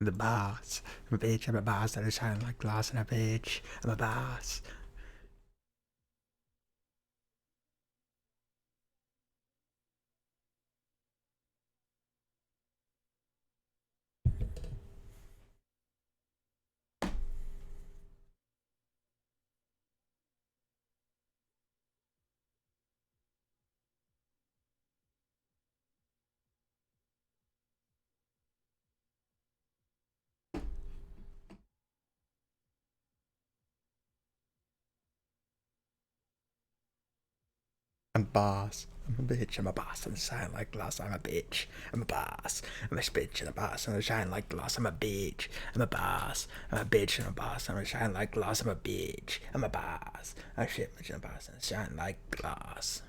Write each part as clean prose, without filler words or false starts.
the boss. I'm a bitch. I'm a boss. I shine like glass. And a bitch. I'm a boss. I'm a boss. I'm a bitch. I'm a boss. And shine like glass. I'm a bitch. I'm a boss. I'm a bitch and a boss. And I shine like glass. I'm a bitch. I'm a boss. I'm a bitch and a boss. I'm a shine like glass. I'm a bitch. I'm a boss. I'm a shit bitch and a boss. And shine like glass.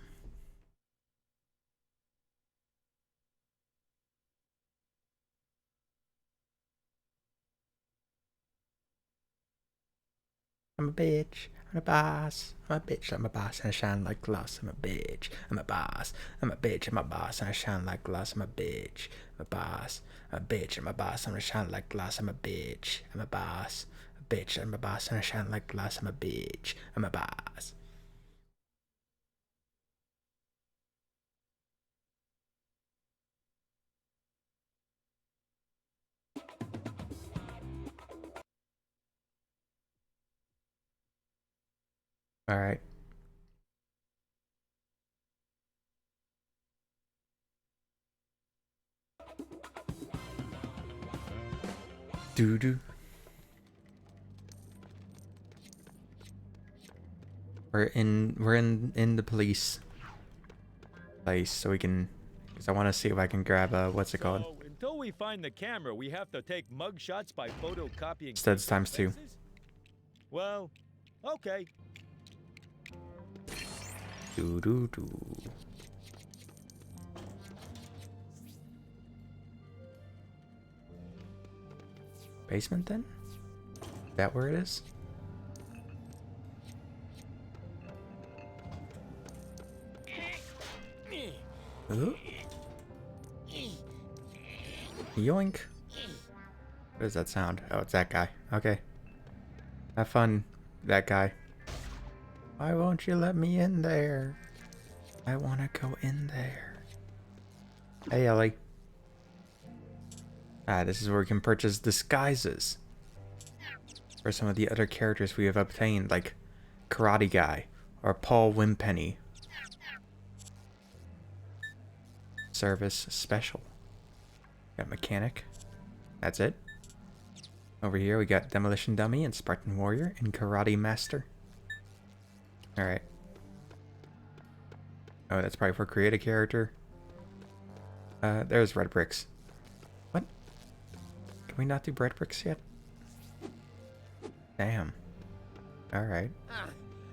I'm a bitch. I'm a boss. I'm a bitch. I'm a boss. And I shine like glass. I'm a bitch. I'm a boss. I'm a bitch. I'm a boss. And I shine like glass. I'm a bitch. I'm a boss. I'm a bitch. I'm a boss. I'm gonna shine like glass. I'm a bitch. I'm a boss. A bitch. I'm a boss. And I shine like glass. I'm a bitch. I'm a boss. All right. Doo doo. We're in the police place, so we can. Because I want to see if I can grab what's it called? So, until we find the camera, we have to take mug shots by photocopying Studs people's times 2. faces? Well, okay. Doo doo doo. Basement then? Is that where it is? Ooh. Yoink. What does that sound? Oh, it's that guy. Okay. Have fun, that guy. Why won't you let me in there? I want to go in there. Hey, Ellie. Ah, this is where we can purchase disguises for some of the other characters we have obtained, like Karate Guy or Paul Wimpenny. Service special. Got mechanic. That's it. Over here we got Demolition Dummy and Spartan Warrior and Karate Master. Alright. Oh, that's probably for create a character. There's red bricks. What? Can we not do red bricks yet? Damn. Alright.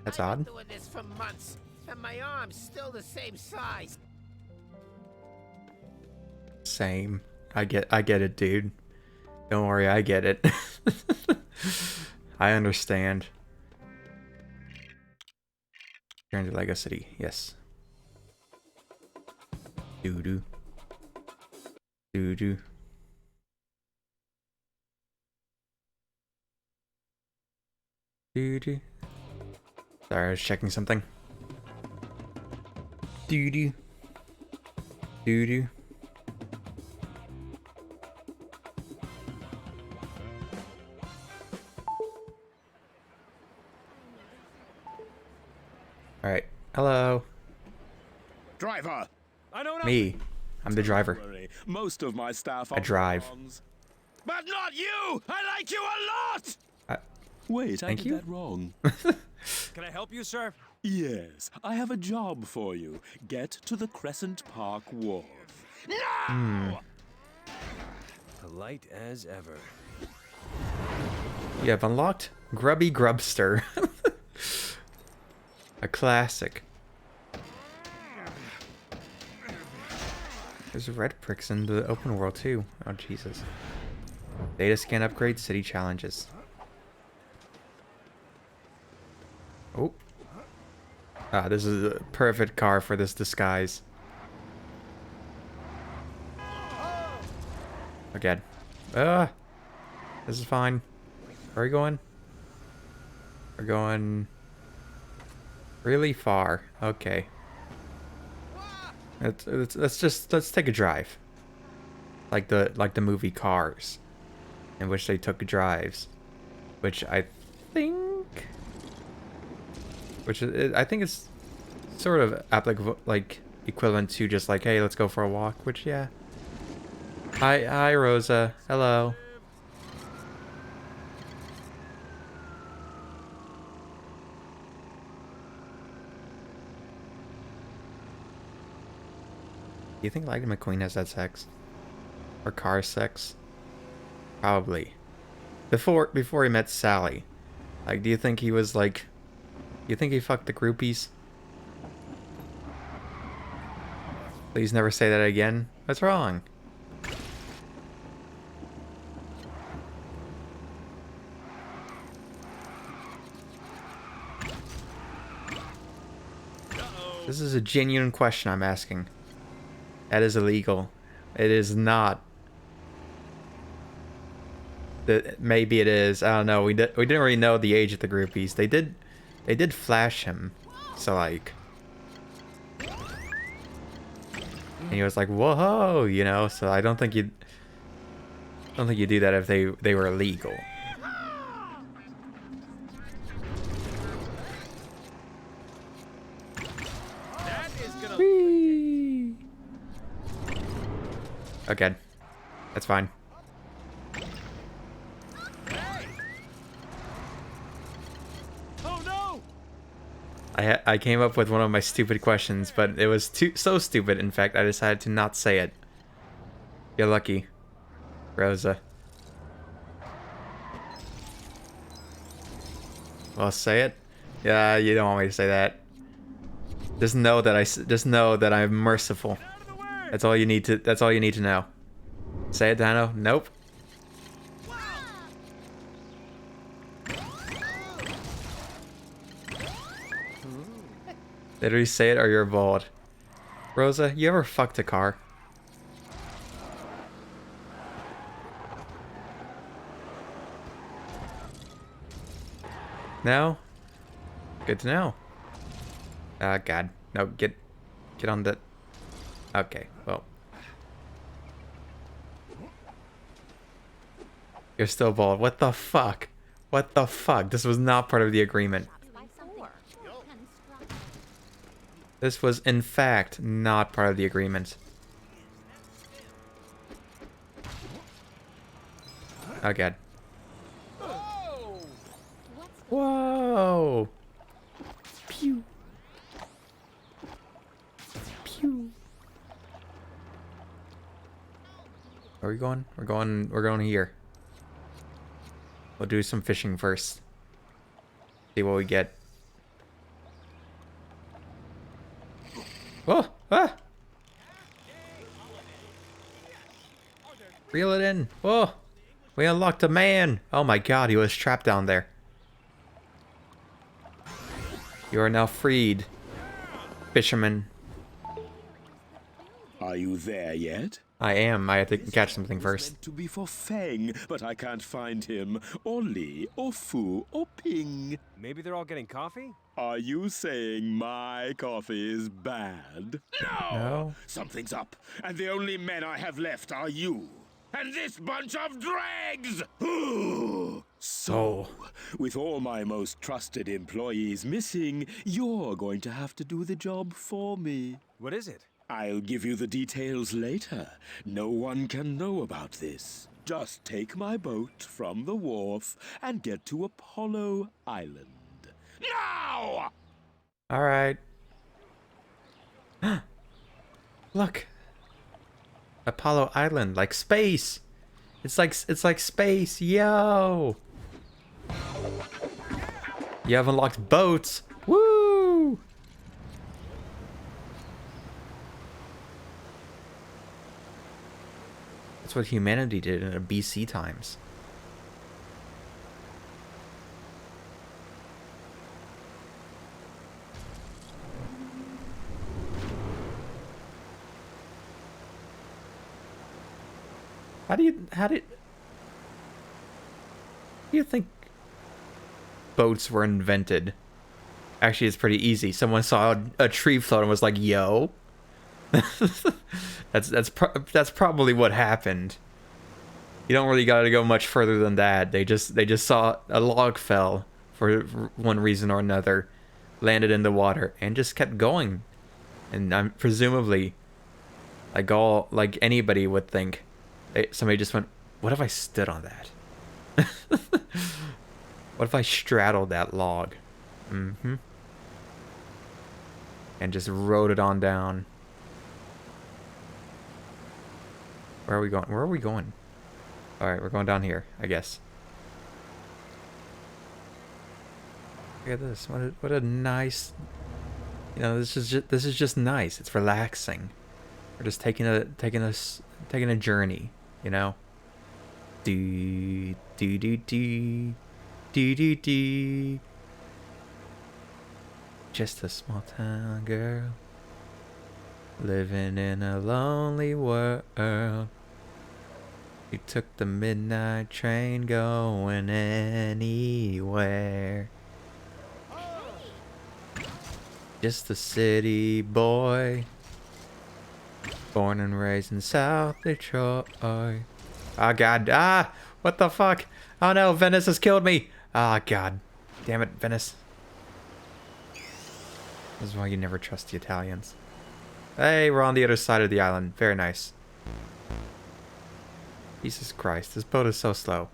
That's odd. I've been doing this for months, and my arm's still the same size. Same. I get it, dude. Don't worry, I get it. I understand. Return to Lego City, yes. Doo-doo. Doo-doo. Doo-doo. Sorry, I was checking something. Doo-doo. Doo-doo. Alright. Hello. Driver! I don't know. Me. I'm the driver. Don't worry, most of my staff I are drive. morons. But not you! I like you a lot! I- Wait, I Thank did you? that wrong. Can I help you, sir? Yes, I have a job for you. Get to the Crescent Park Wharf. Polite as ever. You have unlocked Grubby Grubster. A classic. There's red bricks in the open world too. Oh Jesus. Data scan upgrade, city challenges. Oh. Ah, this is a perfect car for this disguise. Again. Ah! This is fine. Where are we going? We're going really far. Okay. Let's take a drive. Like the movie Cars, in which they took drives, which I think it's sort of applicable, like equivalent to just like, hey, let's go for a walk. Which, yeah. Hi, Rosa. Hello. Do you think Lightning McQueen has had sex? Or car sex? Probably. Before he met Sally. Like, do you think he was like... Do you think he fucked the groupies? Please never say that again. What's wrong? This is a genuine question I'm asking. That is illegal. It is not. Maybe it is. I don't know. We didn't really know the age of the groupies. They did flash him. So like, and he was like, "Whoa," you know. So I don't think you do that if they were illegal. Whee! Okay, that's fine. I came up with one of my stupid questions, but it was so stupid, in fact, I decided to not say it. You're lucky, Rosa. Well, say it? Yeah, you don't want me to say that. Just know that I'm merciful. That's all you need to know. Say it, Dino. Nope. Literally say it or you're bald. Rosa, you ever fucked a car? No? Good to know. God. No, get on the... Okay, well. You're still bald. What the fuck? What the fuck? This was not part of the agreement. This was, in fact, not part of the agreement. Oh, God. Whoa! Pew! Pew! Where are we going? We're going here. We'll do some fishing first. See what we get. Oh! Ah! Reel it in. Whoa! We unlocked a man! Oh my god, he was trapped down there. You are now freed, fisherman. Are you there yet? I am. I have to catch something first. Meant to be for Fang, but I can't find him. Or Lee, or Fu, or Ping. Maybe they're all getting coffee? Are you saying my coffee is bad? No. Something's up, and the only men I have left are you. And this bunch of dregs! So, with all my most trusted employees missing, you're going to have to do the job for me. What is it? I'll give you the details later. No one can know about this. Just take my boat from the wharf and get to Apollo Island. Now! Alright. Look. Apollo Island, like space. It's like space, yo. You have unlocked boats. Woo! That's what humanity did in the BC times. How did... Do you think boats were invented? Actually, it's pretty easy. Someone saw a tree float and was like, "Yo." that's probably what happened. You don't really got to go much further than that. They just saw a log fell for one reason or another, landed in the water, and just kept going. And I'm presumably, like anybody would think, somebody just went, "What if I stood on that? What if I straddled that log?" Mm-hmm. And just rode it on down. Where are we going? Where are we going? Alright, we're going down here, I guess. Look at this. What a nice... You know, this is just nice. It's relaxing. We're just taking a journey, you know? Dee dee dee dee dee dee dee. Just a small town girl living in a lonely world. You took the midnight train going anywhere. Just a city boy, born and raised in South Detroit. Oh god, what the fuck? Oh no, Venice has killed me. Ah god, damn it, Venice. This is why you never trust the Italians. Hey, we're on the other side of the island. Very nice. Jesus Christ, this boat is so slow.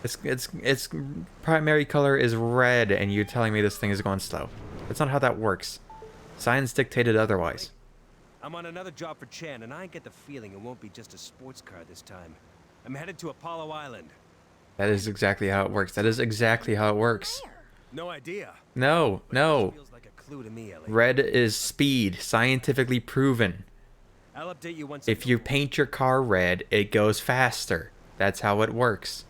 Its primary color is red, and you're telling me this thing is going slow. That's not how that works. Science dictated otherwise. I'm on another job for Chan, and I get the feeling it won't be just a sports car this time. I'm headed to Apollo Island. That is exactly how it works. That is exactly how it works. No idea. No, no. Feels like a clue to me, Ellie. Red is speed, scientifically proven. I'll update you once. If you paint your car red, it goes faster. That's how it works.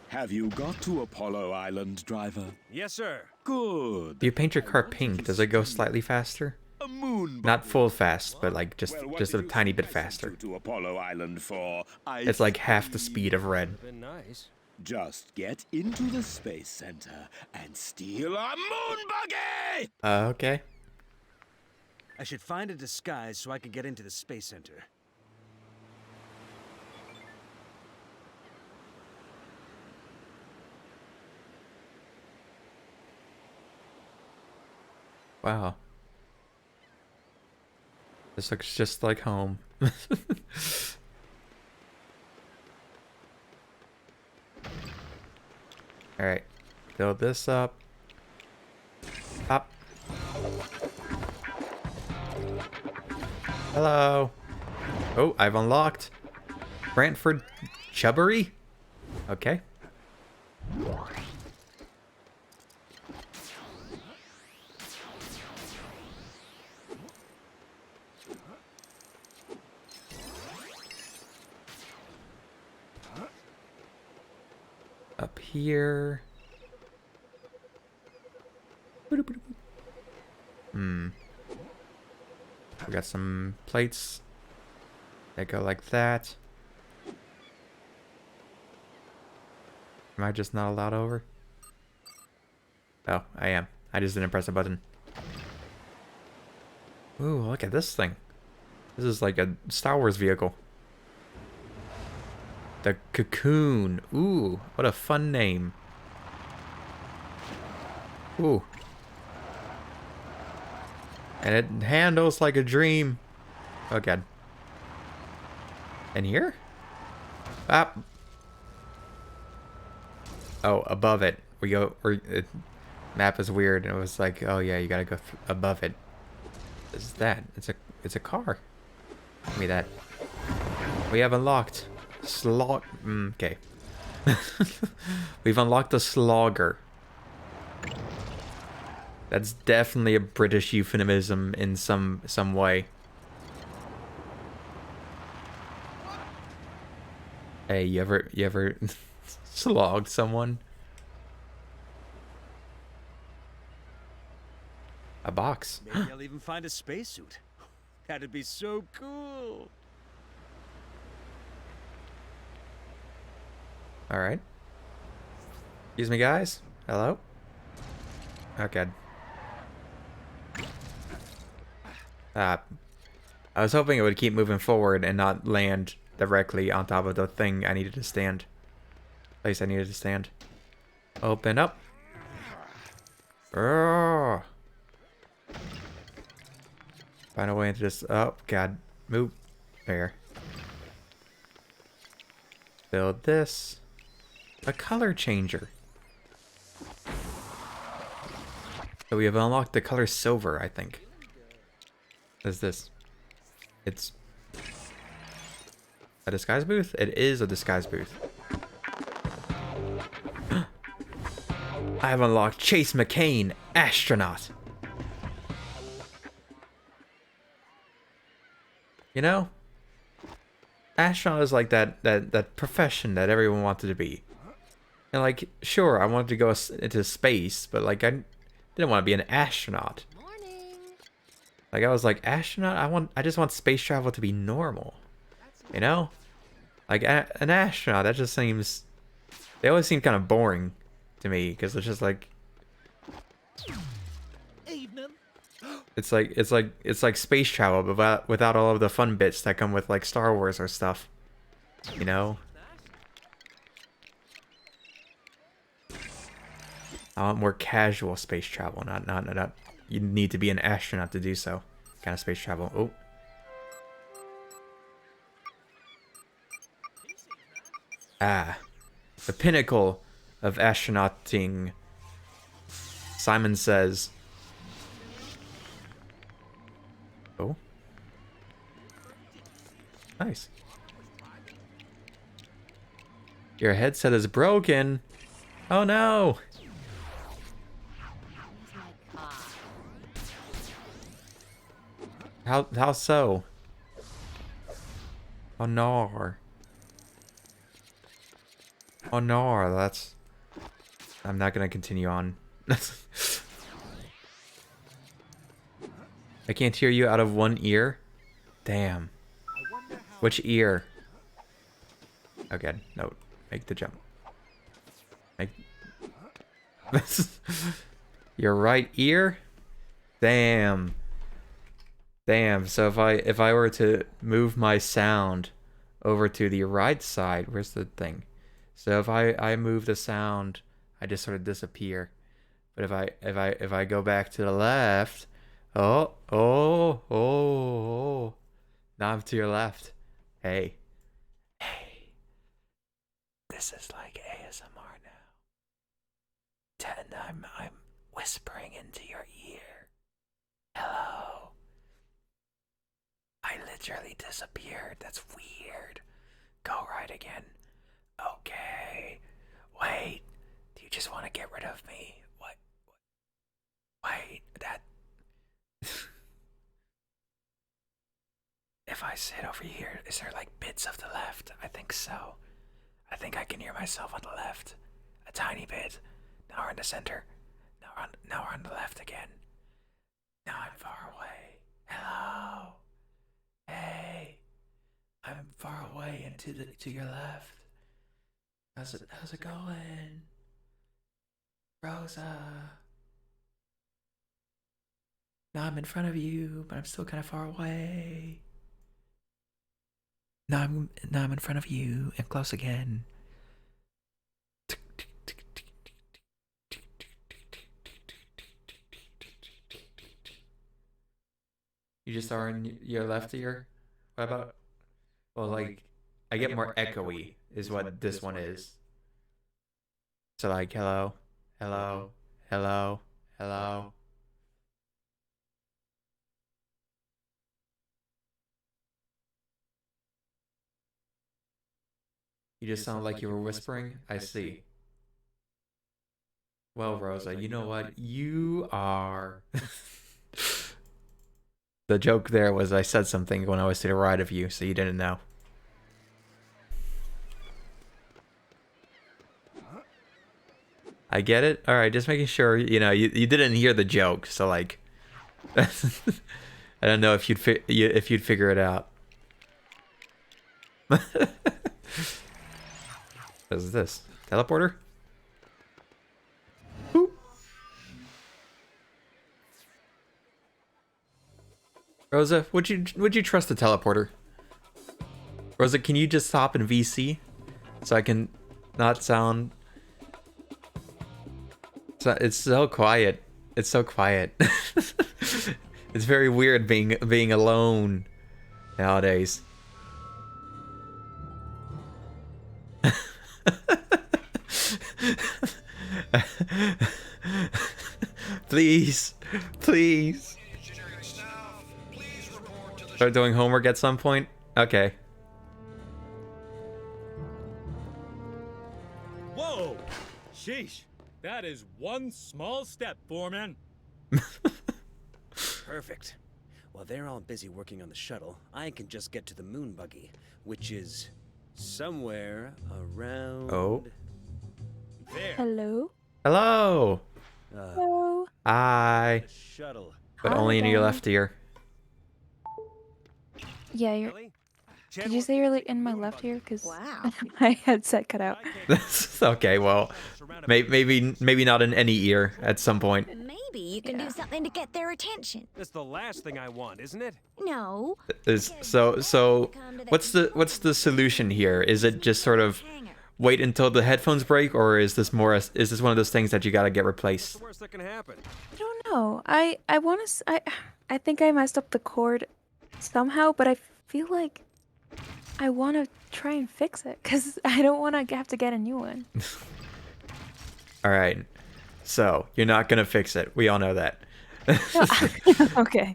Have you got to Apollo Island, driver? Yes, sir. Good. If you paint your car pink, does it go slightly faster? A moon. Not full fast, but like just Well, what a did you tiny bit smash faster. into to Apollo Island for? It's like half the speed of red. Been nice. Just get into the space center and steal a moon buggy. Okay. I should find a disguise so I can get into the space center. Wow. This looks just like home. Alright. Build this up. Up. Hello. Oh, I've unlocked Brantford Chubbery. Okay. Up here. We got some plates that go like that. Am I just not allowed over? Oh, I am. I just didn't press a button. Ooh, look at this thing. This is like a Star Wars vehicle. The Cocoon. Ooh, what a fun name. Ooh. And it handles like a dream. Oh god. And here? Ah. Oh, above it. We go. Map is weird, and it was like, oh yeah, you gotta go above it. What is that? It's a car. Give me that. We have unlocked okay. We've unlocked the Slogger. That's definitely a British euphemism in some way. Hey, you ever slogged someone? A box. Maybe I'll even find a spacesuit. That'd be so cool. All right. Excuse me, guys. Hello? Okay. I was hoping it would keep moving forward and not land directly on top of the thing I needed to stand. Place I needed to stand. Open up. Oh. Find a way into this. Oh, God. Move. There. Build this. A color changer. So we have unlocked the color silver, I think. What is this? It's a disguise booth? It is a disguise booth. I have unlocked Chase McCain, astronaut. You know? Astronaut is like that profession that everyone wanted to be. And like, sure, I wanted to go into space, but like I didn't want to be an astronaut. Like I was like, astronaut? I just want space travel to be normal. You know? Like an astronaut, that just seems, they always seem kind of boring to me because it's just like it's like space travel but without all of the fun bits that come with like Star Wars or stuff. You know? I want more casual space travel, not you need to be an astronaut to do so. Kind of space travel. Oh. Ah. The pinnacle of astronauting. Simon says. Oh. Nice. Your headset is broken. Oh no. How so? Oh no. Oh no, that's... I'm not gonna continue on. I can't hear you out of one ear? Damn. Which ear? Okay, no. Make the jump. Make... Your right ear? Damn. Damn, so if I were to move my sound over to the right side, where's the thing? So if I move the sound, I just sort of disappear. But if I go back to the left, oh, now I'm to your left. Hey. This is like ASMR now. And I'm whispering into your ear. Hello. I literally disappeared. That's weird. Go right again. Okay. Wait. Do you just want to get rid of me? What? Wait. That... If I sit over here, is there like bits of the left? I think so. I think I can hear myself on the left. A tiny bit. Now we're in the center. Now we're on the left again. Now I'm far away. Hello. Hey, I'm far away and to your left. How's it going? Rosa. Now I'm in front of you, but I'm still kind of far away. Now I'm in front of you and close again. You just are in your left ear? What about... Well, like, I get more echoey is what this one is. So like, hello, hello, hello, hello. You just sound like you were whispering? I see. Well, Rosa, you know what? You are... The joke there was I said something when I was to the right of you, so you didn't know. I get it. All right, just making sure, you know, you didn't hear the joke, so like, I don't know if you'd figure it out. What is this? Teleporter? Boop. Rosa, would you trust the teleporter? Rosa, can you just stop in VC so I can not sound? It's so quiet. It's so quiet. It's very weird being alone nowadays. Please, please. Start doing homework at some point? Okay. Whoa! Sheesh. That is one small step, Foreman. Perfect. While they're all busy working on the shuttle, I can just get to the moon buggy, which is somewhere around... Oh. There. Hello? Hello. Hello? Hi. The shuttle. But Hi, only in your Dad. left ear. Yeah, you're... Really? Did you say you're like in my left ear? Because Wow. my headset cut out. Okay, well, maybe not in any ear at some point. Maybe you can Yeah. do something to get their attention. That's the last thing I want, isn't it? No. So what's the solution here? Is it just sort of wait until the headphones break, or is this one of those things that you gotta get replaced? What's the worst that can happen? I don't know. I want to... I think I messed up the cord somehow, but I feel like I want to try and fix it because I don't want to have to get a new one. All right. So you're not gonna fix it. We all know that. Okay.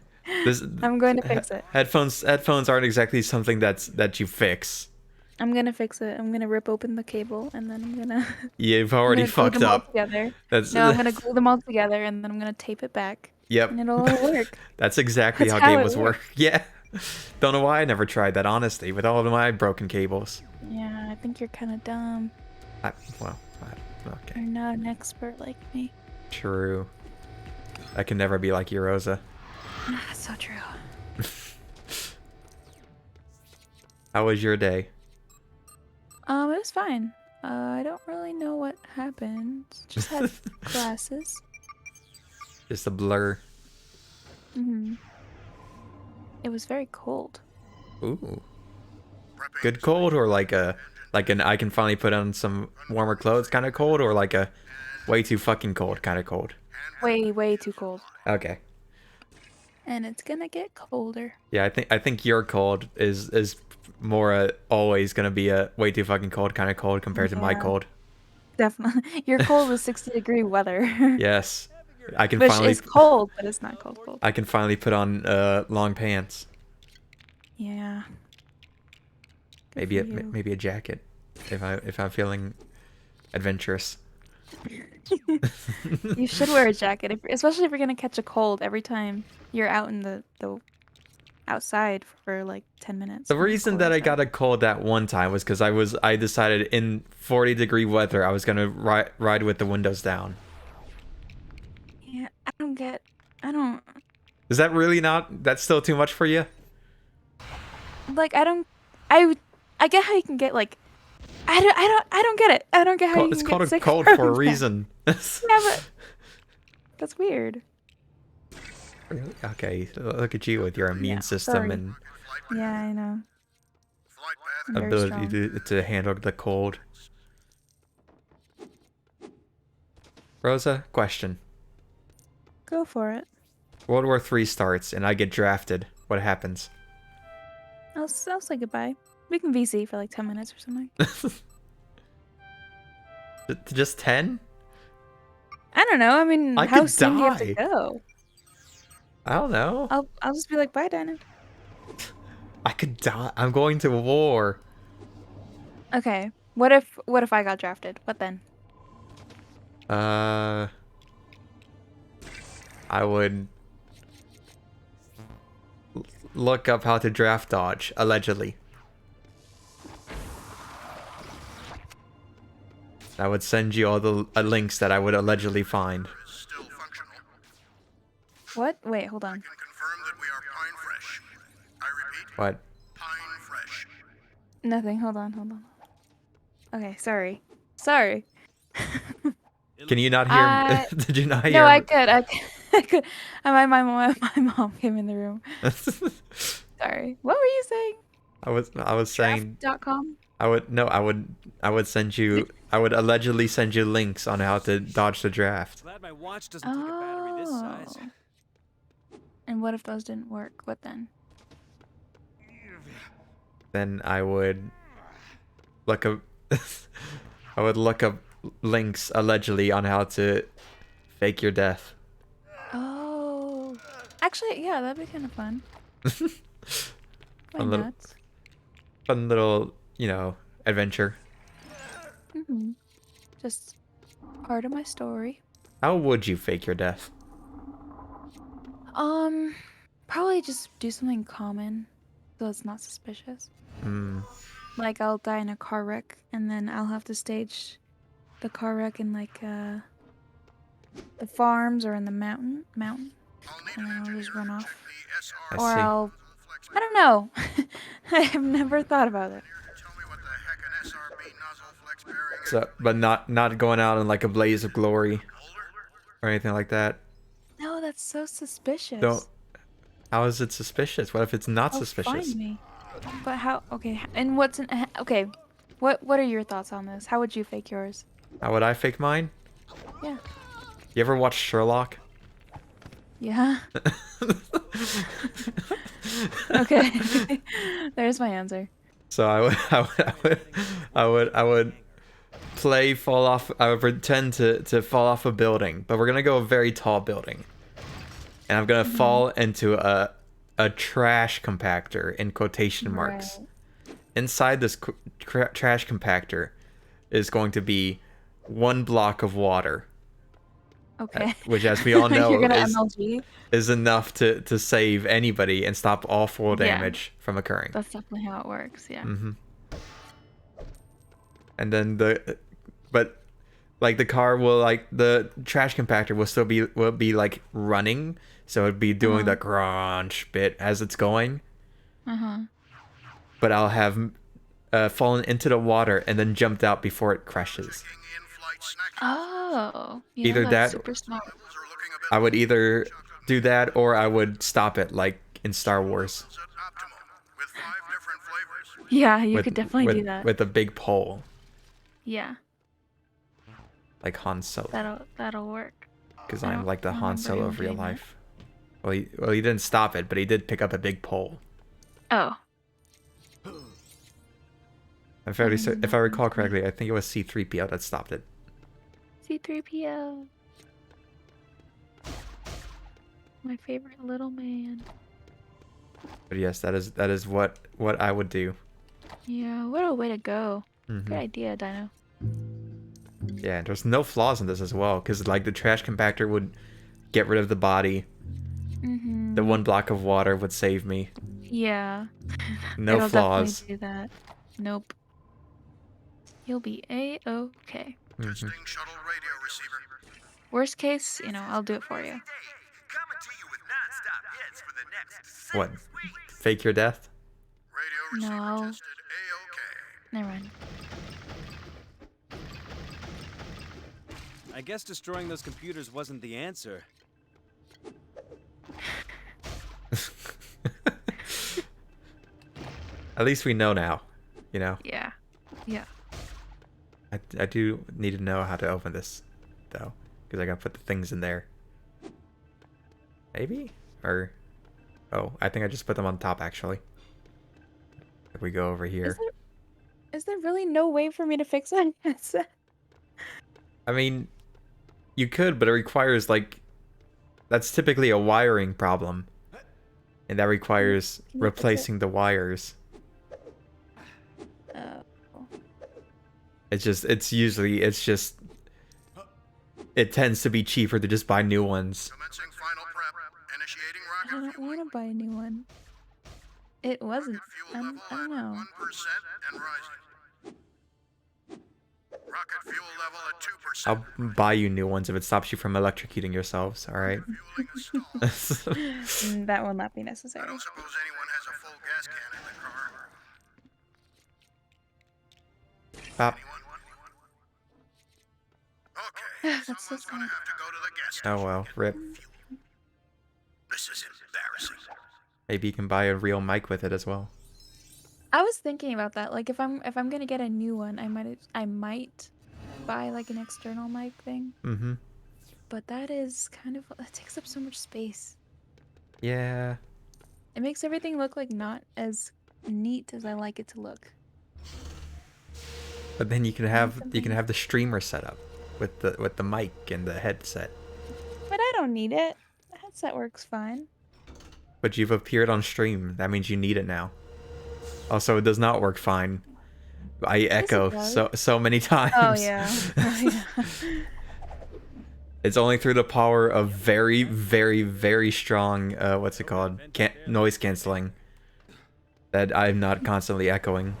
I'm going to fix it. Headphones aren't exactly something that you fix. I'm going to fix it. I'm going to rip open the cable and then I'm going to... You've already fucked up. Together. That's No, I'm going to glue them all together and then I'm going to tape it back. Yep. And it'll all work. That's exactly That's how how it cables work. Yeah. Don't know why I never tried that, honestly, with all of my broken cables. Yeah, I think you're kind of dumb. Okay. You're not an expert like me. True. I can never be like you, Rosa. That's so true. How was your day? It was fine. I don't really know what happened. Just had classes. Just a blur. It was very cold. Ooh. Good cold, or like an I can finally put on some warmer clothes kind of cold, or like a way too fucking cold kind of cold? Way too cold. Okay. And it's gonna get colder. Yeah, I think your cold is more always gonna be a way too fucking cold kind of cold compared to my Yeah. cold. Definitely. Your cold is 60-degree weather. Yes. I can Which finally is cold, but it's not cold. I can finally put on long pants. Yeah. Good Maybe for you. maybe a jacket if I'm feeling adventurous. You should wear a jacket, especially if you're gonna catch a cold every time you're out in the outside for like 10 minutes. The when it's reason cold that I outside. got a cold that one time was because I decided in 40-degree weather I was gonna ride with the windows down. Yeah, I don't Is that really not? That's still too much for you? like. I get how you can get like. I don't get it. I don't get how you It's can called get a sick cold from for a that. reason. Yeah, but that's weird. Really? Okay, look at you with your immune Yeah, system sorry. and Yeah, I know. I'm very ability strong. to handle the cold. Rosa, question. Go for it. World War III starts and I get drafted. What happens? I'll say goodbye. We can VC for like 10 minutes or something. Just 10? I don't know. I mean, I how could soon do you have to die. go? I don't know. I'll just be like, bye, Dana. I could die. I'm going to war. Okay. What if I got drafted? What then? I would look up how to draft dodge, allegedly. I would send you all the links that I would allegedly find. What? Wait, hold on. Can confirm that we are Pine Fresh. I repeat, What? Pine Fresh. Nothing. Hold on. Okay, sorry. Sorry. Can you not hear? I- Did you not hear? No, I could. I could. My mom came in the room. Sorry. What were you saying? I was saying Draft.com? I would send you I would allegedly send you links on how to dodge the draft. Glad my watch doesn't take a battery this size. And what if those didn't work? What then? Then I would look up I would look up links allegedly on how to fake your death. Oh. Actually, yeah, that'd be kind of fun. Why A little- not? Fun little, adventure. Just part of my story. How would you fake your death? Probably just do something common so it's not suspicious. Like I'll die in a car wreck and then I'll have to stage the car wreck in like the farms or in the mountain and then I'll just run off. I Or see. I don't know. I have never thought about it. Tell me what the heck an SRB nozzle flex bearing So, but not going out in like a blaze of glory or anything like that. No, that's so suspicious. Don't. How is it suspicious? What if it's not Oh, suspicious? Find me. But how? Okay, and what's an okay? What are your thoughts on this? How would you fake yours? How would I fake mine? Yeah. You ever watch Sherlock? Yeah. Okay. There's my answer. So I would fall off. I would pretend to fall off a building, but we're gonna go a very tall building, and I'm gonna fall into a trash compactor in quotation marks. Right. Inside this trash compactor is going to be 1 block of water, Okay. which, as we all know, You're gonna is MLG. enough to save anybody and stop all full Yeah. damage from occurring. That's definitely how it works. Yeah. And then the car will, like, the trash compactor will be like running, so it'd be doing the crunch bit as it's going. But I'll have fallen into the water and then jumped out before it crashes. in-flight snack Oh. Yeah, Either that's that- super smart. are looking a bit I would either do that or I would stop it, like in Star Wars. at optimum with 5 different flavors. Yeah, you with- could definitely with- do that. with a big pole, Yeah, like Han Solo, that'll work. because I I'm don't like the Han remember Solo him of real doing that. life. Well, he didn't stop it, but he did pick up a big pole. Oh. I'm fairly certain, if I recall correctly, I think it was C-3PO that stopped it. C-3PO. My favorite little man. But yes, that is what I would do. Yeah, what a way to go. Mhm. Good idea, Dino. Yeah, and there's no flaws in this as well, because like the trash compactor would get rid of the body. Mm-hmm. The 1 block of water would save me. Yeah. No It'll flaws. definitely do that. Nope. You'll be A-okay. Testing shuttle radio receiver. Worst case, I'll do it for you. Coming to you with non-stop hits for the next What? Fake your death? radio receiver No. tested A-OK. Never mind. I guess destroying those computers wasn't the answer. At least we know now, Yeah. Yeah. I do need to know how to open this, though, because I gotta put the things in there. Maybe? Or... Oh, I think I just put them on top, actually. If we go over here. Is there really no way for me to fix that headset? I mean, you could, but it requires, like... That's typically a wiring problem. And that requires Can you fix it? replacing the wires. It's just... It tends to be cheaper to just buy new ones. Commencing final prep. Initiating I rocket don't fueling. want to buy a new one. It wasn't. Fuel level I don't at know. 1% and rising. Rocket fuel level at 2%. I'll buy you new ones if it stops you from electrocuting yourselves, alright? Fueling installed. That will not be necessary. I don't suppose anyone has a full gas can in the car. Pop. Okay, That's so someone's gonna sad. have to go to the gas station. Oh well, rip. This is embarrassing. Maybe you can buy a real mic with it as well. I was thinking about that. Like if I'm gonna get a new one, I might buy like an external mic thing. Mm-hmm. But that is kind of that takes up so much space. Yeah. It makes everything look like not as neat as I like it to look. But then you can have the streamer set up with the mic and the headset. But I don't need it. The headset works fine. But you've appeared on stream. That means you need it now. Also, it does not work fine. I echo does. so many times. Oh yeah. Oh, yeah. It's only through the power of very, very, very strong, what's it called? Noise canceling. That I'm not constantly echoing.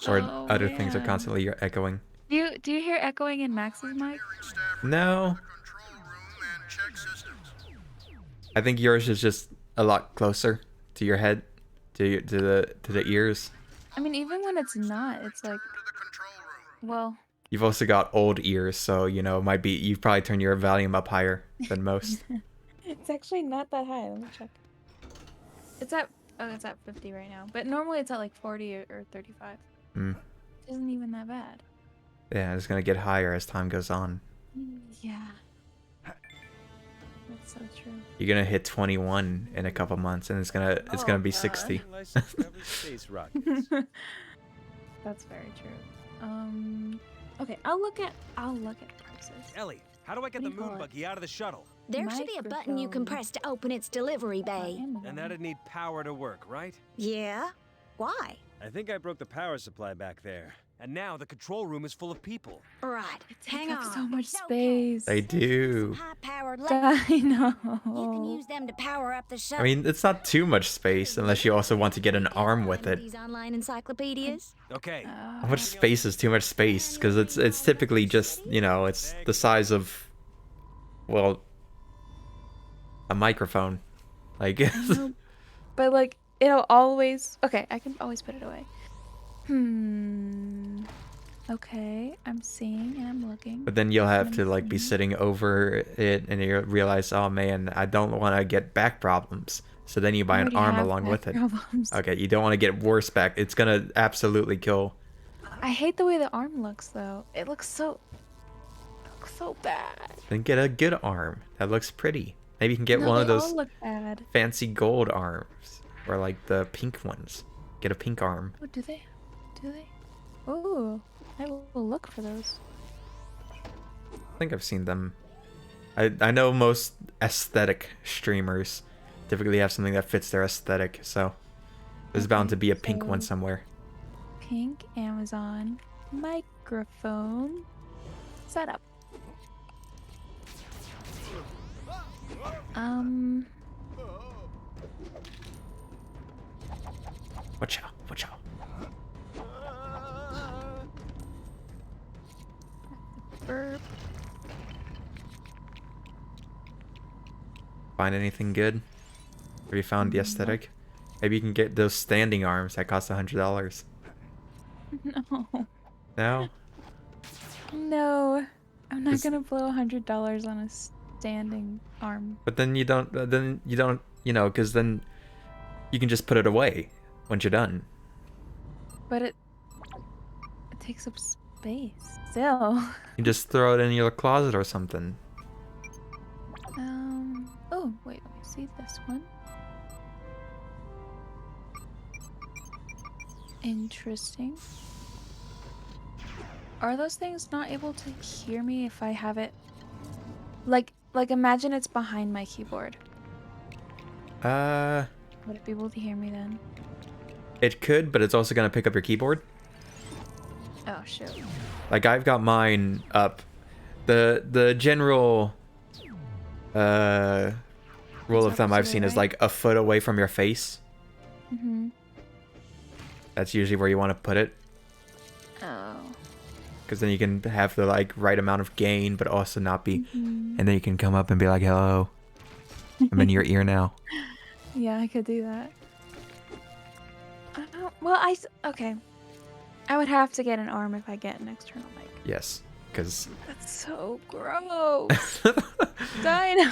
Or Oh, other things are man. constantly echoing. Do you hear echoing in Max's mic? No. Control room and check systems. I think yours is just a lot closer to your head, to the ears. I mean, even when it's not, it's like, To the control room. well, You've also got old ears, so you know, it might be you probably turn your volume up higher than most. it's actually not that high. Let me check. It's at 50 right now, but normally it's at like 40 or 35. Mm. It isn't even that bad. Yeah, it's gonna get higher as time goes on. Yeah. That's so true. You're gonna hit 21 in a couple months, and it's gonna be 60. Space rockets. That's very true. Okay, I'll look at prices. Ellie, how do I get What the do you moon call it? buggy out of the shuttle? There should be a button you can Microphone. press to open its delivery bay. Amazon. And that'd need power to work, right? Yeah? Why? I think I broke the power supply back there. And now the control room is full of people. Right. Take Hang up on. so much It's okay. space. They do. High-powered I know. You can use them to power up the shuttle. I mean, it's not too much space unless you also want to get an arm with it. These online encyclopedias. Okay. How much space is too much space? Because it's typically just, you know, it's the size of, well, a microphone. Like, know, but like it'll always. Okay, I can always put it away. Okay, I'm seeing and I'm looking. but then you'll have to like be sitting over it, and you realize, oh man, I don't want to get back problems. So then you buy an already arm have along back with it. problems. Okay, you don't want to get worse back. It's gonna absolutely kill. I hate the way the arm looks though. It looks so bad. Then get a good arm that looks pretty. Maybe you can get No, one of they all those look bad. fancy gold arms, or like the pink ones. Get a pink arm. Oh, do they? Do they? Oh, I will look for those. I think I've seen them. I know most aesthetic streamers typically have something that fits their aesthetic, so there's bound to be a pink one so- somewhere. Pink Amazon microphone setup. Watch out, watch out. Burp. Find anything good? Have you found the aesthetic? Maybe you can get those standing arms that cost $100. No. No? No. I'm not Is- gonna blow $100 on a standing arm. But then you don't, you know, because then you can just put it away once you're done. But it takes up space. Still. You just throw it in your closet or something. Oh, wait, let me see this one. Interesting. Are those things not able to hear me if I have it? Like imagine it's behind my keyboard. Would it be able to hear me then? It could, but it's also gonna pick up your keyboard. Oh, shoot. Like I've got mine up. The general rule of thumb I've seen is like a foot away from your face. Mm-hmm. That's usually where you want to put it. Oh. because then you can have the like right amount of gain, but also not be. Mhm. And then you can come up and be like, "Hello, I'm in your ear now." Yeah, I could do that. I don't, okay. I would have to get an arm if I get an external mic. Yes, because That's so gross. Dino.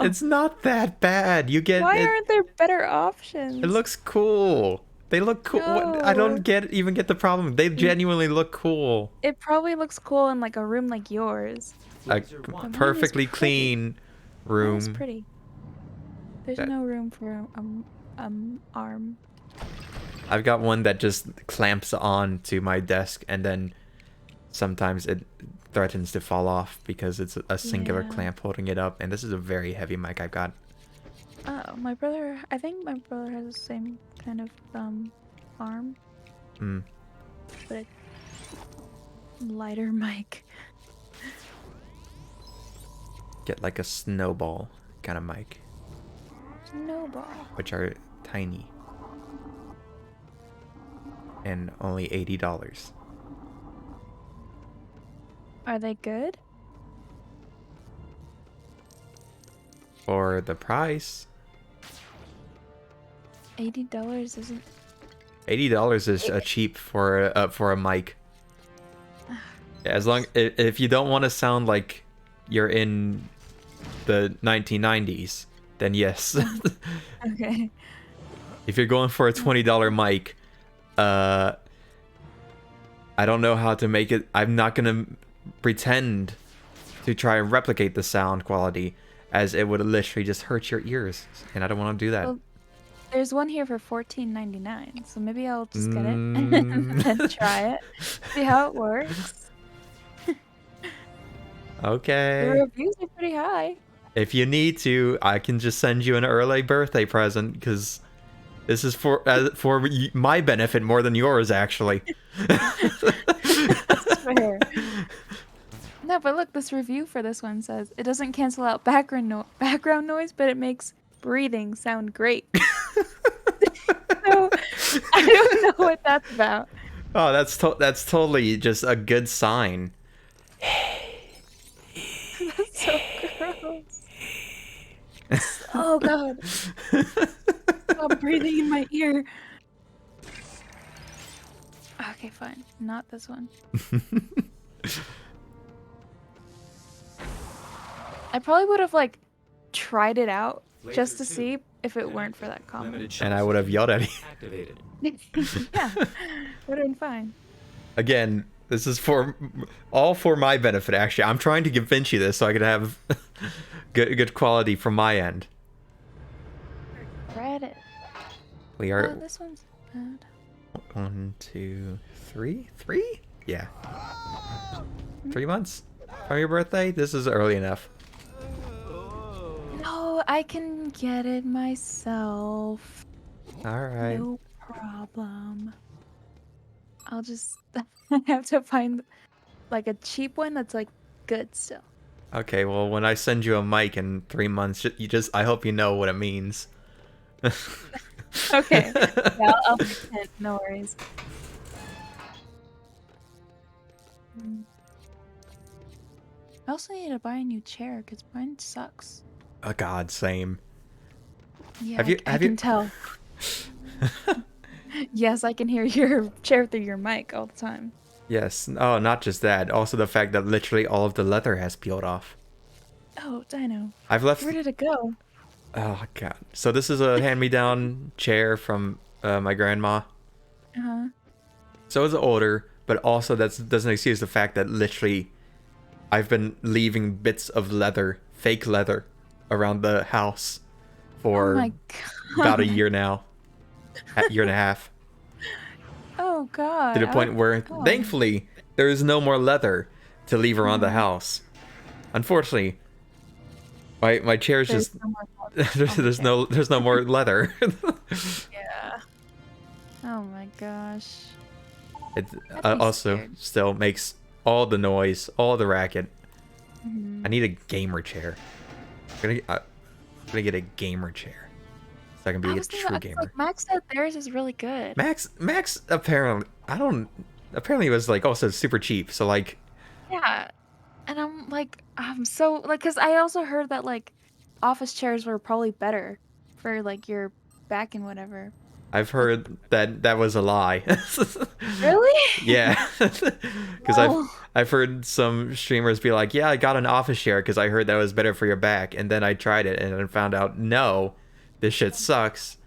it's not that bad. You get Why it. aren't there better options? It looks cool. They look cool. I No. don't even get the problem. They genuinely look cool. It probably looks cool in like a room like yours. A Mine is perfectly pretty. clean Mine is room. pretty. There's That- no room for arm. I've got one that just clamps on to my desk, and then sometimes it threatens to fall off because it's a singular Yeah. clamp holding it up. And this is a very heavy mic I've got. Oh, I think my brother has the same kind of arm, Mm. but it's lighter mic. Get like a snowball kind of mic, Snowball. which are tiny. And only $80. Are they good? For the price, $80 isn't. $80 is cheap for a mic. As long if you don't want to sound like you're in the 1990s, then yes. Okay. If you're going for a $20 mic, I don't know how to make it. I'm not gonna pretend to try and replicate the sound quality, as it would literally just hurt your ears, and I don't want to do that. Well, there's one here for $14.99, so maybe I'll just get it and Mm. then try it, see how it works. The Okay. reviews are pretty high. If you need to, I can just send you an early birthday present, because this is for my benefit more than yours, actually. That's fair. No, but look, this review for this one says it doesn't cancel out background noise, but it makes breathing sound great. So I don't know what that's about. Oh, that's totally just a good sign. That's so gross. Oh god. Stop breathing in my ear. Okay, fine. Not this one. I probably would have like tried it out just to see if it weren't for that comment. And I would have yelled at you. Yeah, would have been fine. Again, this is all for my benefit, actually. I'm trying to convince you this so I could have good quality from my end. Reddit. We Oh, are this one's bad. 1, 2, 3? 3? Yeah. 3 months from your birthday? This is early enough. No, I can get it myself. Alright. No problem. I'll just have to find like a cheap one that's like good still. Okay, well, when I send you a mic in 3 months, I hope you know what it means. Okay. Yeah, I'll pretend. No worries. I also need to buy a new chair because mine sucks. Oh god, same. Yeah, Have you- I have you- can tell. Yes, I can hear your chair through your mic all the time. Yes. Oh, not just that. Also the fact that literally all of the leather has peeled off. Oh, Dino. I've left... Where did it go? Oh god. So this is a hand-me-down chair from my grandma. Uh-huh. So it's older, but also that doesn't excuse the fact that literally I've been leaving bits of leather, fake leather, around the house for Oh my about a God. year now. A year and a half. Oh god. To the point where, Oh. thankfully, there is no more leather to leave around the house. Unfortunately, my chair's There's just no more leather. there's no more leather. Yeah. Oh my gosh. It I'd be also scared. still makes all the noise, all the racket. Mhm. I need a gamer chair. I'm gonna get a gamer chair, so I can be I a was thinking true about, gamer. like Max said theirs is really good. Max apparently, I don't apparently it was like also super cheap. So like, Yeah. And I'm so like, cause I also heard that like office chairs were probably better for like your back and whatever. I've heard that that was a lie. Really? Yeah, because No. I've heard some streamers be like, yeah, I got an office chair because I heard that was better for your back, and then I tried it and then found out no, this shit sucks.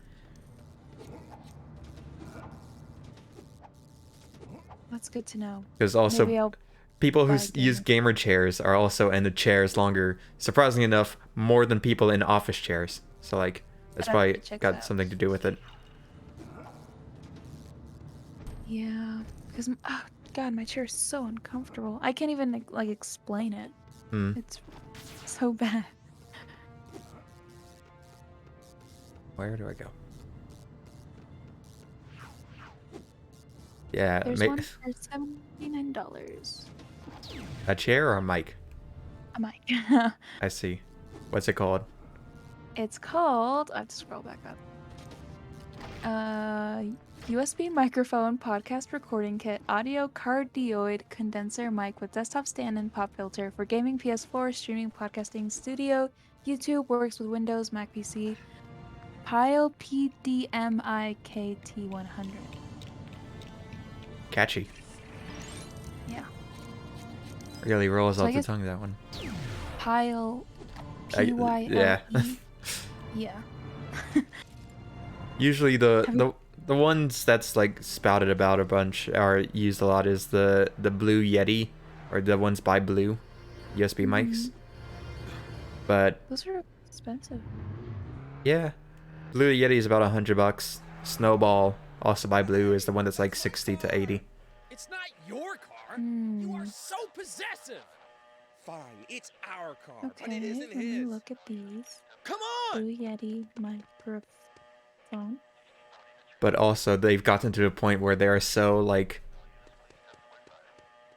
That's good to know. Because Maybe also I'll people who buy a use gamer chairs are also in the chairs longer, surprisingly enough, more than people in office chairs. So like that's I'd have to probably check got that out. something to do with it. Yeah, because oh, God, my chair is so uncomfortable. I can't even like explain it. Hmm. It's so bad. Where do I go? Yeah, There's one for $79. a chair or a mic? A mic. I see. What's it called? It's called. I have to scroll back up. USB microphone, podcast recording kit, audio cardioid condenser mic with desktop stand and pop filter for gaming, PS4, streaming, podcasting, studio, YouTube, works with Windows, Mac PC. Pile PDMI KT100. Catchy. Yeah. Really rolls So I off the guess- tongue, that one. Pile I- PYLE. yeah. Yeah. Usually the ones that's like spouted about a bunch are used a lot is the Blue Yeti, or the ones by Blue USB mics. But Those are expensive. yeah, Blue Yeti is about $100. Snowball, also by Blue, is the one that's like 60 to 80. It's not your car. You are so possessive. Fine, it's our car, but Okay, it isn't let me his. look at these. Come on. Blue Yeti microphone. But also they've gotten to the point where they are so like,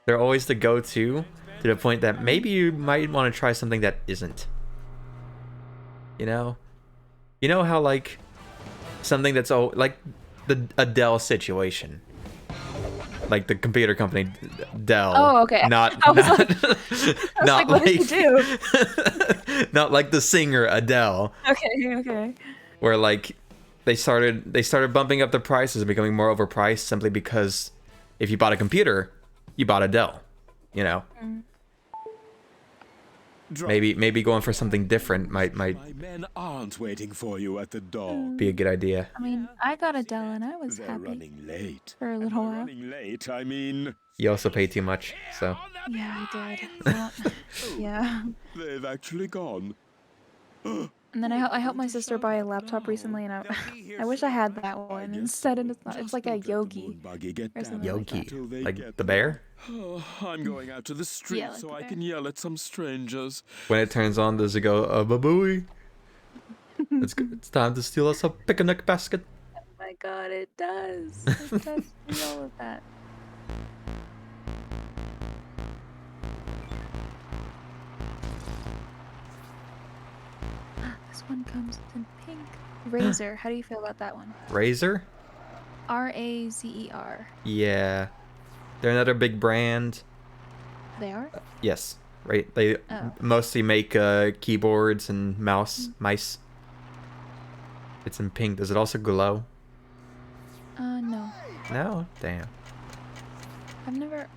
they're always the go-to to the point that maybe you might want to try something that isn't. You know how like something that's like the Dell situation, like the computer company Dell. Oh, okay. Not I was not, like, not what did you do? Not like the singer Adele, Okay. where like they started bumping up the prices and becoming more overpriced simply because if you bought a computer, you bought a Dell. You know. Maybe going for something different might My men aren't waiting for you at the door. be a good idea. I mean, I got a Dell and I was They're happy running late. for a little while. Running late, I mean, You also pay too much, so Yeah, I did. Well, yeah. they've actually gone. And then I helped my sister buy a laptop recently, and I wish I had that one instead. And it's not. It's like a Yogi. Buggy get Or down something like Yogi, till they like get the bear. Oh, I'm going out to the street like so the I bear. can yell at some strangers. When it turns on, does it go babooey? It's time to steal us a picnic basket. Oh my God, it does. It does do all of that. This one comes in pink. Razer. How do you feel about that one? Razer? Razer. Yeah, they're another big brand. They are? Yes, right. They Oh. mostly make keyboards and mice. It's in pink. Does it also glow? No. No. Damn. I've never.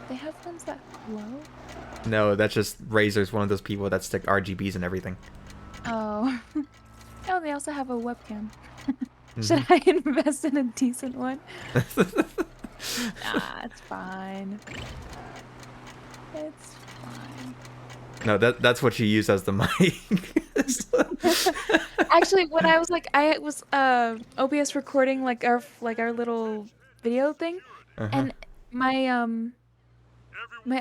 They have ones that glow? No, that's just Razer's one of those people that stick RGBs and everything. Oh. Oh, they also have a webcam. Should I invest in a decent one? Nah, it's fine. It's fine. No, that's what you use as the mic. Actually, when I was OBS recording like our little video thing, and my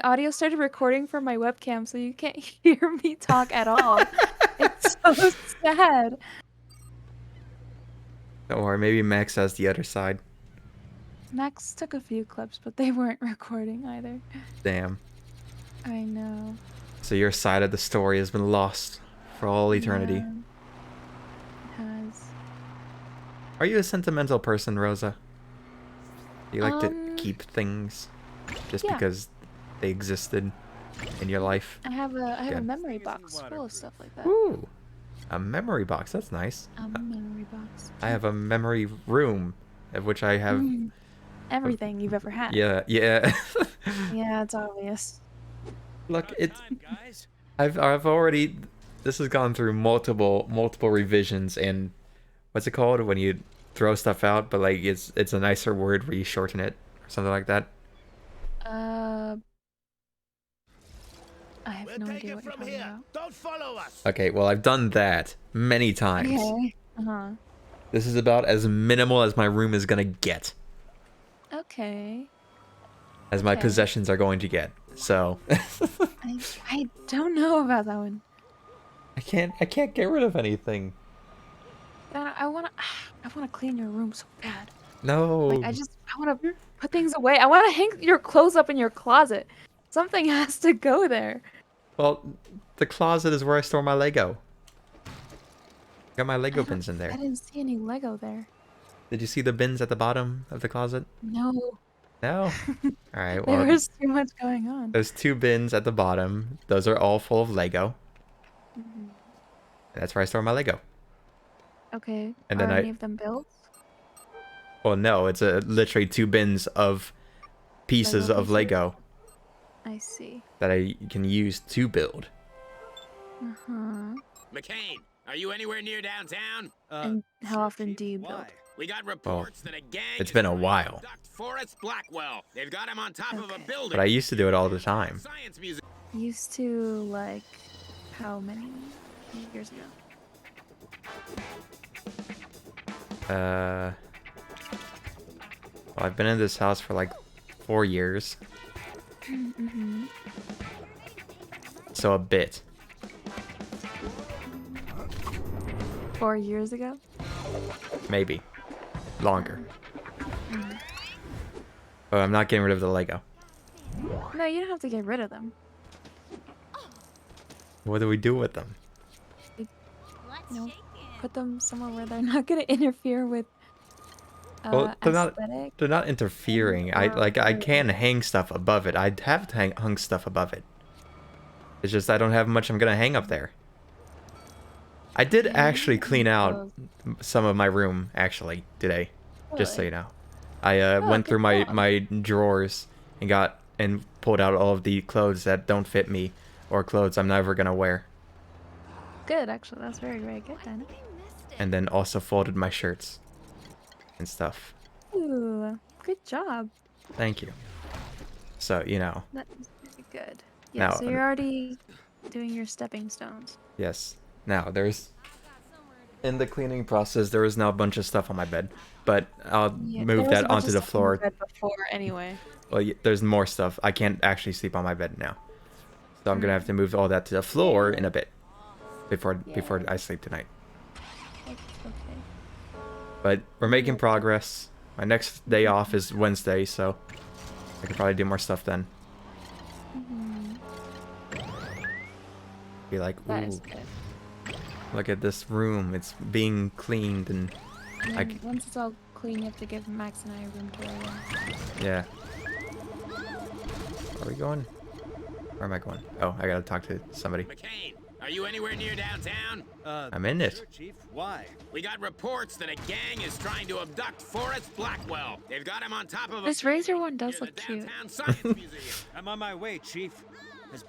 audio started recording from my webcam, so you can't hear me talk at all. It's so sad. Don't worry, maybe Max has the other side. Max took a few clips, but they weren't recording either. Damn. I know. So your side of the story has been lost for all eternity. Yeah, it has. Are you a sentimental person, Rosa? Do you like to keep things just Yeah. because they existed in your life? I have a Yeah. memory box full of stuff like that. Ooh, a memory box. That's nice. A memory box. I have a memory room, of which I have. Everything you've ever had. Yeah, yeah. Yeah, it's obvious. Look, it's. Time, guys. I've already. This has gone through multiple revisions, and what's it called when you throw stuff out, but like it's a nicer word where you shorten it or something like that. I have no idea what you're talking about. Don't follow us. Okay, well I've done that many times. Okay. Uh-huh. This is about as minimal as my room is gonna get, Okay. as my Okay. possessions are going to get. So I don't know about that one. I can't get rid of anything. But I wanna clean your room so bad. No. Like I wanna put things away. I wanna hang your clothes up in your closet. Something has to go there. Well, the closet is where I store my Lego. Got my Lego bins in I there. didn't see any Lego there. Did you see the bins at the bottom of the closet? No. No. All right. Well, There was too much going on. there's 2 bins at the bottom. Those are all full of Lego. That's where I store my Lego. Okay. And Are then any of them built? Well, no, it's literally 2 bins of pieces Lego of pieces? Lego I see. that I can use to build. Uh-huh. McCain, are you anywhere near downtown? And how often do you build? Why? We got reports that a gang It's is been a trying to while. abduct Forrest Blackwell. They've got him on top of a Okay. building. But I used to do it all the time. Science museum. Used to, like, how many years ago? Well, I've been in this house for like 4 years. Mm-hmm. So a bit. 4 years ago? Maybe. Longer. But I'm not getting rid of the Lego. No, you don't have to get rid of them. What do we do with them? You know, put them somewhere where they're not gonna interfere with Well, aesthetic. they're not interfering. I can hang stuff above it. I have hung stuff above it. It's just I don't have much I'm gonna hang up there. I did actually clean out some of my room actually today, just so you know. I went through my drawers and pulled out all of the clothes that don't fit me or clothes I'm never gonna wear, Good, actually. That's very, very good, Dana. and then also folded my shirts and stuff. Ooh, good job. Thank you. So you know, That is very good. Yeah, Now, so you're already doing your stepping stones. yes. Now there's in the cleaning process there is now a bunch of stuff on my bed, but I'll Yeah, move there was a that bunch onto of the stuff on your floor. bed before, anyway. Well, there's more stuff. I can't actually sleep on my bed now, so I'm gonna have to move all that to the floor in a bit before I sleep tonight. Okay. But we're making progress. My next day off is Wednesday, so I could probably do more stuff then. Be like, That is ooh, good. look at this room. It's being cleaned and And I then once it's all clean, you have to give Max and I a room tour again. yeah. Are we going? Where am I going? Oh, I gotta talk to somebody. McCain, are you anywhere near downtown? I'm in it. Sure, Chief. Why? We got reports that a gang is trying to abduct Forrest Blackwell. They've got him on top of a This Razor one near does the look cute. downtown Science Museum. I'm on my way, Chief. Is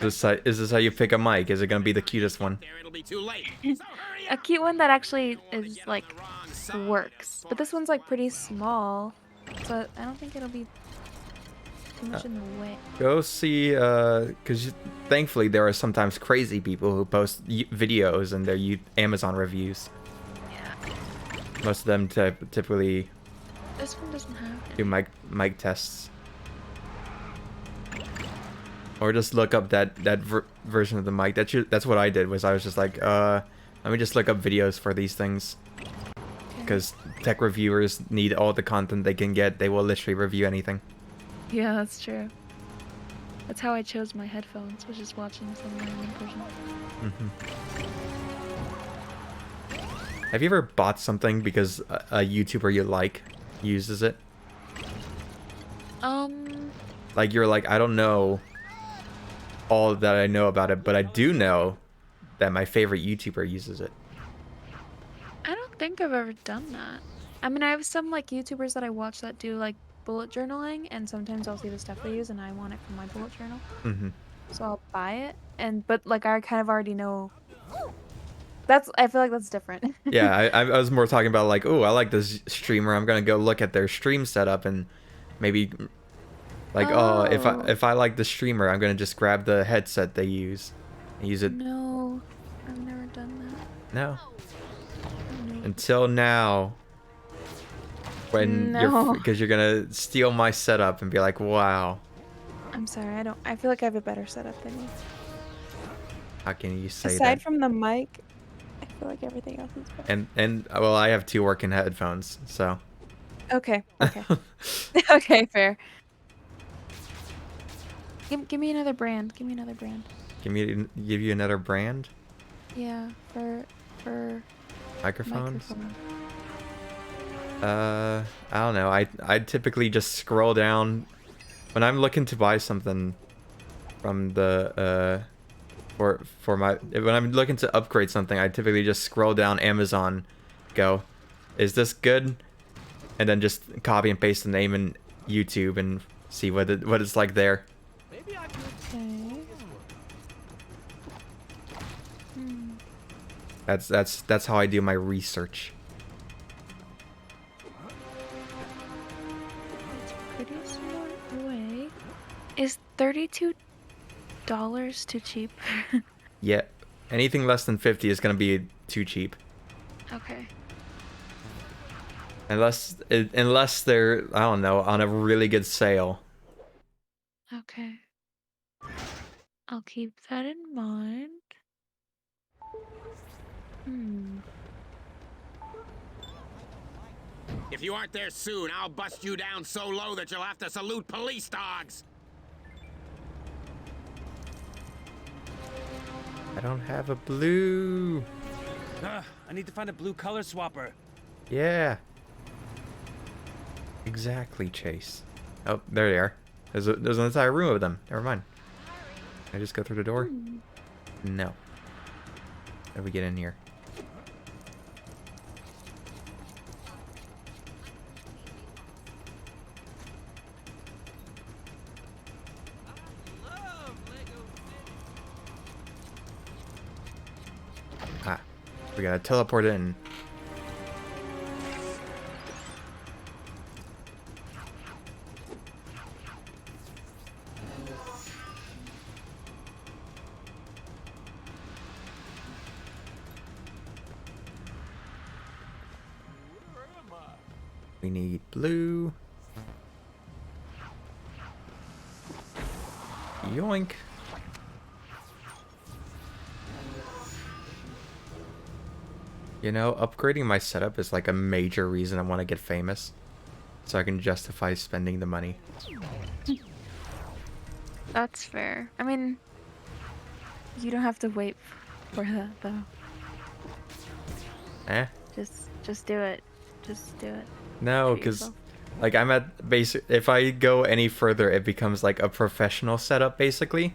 this how you pick a mic? Is it gonna be the cutest one? There, it'll be too late. So hurry A up. cute one that actually Don't wanna is get on like the wrong side of works. But this Forrest one's like pretty Blackwell. small, so I don't think it'll be too much in the way. Go see, because thankfully there are sometimes crazy people who post videos and their Amazon reviews. Yeah. Most of them typically This one doesn't have do mic tests. Or just look up that version of the mic. That's what I did. Was I was just like, let me just look up videos for these things. Because tech reviewers need all the content they can get. They will literally review anything. Yeah, that's true. That's how I chose my headphones, was just watching some random person. Have you ever bought something because a YouTuber you like uses it? Like you're like, I don't know all that I know about it, but I do know that my favorite YouTuber uses it. I don't think I've ever done that. I mean, I have some like YouTubers that I watch that do like bullet journaling, and sometimes I'll see the stuff they use, and I want it for my bullet journal, so I'll buy it. But like I kind of already know. I feel like that's different. Yeah, I was more talking about like, oh, I like this streamer. I'm gonna go look at their stream setup and maybe like, oh, if I like the streamer, I'm gonna just grab the headset they use and use it. No, I've never done that. No. Until now, when because you're gonna steal my setup and be like, wow. I'm sorry, I feel like I have a better setup than you. How can you say that? Aside from the mic, I feel like everything else is better. And well, I have 2 working headphones, so. Okay. Okay, fair. Give me another brand. Give me another brand. Give you another brand? Yeah, for microphones. microphone. I don't know. I typically just scroll down when I'm looking to buy something from the when I'm looking to upgrade something. I typically just scroll down Amazon, go, is this good? And then just copy and paste the name in YouTube and see what it's like there. Okay. That's how I do my research. Pretty smart way. Is $32 too cheap? Yeah, anything less than 50 is gonna be too cheap. Okay. Unless they're, I don't know, on a really good sale. Okay. I'll keep that in mind. If you aren't there soon, I'll bust you down so low that you'll have to salute police dogs. I don't have a blue. I need to find a blue color swapper. Yeah. Exactly, Chase. Oh, there they are. There's an entire room of them. Never mind. Can I just go through the door? No. How do we get in here? Ah, we gotta teleport in. We need blue. Yoink. You know, upgrading my setup is like a major reason I want to get famous. So I can justify spending the money. That's fair. I mean, you don't have to wait for that though. Eh? Just do it. Just do it. No, because like I'm at basic. If I go any further, it becomes like a professional setup basically.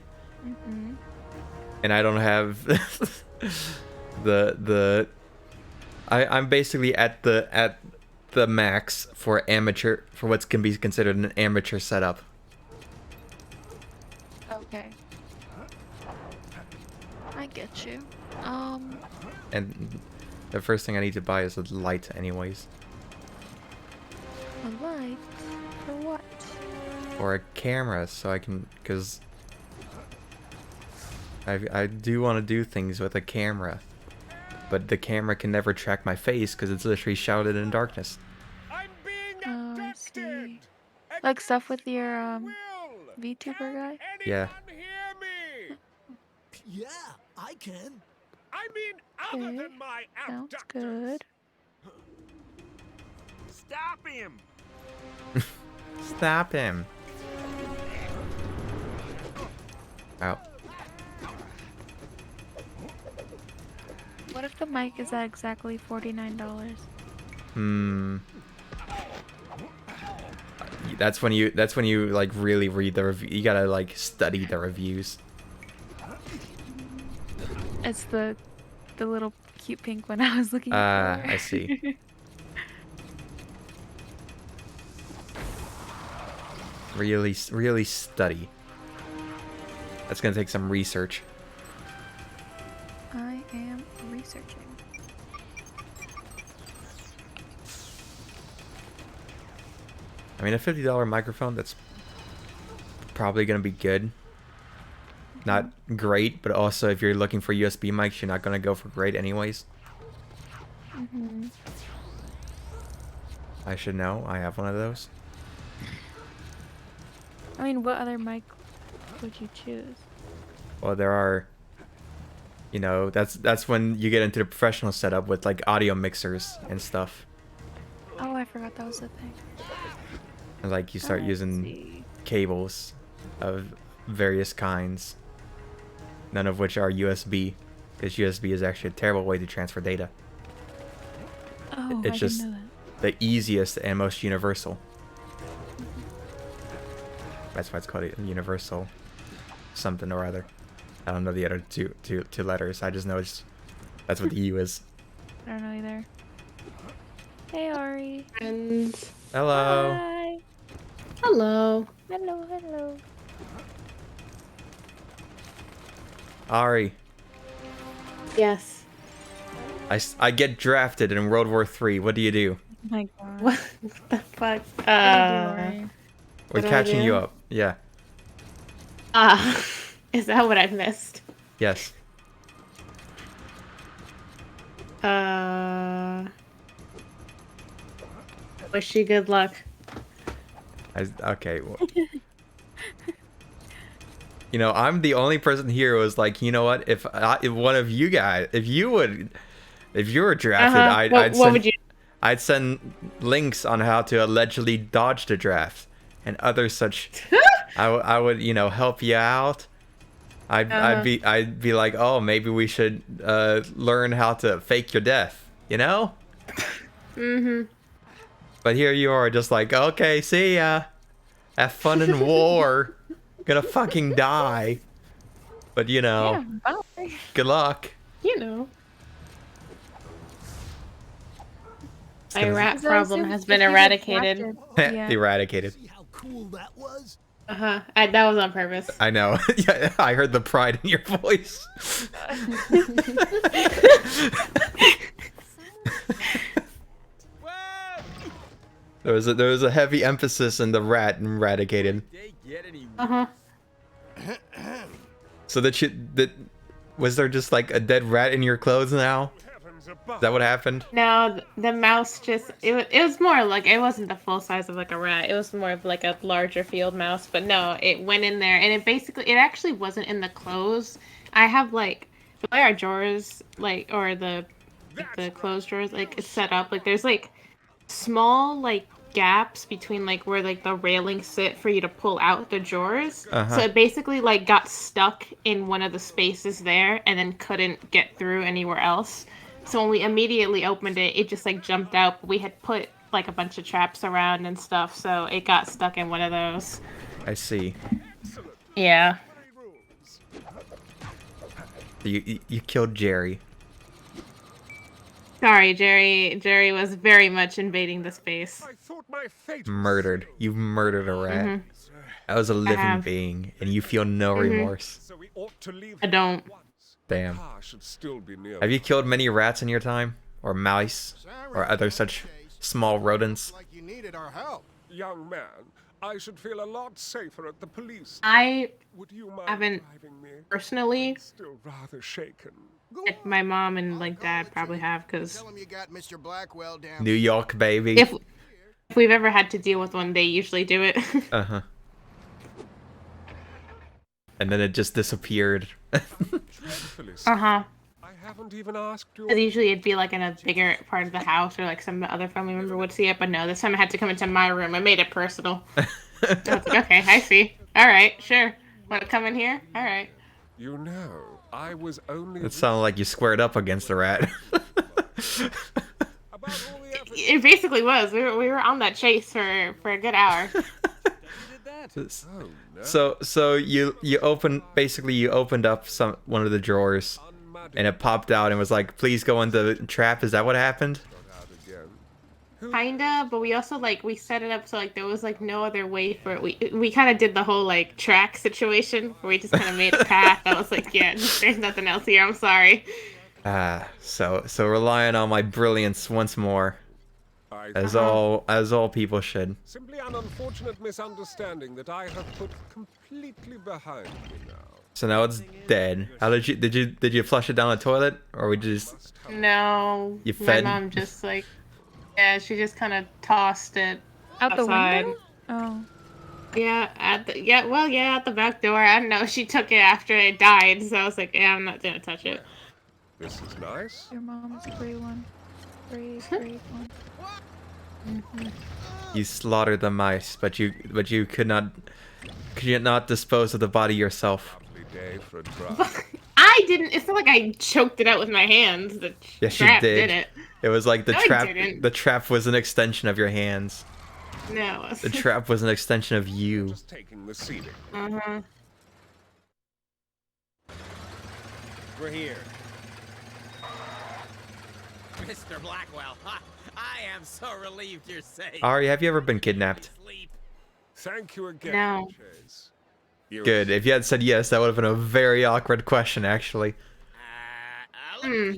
And I don't have I'm basically at the max for what can be considered an amateur setup. Okay. I get you. And the first thing I need to buy is a light anyways. A light? For what? Or a camera so I can, because I do want to do things with a camera. But the camera can never track my face because it's literally shrouded in darkness. I'm being I see. abducted. Like stuff with your VTuber guy? Yeah. Hear me. Yeah, I can. I mean, other Okay. than my Sounds abductors. good. Stop him. Stop him. Ow. What if the mic is at exactly $49? That's when you like really read the review. You gotta like study the reviews. It's the little cute pink one I was looking for. I see. Really study. That's gonna take some research. I am researching. I mean, a $50 microphone, that's probably gonna be good. Not great, but also if you're looking for USB mics, you're not gonna go for great anyways. I should know. I have one of those. I mean, what other mic would you choose? Well, there are. You know, that's when you get into the professional setup with like audio mixers and stuff. Oh, I forgot that was the thing. And like you start using cables of various kinds, none of which are USB, because USB is actually a terrible way to transfer data. Oh, It's just the easiest and most universal. That's why it's called a universal something or other. I don't know the other two letters. I just know that's what the U is. I don't know either. Hey, Ari. Friends. Hello. Hi. Hello. Hello. Ari. Yes. I get drafted in World War III. What do you do? Oh my god. What the fuck? We're do I catching do? you up. Yeah. Is that what I missed? Yes. Wish you good luck. Okay. Well, you know, I'm the only person here who was like, you know what? If one of you guys, if you were drafted, I'd send links on how to allegedly dodge the draft and other such. I would, you know, help you out. I'd be like, oh, maybe we should learn how to fake your death, you know? But here you are, just like, okay, see ya. Have fun in war. Gonna fucking die. But you know, bye. Good luck. You know. My rat problem has been eradicated. Eradicated. See how cool that was? That was on purpose. I know. Yeah, I heard the pride in your voice. There was a heavy emphasis in the rat and eradicated. So was there just like a dead rat in your clothes now? Is that what happened? No, the mouse just it was more like it wasn't the full size of like a rat. It was more of like a larger field mouse. But no, it went in there and it actually wasn't in the clothes. I have like the way our drawers or the clothes drawers it's set up, like there's like small like gaps between like where like the railings sit for you to pull out the drawers. So it basically like got stuck in one of the spaces there and then couldn't get through anywhere else. So when we immediately opened it, it just like jumped out. But we had put like a bunch of traps around and stuff, so it got stuck in one of those. I see. Yeah. You killed Jerry. Sorry, Jerry. Jerry was very much invading the space. Murdered. You've murdered a rat. That was a living being, and you feel no remorse. I don't. Damn. Have you killed many rats in your time? Or mice? Or other such small rodents? Like you needed our help. Young man, I should feel a lot safer at the police. I Would you mind haven't driving me? personally. Still rather shaken. My mom and like dad probably have, because Tell him you got Mr. Blackwell down. New York, baby. if we've ever had to deal with one, they usually do it. Uh-huh. And then it just disappeared. I haven't even asked you. Usually it'd be like in a bigger part of the house, or like some other family member would see it, but no, this time I had to come into my room. I made it personal. I was like, okay, I see. All right, sure. Want to come in here? All right. You know, I was only. It sounded like you squared up against the rat. It basically was. We were on that chase for a good hour. that? So you opened up one of the drawers, and it popped out and was like, "Please go into the trap." Is that what happened? Kinda, but we also we set it up so there was no other way for it. We kind of did the whole track situation where we just kind of made a path. I was like, yeah, there's nothing else here. I'm sorry. So relying on my brilliance once more, as all people should. Simply an unfortunate misunderstanding that I have put completely behind me now. So now it's dead. How did you flush it down the toilet, or we just? No. You fed? My mom just yeah, she just kind of tossed it Out outside. the window? Oh. Yeah, at the back door. I don't know. She took it after it died, so I was like, yeah, I'm not gonna touch it. This is nice. Your mom's a great one. Great one. You slaughtered the mice, but you could not dispose of the body yourself. Day for a drive. I didn't. It's not like I choked it out with my hands. The Yes, you trap did. did it. It was like the No, I trap. didn't. The trap was an extension of your hands. No. The trap was an extension of you. Just taking the ceiling. We're here. Mr. Blackwell, I am so relieved you're safe. Ari, have you ever been kidnapped? Thank you again, No. Chase. You Good. If you had said yes, that would have been a very awkward question, actually. After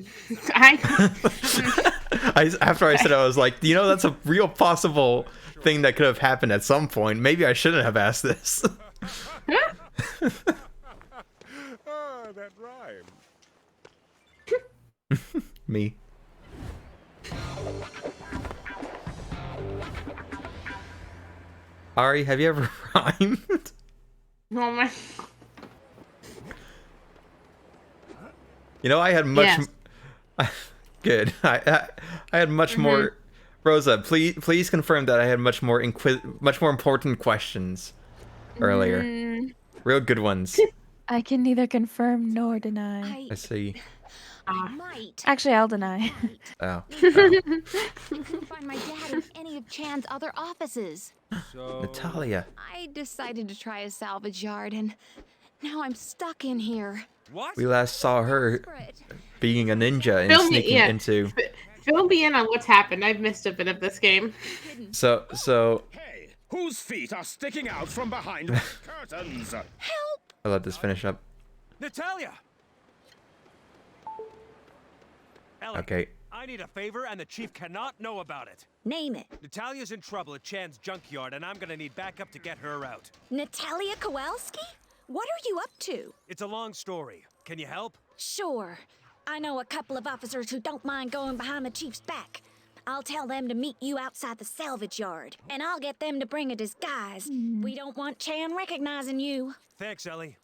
I said it, I was like, that's a real possible thing that could have happened at some point. Maybe I shouldn't have asked this. that rhymed. Me. Ari, have you ever rhymed? Oh my. I had much. Yes. Good. I had much more. Rosa, please confirm that I had much more important questions earlier. Real good ones. I can neither confirm nor deny. I see. Might. Actually, I'll deny. Oh. Couldn't find my dad in any of Chan's other offices. Natalia. I decided to try a salvage yard, and now I'm stuck in here. We last saw her being a ninja and Fill me- sneaking yeah. into. Fill me in on what's happened. I've missed a bit of this game. So. Hey, whose feet are sticking out from behind my curtains? I'll let this finish up. Natalia! Ellie, Okay. I need a favor, and the chief cannot know about it. Name it. Natalia's in trouble at Chan's junkyard, and I'm gonna need backup to get her out. Natalia Kowalski? What are you up to? It's a long story. Can you help? Sure. I know a couple of officers who don't mind going behind the chief's back. I'll tell them to meet you outside the salvage yard, and I'll get them to bring a disguise. We don't want Chan recognizing you. Thanks, Ellie.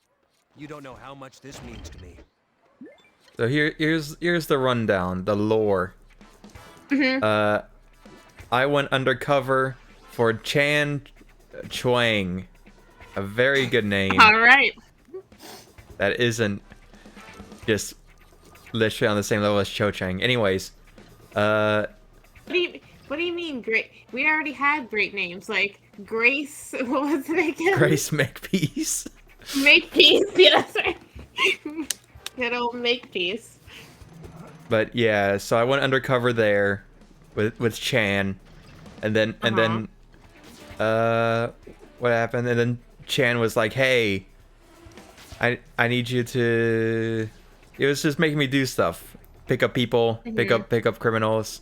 You don't know how much this means to me. So here's the rundown, the lore. I went undercover for Chan Chuang, a very good name. All right. That isn't just literally on the same level as Cho Chang. Anyways, What do you mean great? We already had great names like Grace. What was it again? Grace Makepeace. Makepeace. Yeah, that's right. Good old Makepeace. But yeah, so I went undercover there with Chan, and then what happened? And then Chan was like, "Hey, I need you to." It was just making me do stuff, pick up people, pick up criminals,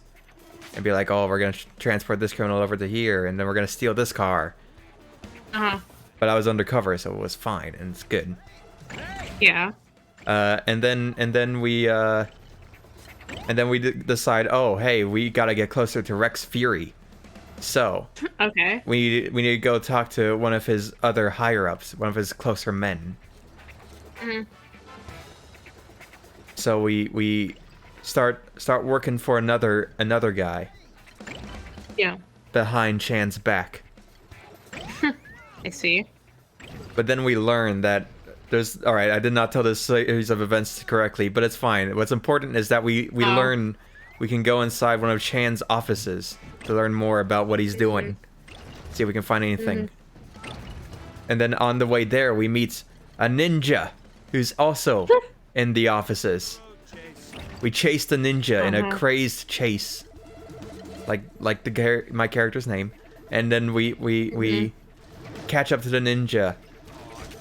and be like, "Oh, we're gonna transport this criminal over to here, and then we're gonna steal this car." But I was undercover, so it was fine, and it's good. Yeah. And then we decide, oh, hey, we gotta get closer to Rex Fury. So Okay. we need to go talk to one of his other higher ups, one of his closer men. So we start working for another guy Yeah. behind Chan's back. I see. But then we learn that all right, I did not tell this series of events correctly, but it's fine. What's important is that we learn we can go inside one of Chan's offices to learn more about what he's doing. See if we can find anything. And then on the way there, we meet a ninja who's also in the offices. We chase the ninja in a crazed chase, like my character's name, and then we catch up to the ninja,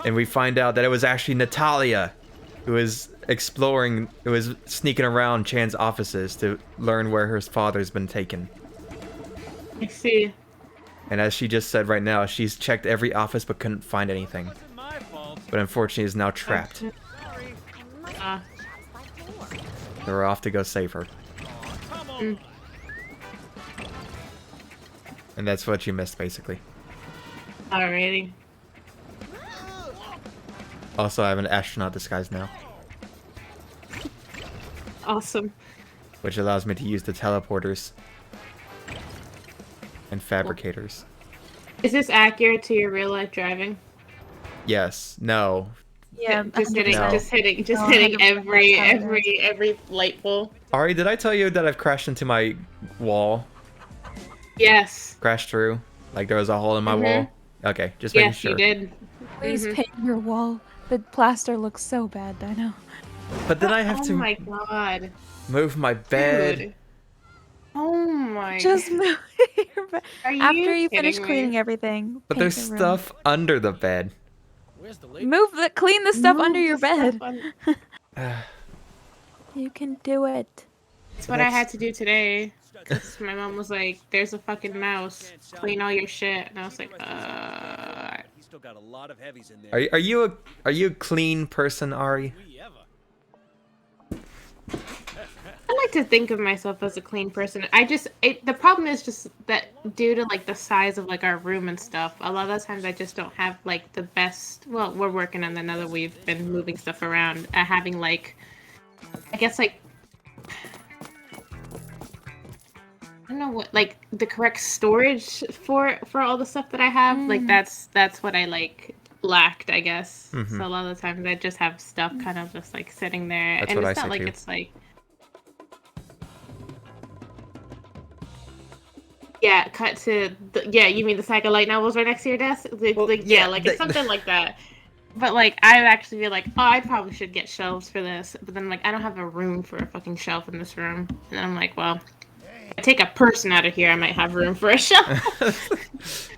and we find out that it was actually Natalia, who was sneaking around Chan's offices to learn where her father's been taken. I see. And as she just said right now, she's checked every office but couldn't find anything. But unfortunately is now trapped. So we're off to go save her. And that's what you missed, basically. Alrighty. Also, I have an astronaut disguise now. Awesome. Which allows me to use the teleporters. And fabricators. Is this accurate to your real life driving? Yes. No. Yeah, just hitting, No. just hitting every light pole. Ari, did I tell you that I've crashed into my wall? Yes. Crashed through? Like there was a hole in my wall? Okay, just making Yes, sure. you did. Please paint your wall. The plaster looks so bad, I know. But then I have Oh to my god. move my bed. Dude. Oh my. Just move your bed. Are you After you finish kidding me? cleaning everything. But paint there's the room. stuff under the bed. Clean the stuff under Move your the stuff bed. You can do it. That's what I had to do today. 'Cause my mom was like, "There's a fucking mouse. Clean all your shit," and I was like, He's still got a lot of heavies in there. Are you a clean person, Ari? I like to think of myself as a clean person. The problem is just that due to like the size of like our room and stuff, a lot of the times I just don't have like the best. Well, we're working on another. We've been moving stuff around, having like, I guess like, I don't know what, like the correct storage for all the stuff that I have. Like that's what I like lacked, I guess. Mhm. So a lot of the times I just have stuff kind of just like sitting there, That's and what it's I not say, like too. it's like. Yeah, cut to you mean the sack of light novels right next to your desk? It's something like that. But like I actually feel like, oh, I probably should get shelves for this, but then like I don't have a room for a fucking shelf in this room, and then I'm like, well, if I take a person out of here, I might have room for a shelf.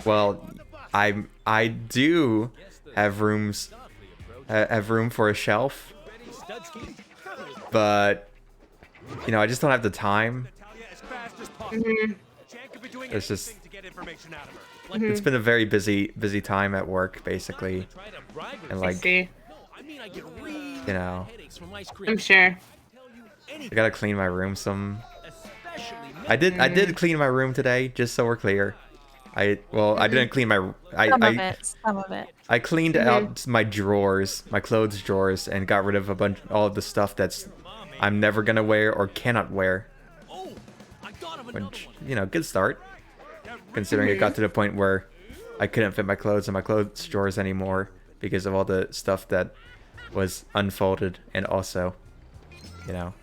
Well, I do have room for a shelf, but you know I just don't have the time. It's just it's been a very busy time at work, basically, and like you know I'm sure. I gotta clean my room some. I did clean my room today, just so we're clear. I didn't clean my Some of it. I cleaned out my drawers, my clothes drawers, and got rid of all of the stuff that's I'm never gonna wear or cannot wear. Which, you know, good start. Considering it got to the point where I couldn't fit my clothes in my clothes drawers anymore because of all the stuff that was unfolded and also, you know,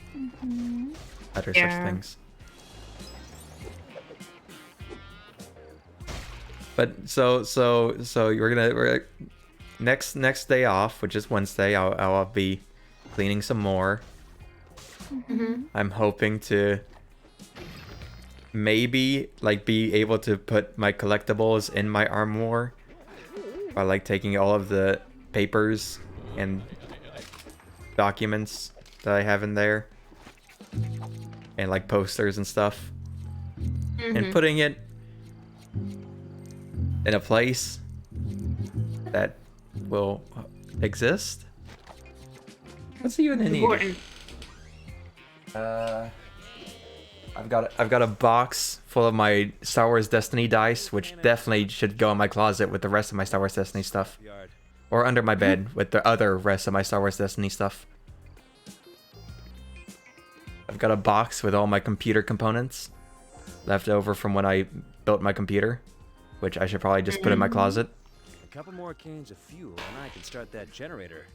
other such things. But so we're next day off, which is Wednesday. I'll be cleaning some more. I'm hoping to maybe like be able to put my collectibles in my armoire by like taking all of the papers and documents that I have in there and like posters and stuff and putting it in a place that will exist. What's even in here? I've got a box full of my Star Wars Destiny dice, which definitely should go in my closet with the rest of my Star Wars Destiny stuff, or under my bed with the other rest of my Star Wars Destiny stuff. I've got a box with all my computer components left over from when I built my computer, which I should probably just put in my closet. A couple more cans of fuel, and I can start that generator.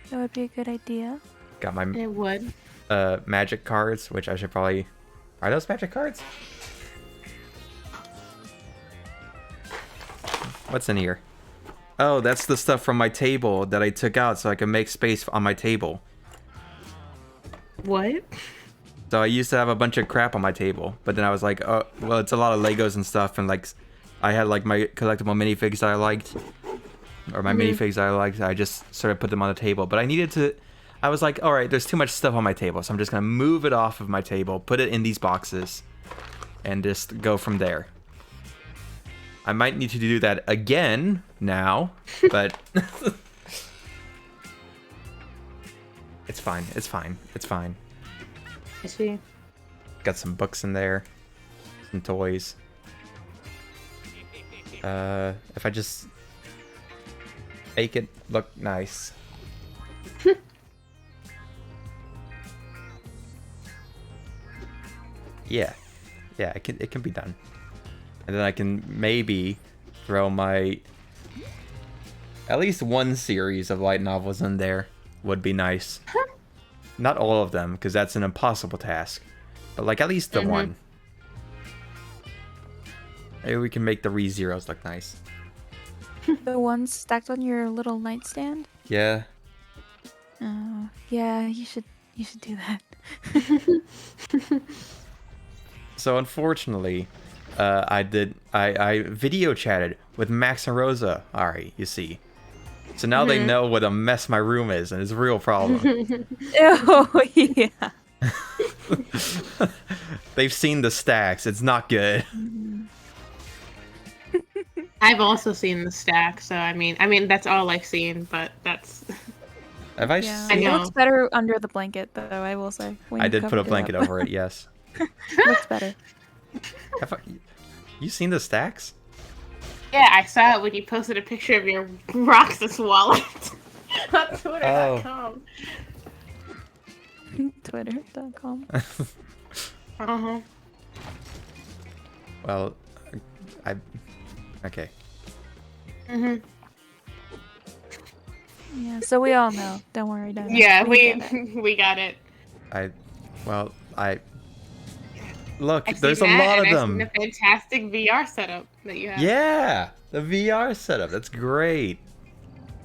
That would be a good idea. Got my It would. magic cards, which I should probably. Are those magic cards? What's in here? Oh, that's the stuff from my table that I took out so I can make space on my table. What? So I used to have a bunch of crap on my table, but then I was like, oh, well, it's a lot of Legos and stuff, and like, I had like my collectible minifigs that I liked, or my minifigs that I liked. I just sort of put them on the table, but I needed to. I was like, all right, there's too much stuff on my table, so I'm just gonna move it off of my table, put it in these boxes, and just go from there. I might need to do that again now, but it's fine. It's fine. It's fine. I see. Got some books in there, some toys. If I just make it look nice. Yeah, it can be done. And then I can maybe throw my at least one series of light novels in there. Would be nice. Not all of them, because that's an impossible task. But like at least the one. Maybe we can make the ReZeros look nice. The ones stacked on your little nightstand? Yeah. Oh, yeah, you should do that. So unfortunately, I video chatted with Max and Rosa. Alright, you see. So now they know what a mess my room is, and it's a real problem. Oh, yeah. They've seen the stacks. It's not good. I've also seen the stack, so I mean that's all I've seen, but that's. Have I Yeah, seen? it looks better under the blanket, though. I will say. when I you did put a covered blanket up. over it. Yes. Looks better. Have you seen the stacks? Yeah, I saw it when you posted a picture of your Roxas wallet on Twitter.com. Twitter.com. Uh-huh. Well, okay. Mhm. Yeah, so we all know. Don't worry, don't. Yeah, get it. we got it. Look, I've there's a seen that, lot of and I've them. seen the fantastic VR setup that you have. Yeah, the VR setup. That's great.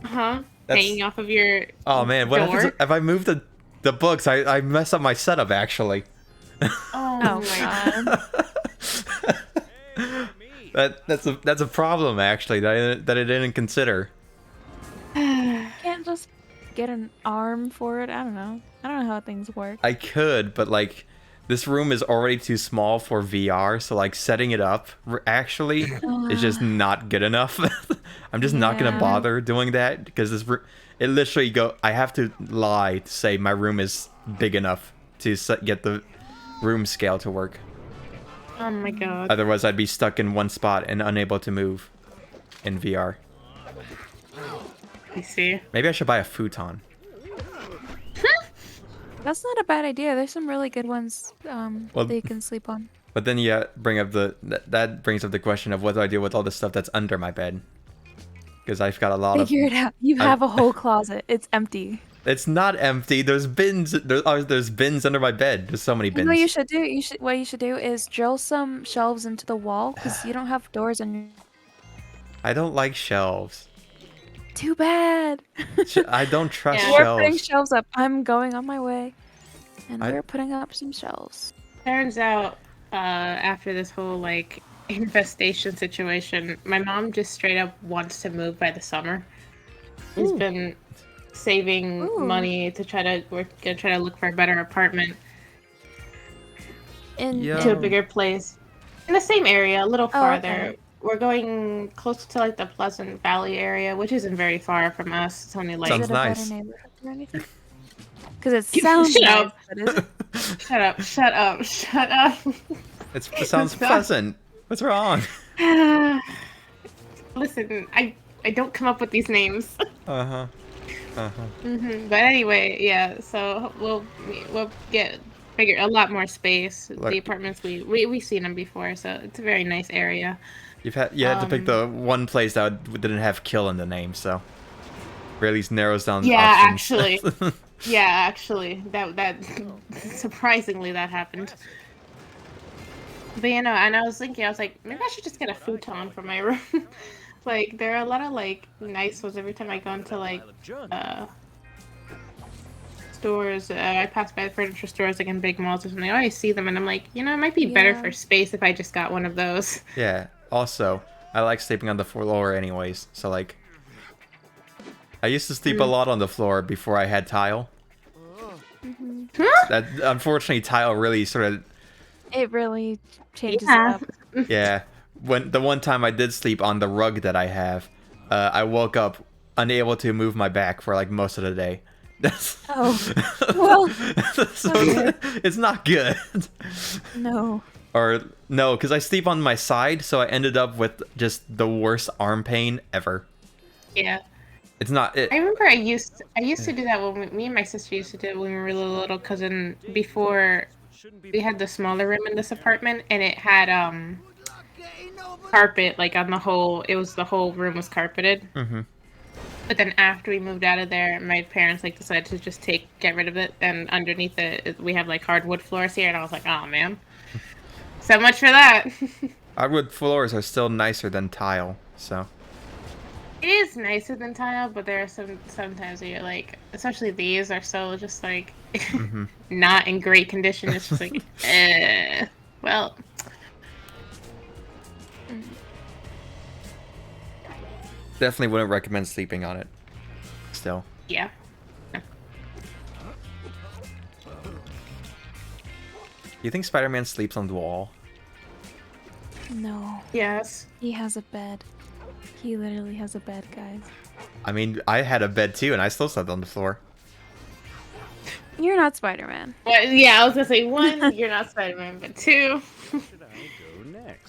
Uh-huh. That's- Hanging off of your Oh man, what door? happens if I move the books? I mess up my setup actually. Oh my god. That's a problem actually that I didn't consider. Can't just get an arm for it. I don't know how things work. I could, but like this room is already too small for VR, so like setting it up actually is just not good enough. I'm just not gonna Yeah. bother doing that because it literally I have to lie to say my room is big enough to get the room scale to work. Oh my god. Otherwise, I'd be stuck in one spot and unable to move in VR. I see. Maybe I should buy a futon. That's not a bad idea. There's some really good ones Well- that you can sleep on. But then you bring up that brings up the question of what do I do with all the stuff that's under my bed? Because I've got a lot Figure of. it out. You have a whole closet. It's empty. It's not empty. There's bins. There's bins under my bed. There's so many You bins. know what you should do? What you should do is drill some shelves into the wall because you don't have doors on your. I don't like shelves. Too bad. I don't trust We're putting shelves. shelves up. I'm going on my way, and I- we're putting up some shelves. Turns out, after this whole like infestation situation, my mom just straight up wants to move by the summer. She's been saving Ooh. money to we're gonna try to look for a better apartment Yeah. to a bigger place in the same area, a little Oh, farther. okay. We're going close to like the Pleasant Valley area, which isn't very far from us. It's only like Sounds Is it a better nice. neighborhood or anything? Because it sounds Shut nice, up. but is it? Shut up! Shut up! Shut up! It sounds Stop. pleasant. What's wrong? Listen, I don't come up with these names. Uh-huh. But anyway, yeah. So we'll get a lot more space. Look. The apartments we've seen them before, so it's a very nice area. You had to pick the one place that didn't have kill in the name, so really narrows down the Yeah, options. actually. Yeah, actually, that surprisingly that happened. But and I was thinking, I was like, maybe I should just get a futon for my room. like there are a lot of like nice ones every time I go into like stores. I pass by furniture stores like in big malls or something. I always see them and I'm like, you know, it might be better for space if I just got one of those. Yeah. Also, I like sleeping on the floor anyways. So like, I used to sleep a lot on the floor before I had tile. That unfortunately, tile really sort of. It really changes it up. Yeah. When the one time I did sleep on the rug that I have, I woke up unable to move my back for like most of the day. Oh, well, So it's not good. no. Or no, because I sleep on my side, so I ended up with just the worst arm pain ever. Yeah. It's not. I remember I used to do that when me and my sister used to do it when we were really little. Cause before we had the smaller room in this apartment, and it had carpet like on the whole. It was the whole room was carpeted. Mm-hmm. But then after we moved out of there, my parents like decided to just get rid of it, and underneath it we have like hardwood floors here, and I was like, oh man, so much for that. Hardwood floors are still nicer than tile, so. It is nicer than tile, but there are sometimes where you're like, especially these are so just like not in great condition. It's just like, well. Definitely wouldn't recommend sleeping on it. Still. Yeah. You think Spider-Man sleeps on the wall? No. Yes. He has a bed. He literally has a bed, guys. I mean, I had a bed too, and I still slept on the floor. You're not Spider-Man. Yeah, I was gonna say, one, you're not Spider-Man, but two,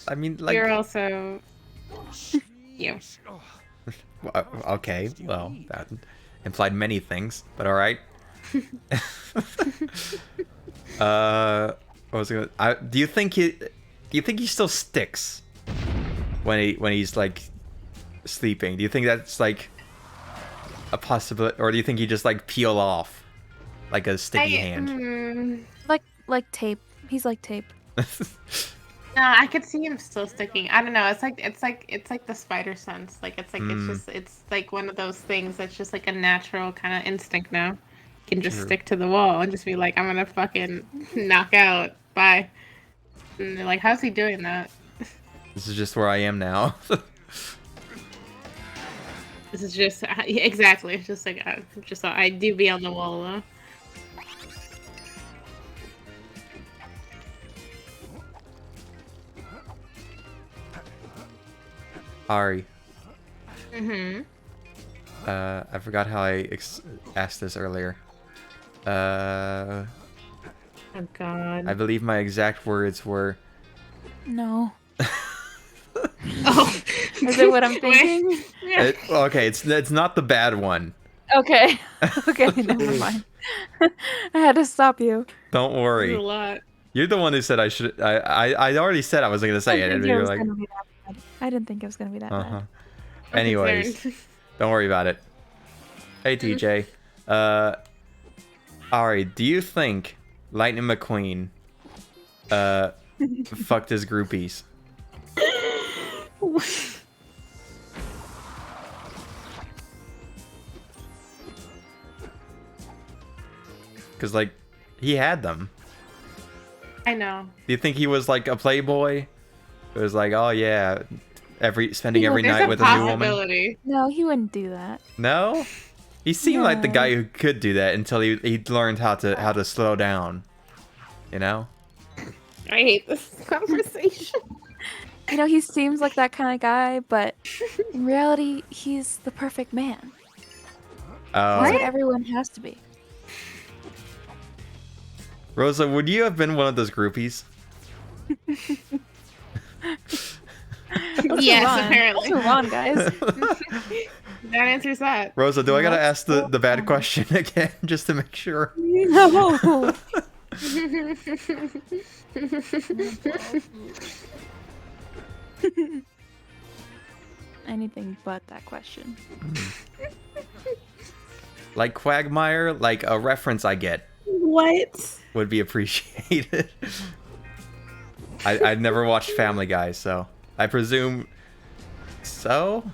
I mean, like. you're also you. Okay, well, that implied many things, but all right. What was I gonna? Do you think he still sticks when he's like sleeping? Do you think that's like a possibility, or do you think he just like peel off like a sticky hand? Like tape. He's like tape. No, I could see him still sticking. I don't know. It's like the spider sense. Like it's like one of those things that's just like a natural kind of instinct now. You can just stick to the wall and just be like, I'm gonna fucking knock out. Bye. And they're like, how's he doing that? This is just where I am now. This is just exactly. It's just like I do be on the wall though. Ari. Mm-hmm. I forgot how I asked this earlier. Oh God. I believe my exact words were. No. Oh. Is it what I'm thinking? Okay, it's not the bad one. Okay. Okay, never mind. I had to stop you. Don't worry. A lot. You're the one who said I should. I already said I wasn't gonna say it, and you're like. I didn't think it was gonna be that bad. Anyways, don't worry about it. Hey TJ, Ari, do you think Lightning McQueen fucked his groupies? Because like he had them. I know. Do you think he was like a playboy? It was like, oh yeah, spending every night with a new woman. No, he wouldn't do that. No, he seemed like the guy who could do that until he learned how to slow down. You know. I hate this conversation. You know, he seems like that kind of guy, but in reality, he's the perfect man. Oh. That's what everyone has to be. Rosa, would you have been one of those groupies? Yes, apparently. Let's move on, guys. That answers that. Rosa, do I gotta ask the bad question again just to make sure? No. Anything but that question. Like Quagmire, like a reference I get. What? Would be appreciated. I've never watched Family Guy, so I presume so.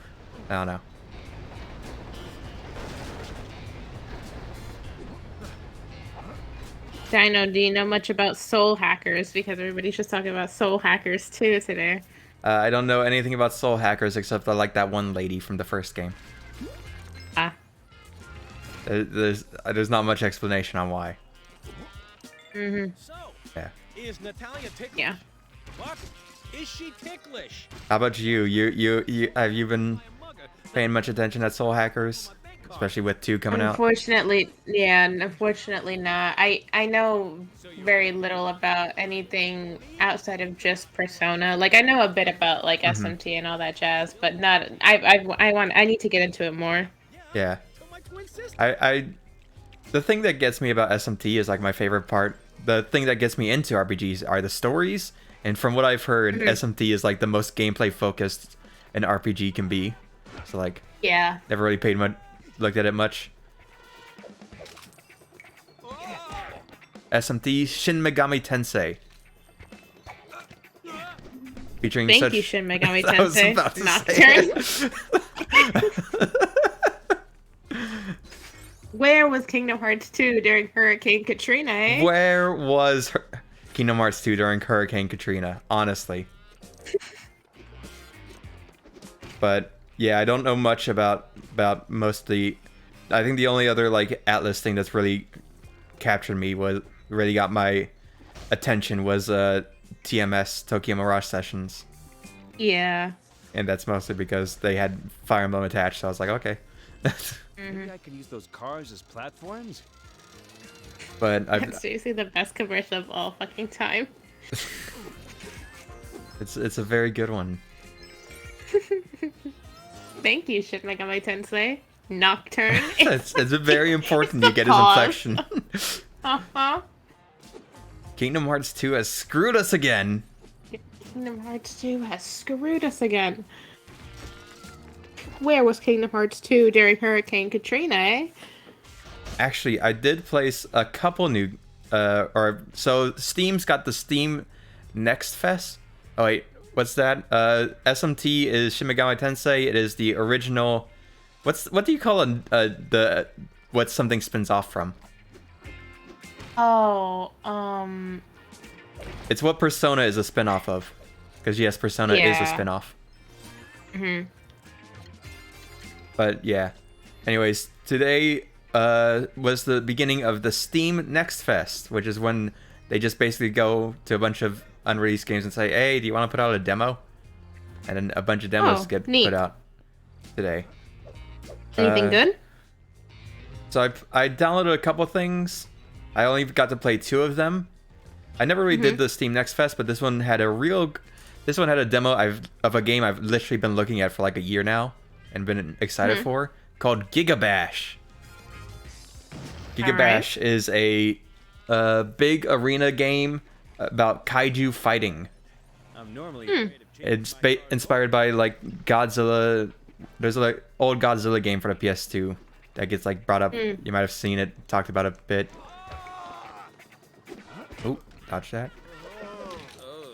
I don't know. Dino, do you know much about Soul Hackers? Because everybody's just talking about Soul Hackers 2 today. I don't know anything about Soul Hackers except I like that one lady from the first game. Ah. There's not much explanation on why. Mm-hmm. So, Yeah. is Natalia ticklish? Yeah. What? Is she ticklish? How about you? You have you been paying much attention at Soul Hackers, especially with 2 coming out? Unfortunately, yeah, unfortunately not. I know very little about anything outside of just Persona. Like I know a bit about like SMT and all that jazz, but not. I need to get into it more. Yeah. The thing that gets me about SMT is like my favorite part. The thing that gets me into RPGs are the stories, and from what I've heard, SMT is like the most gameplay focused an RPG can be. So like, yeah, never really looked at it much. SMT Shin Megami Tensei. Featuring Thank such... you, Shin Megami I was Tensei. about to say Nocturne. Where was Kingdom Hearts 2 during Hurricane Katrina, eh? Where was Kingdom Hearts 2 during Hurricane Katrina? Honestly. But yeah, I don't know much about most of the... I think the only other like Atlas thing that's really captured me really got my attention was TMS, Tokyo Mirage Sessions. Yeah. And that's mostly because they had Fire Emblem attached, so I was like, okay. Maybe I could use those cars as platforms. But That's seriously the best commercial of all fucking time. it's a very good one. Thank you, Shin Megami Tensei. Nocturne. it's very important you get his Pause. inflection. Uh-huh. Kingdom Hearts 2 has screwed us again. Kingdom Hearts 2 has screwed us again. Where was Kingdom Hearts 2 during Hurricane Katrina, eh? Actually, I did place a couple new... so Steam's got the Steam Next Fest. Oh, wait. What's that? SMT is Shin Megami Tensei. It is the original... What do you call what something spins off from? Oh, It's what Persona is a spin-off of. Because yes, Persona is a spin-off. Mm-hmm. But yeah. Anyways, today was the beginning of the Steam Next Fest, which is when they just basically go to a bunch of unreleased games and say, hey, do you want to put out a demo? And then a bunch of demos get put out today. Anything good? So I downloaded a couple things. I only got to play 2 of them. I never really did the Steam Next Fest, but this one had a demo of a game I've literally been looking at for like a year now and been excited for, called Gigabash. Gigabash is a big arena game about kaiju fighting. I'm normally It's inspired by like Godzilla. There's an old Godzilla game for the PS2 that gets like brought up. You might have seen it, talked about it a bit. Oh, dodge that.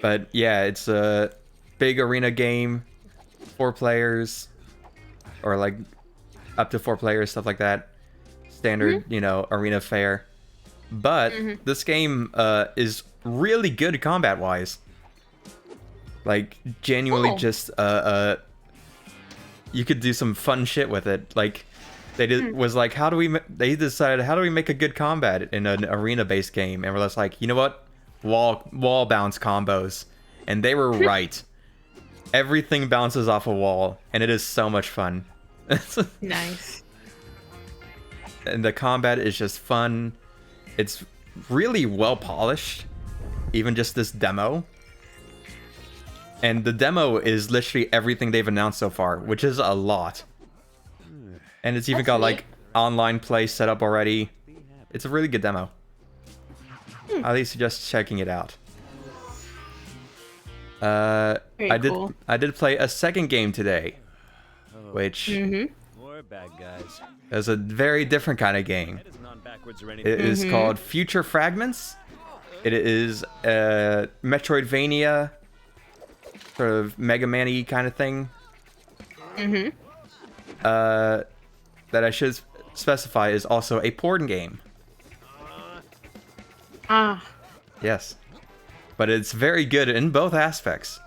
But yeah, it's a big arena game, 4 players, or like up to 4 players, stuff like that. Standard, arena fare. But this game is really good combat-wise. Like genuinely, just you could do some fun shit with it. Like they was like, they decided how do we make a good combat in an arena-based game, and we're just like, you know what, wall bounce combos, and they were right. Everything bounces off a wall, and it is so much fun. Nice. And the combat is just fun. It's really well polished, even just this demo. And the demo is literally everything they've announced so far, which is a lot. And it's even got like online play set up already. It's a really good demo. I at least suggest checking it out. I did play a second game today, which more bad guys. is a very different kind of game. It is called Future Fragments. It is a Metroidvania, sort of Mega Man-y kind of thing. that I should specify is also a porn game. Ah. Yes. But it's very good in both aspects.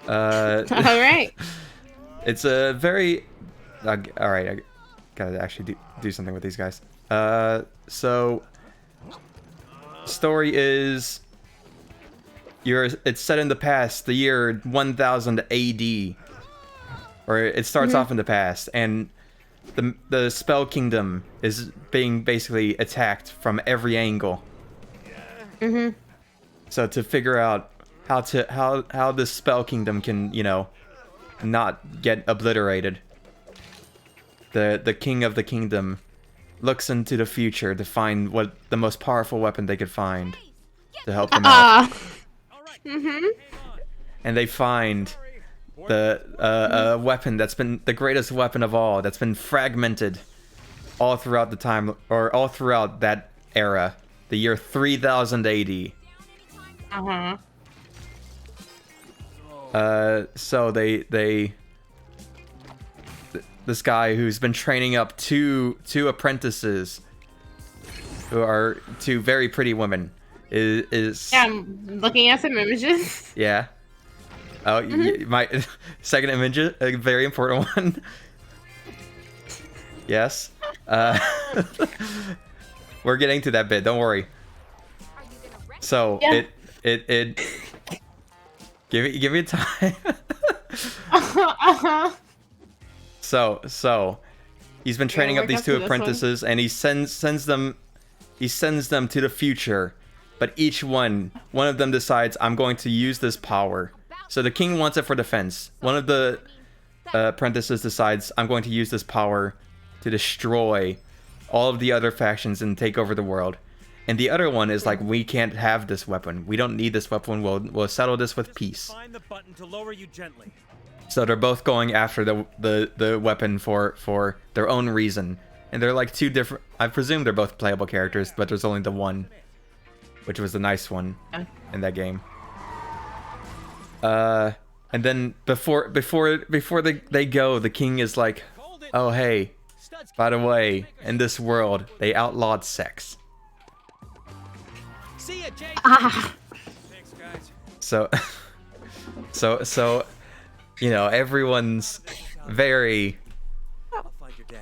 All right. It's a very... all right, I gotta actually do something with these guys. So... Story is... It's set in the past, the year 1000 AD. Or it starts off in the past, and the Spell Kingdom is being basically attacked from every angle. So to figure out how this Spell Kingdom can, you know, not get obliterated, the king of the kingdom looks into the future to find what the most powerful weapon they could find to help them out. And they find the weapon that's been the greatest weapon of all, that's been fragmented all throughout the time, or all throughout that era, the year 3000 AD. So this guy who's been training up two apprentices, who are two very pretty women, is Yeah, I'm looking at some images. yeah. Oh, my second image, a very important one. Yes. We're getting to that bit. Don't worry. So Yeah. it give me time. So he's been training up work these up two to this one. apprentices, and he sends them to the future. But each one of them decides, I'm going to use this power. So the king wants it for defense. One of the apprentices decides, I'm going to use this power to destroy all of the other factions and take over the world. And the other one is like, we can't have this weapon. We don't need this weapon. We'll settle this with peace. Find the button to lower you gently. So they're both going after the weapon for their own reason. And they're like two different... I presume they're both playable characters, but there's only the one, which was the nice one in that game. And then before they go, the king is like, oh hey, by the way, in this world they outlawed sex. See ya, Jake. Thanks, guys. So, you know, everyone's very I'll find your dad.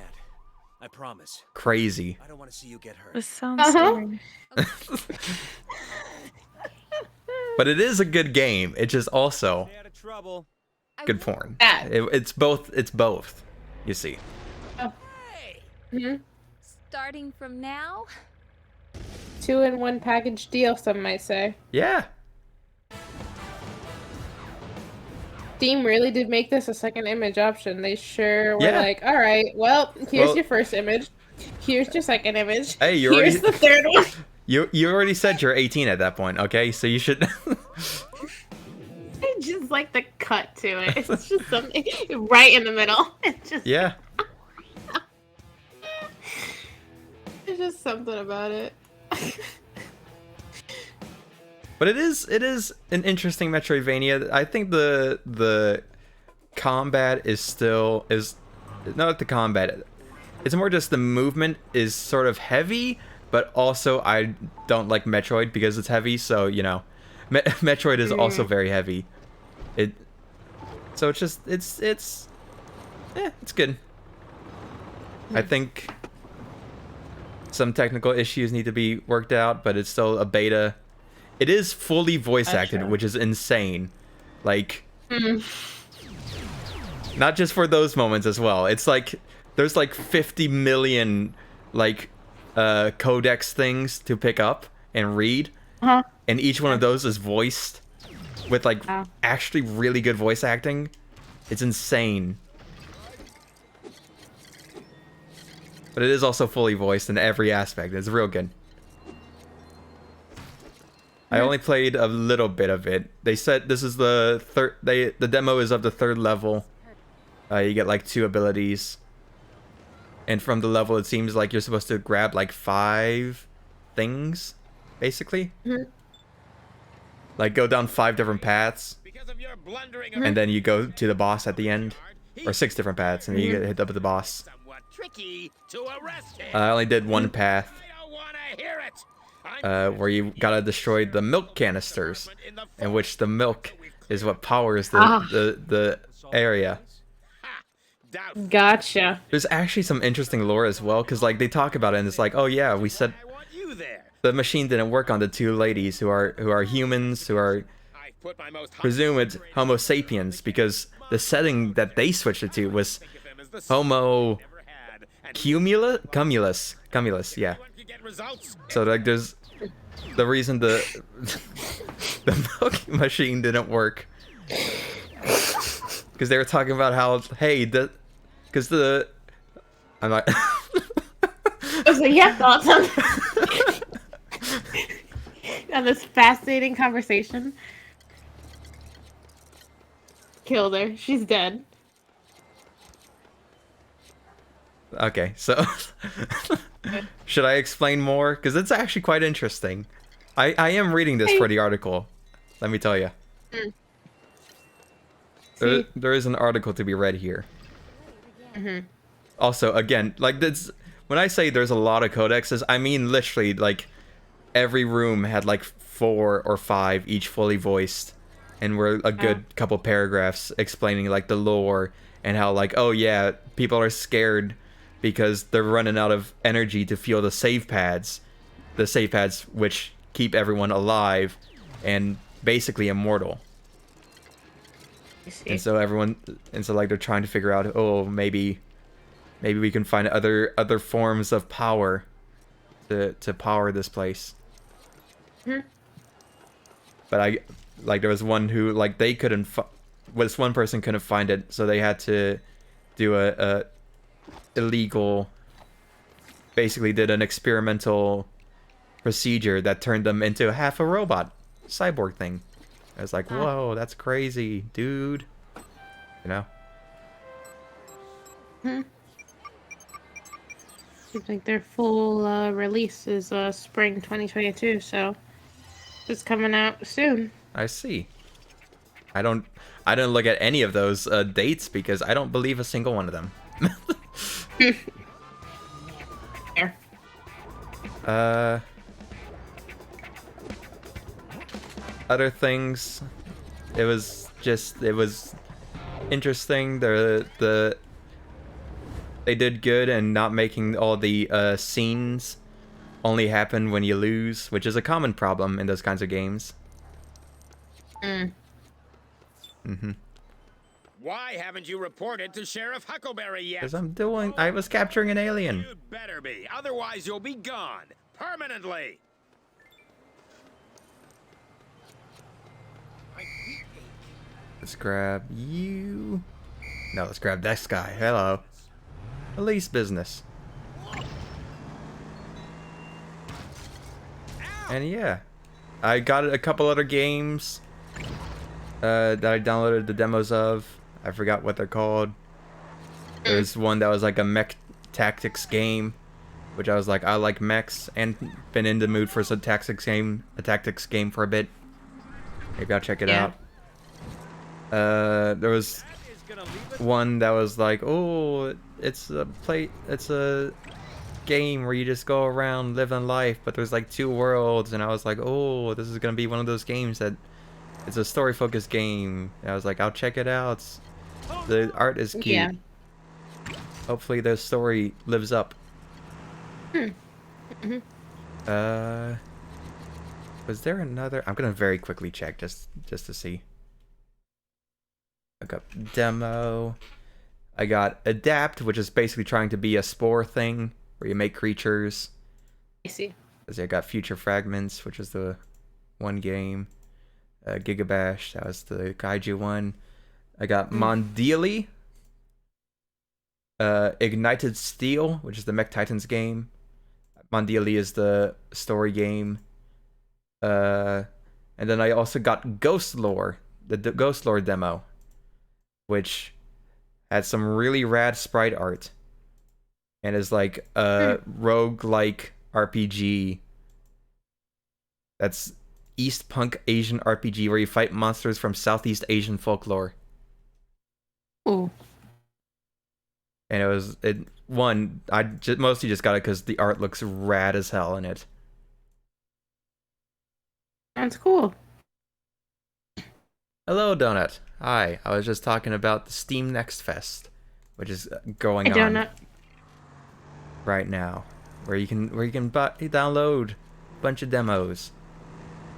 I promise. crazy. I don't want to see you get hurt. This sounds scary. But it is a good game. It just also Stay out of trouble. good porn. Yeah. It's both. You see. Starting from now? 2-in-1 package deal, some might say. Yeah. Steam really did make this a second image option. They sure were Yeah. like, all right, well, here's Well- your first image. Here's your second image. Hey, you here's already the third one. you already said you're 18 at that point, okay? So you should. I just like the cut to it. It's just something right in the middle. It's just Yeah. There's just something about it. But it is an interesting Metroidvania. I think the combat is not the combat. It's more just the movement is sort of heavy, but also I don't like Metroid because it's heavy. So you know, Metroid is also very heavy. So it's just it's good. I think some technical issues need to be worked out, but it's still a beta. It is fully voice acted, which is insane. Like, not just for those moments as well. It's like there's like 50 million like codex things to pick up and read, and each one of those is voiced with like actually really good voice acting. It's insane. But it is also fully voiced in every aspect. It's real good. I only played a little bit of it. They said this is the third. The demo is of the 3rd level. You get like 2 abilities, and from the level, it seems like you're supposed to grab like 5 things, basically. Like go down 5 different paths, and then you go to the boss at the end. or 6 different paths, and then you get hit up with the boss. Somewhat tricky to arrest him. I only did one path, I don't want to hear it. where you gotta destroy the milk canisters, in which the milk is what powers the area. Gotcha. There's actually some interesting lore as well, because like they talk about it, and it's like, oh yeah, we said the machine didn't work on the 2 ladies who are humans, who are presumed Homo sapiens, because the setting that they switched it to was Homo cumulus, yeah. So like there's the reason the milk machine didn't work, because they were talking about how, hey, I'm like So yeah, thoughts on this fascinating conversation? Killed her. She's dead. Okay, so should I explain more? Because it's actually quite interesting. I am reading this for the article. Let me tell you. There is an article to be read here. Also, again, like this, when I say there's a lot of codexes, I mean literally like every room had like 4 or 5 each fully voiced, and were a good couple paragraphs explaining like the lore and how like, oh yeah, people are scared because they're running out of energy to fuel the save pads which keep everyone alive and basically immortal. And so like they're trying to figure out, oh, maybe we can find other forms of power to power this place. But there was one who like they couldn't one person couldn't find it, so they had to do a illegal, basically did an experimental procedure that turned them into half a robot cyborg thing. I was like, whoa, that's crazy, dude. You know? Seems like their full release is spring 2022, so it's coming out soon. I see. I didn't look at any of those dates because I don't believe a single one of them. Other things, it was interesting. They did good in not making all the scenes only happen when you lose, which is a common problem in those kinds of games. Why haven't you reported to Sheriff Huckleberry yet? Because I was capturing an alien. You'd better be, otherwise you'll be gone permanently. Let's grab you. No, let's grab this guy. Hello. Police business. And yeah, I got a couple other games that I downloaded the demos of. I forgot what they're called. There's one that was like a mech tactics game, which I was like, I like mechs and been in the mood for some tactics game for a bit. Maybe I'll check it out. There was one that was like, oh, it's a game where you just go around living life, but there's like 2 worlds, and I was like, oh, this is gonna be one of those games that it's a story focused game. And I was like, I'll check it out. The art is cute. Yeah. Hopefully the story lives up. Was there another? I'm gonna very quickly check just to see. I got demo. I got Adapt, which is basically trying to be a spore thing where you make creatures. I see. I got Future Fragments, which is the one game. Gigabash, that was the Kaiju one. I got Mondiali. Ignited Steel, which is the Mech Titans game. Mondiali is the story game. And then I also got Ghost Lore, the Ghost Lore demo, which had some really rad sprite art and is like a roguelike RPG. That's East Punk Asian RPG where you fight monsters from Southeast Asian folklore. Ooh. And I mostly just got it because the art looks rad as hell in it. That's cool. Hello, Donut. Hi. I was just talking about the Steam Next Fest, which is going on right now, where you can download a bunch of demos,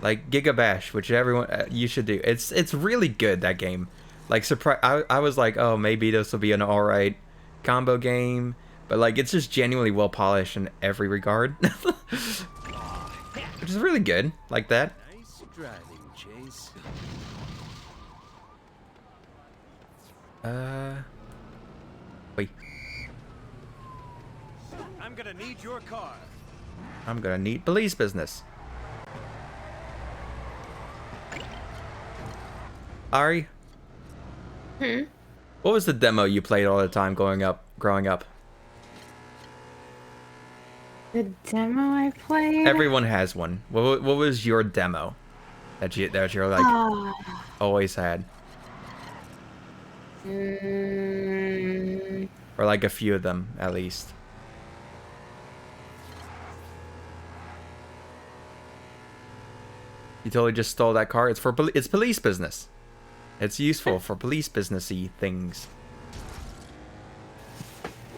like Giga Bash, which everyone you should do. It's really good, that game. Like I was like, oh, maybe this will be an alright combo game, but like it's just genuinely well polished in every regard, which is really good. Like that. Nice driving, Chase. Wait. I'm gonna need your car. I'm gonna need police business. Ari? What was the demo you played all the time growing up? The demo I played? Everyone has one. What was your demo that you're like always had? Or like a few of them at least. You totally just stole that car. It's police business. It's useful for police businessy things.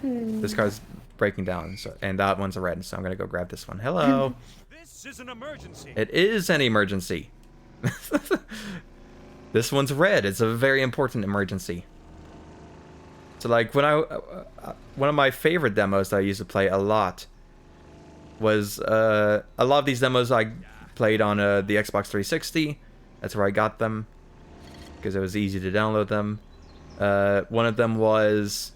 This car's breaking down, and that one's a red, so I'm gonna go grab this one. Hello. This is an emergency. It is an emergency. This one's red. It's a very important emergency. So like when one of my favorite demos that I used to play a lot was a lot of these demos I played on the Xbox 360. That's where I got them because it was easy to download them. One of them was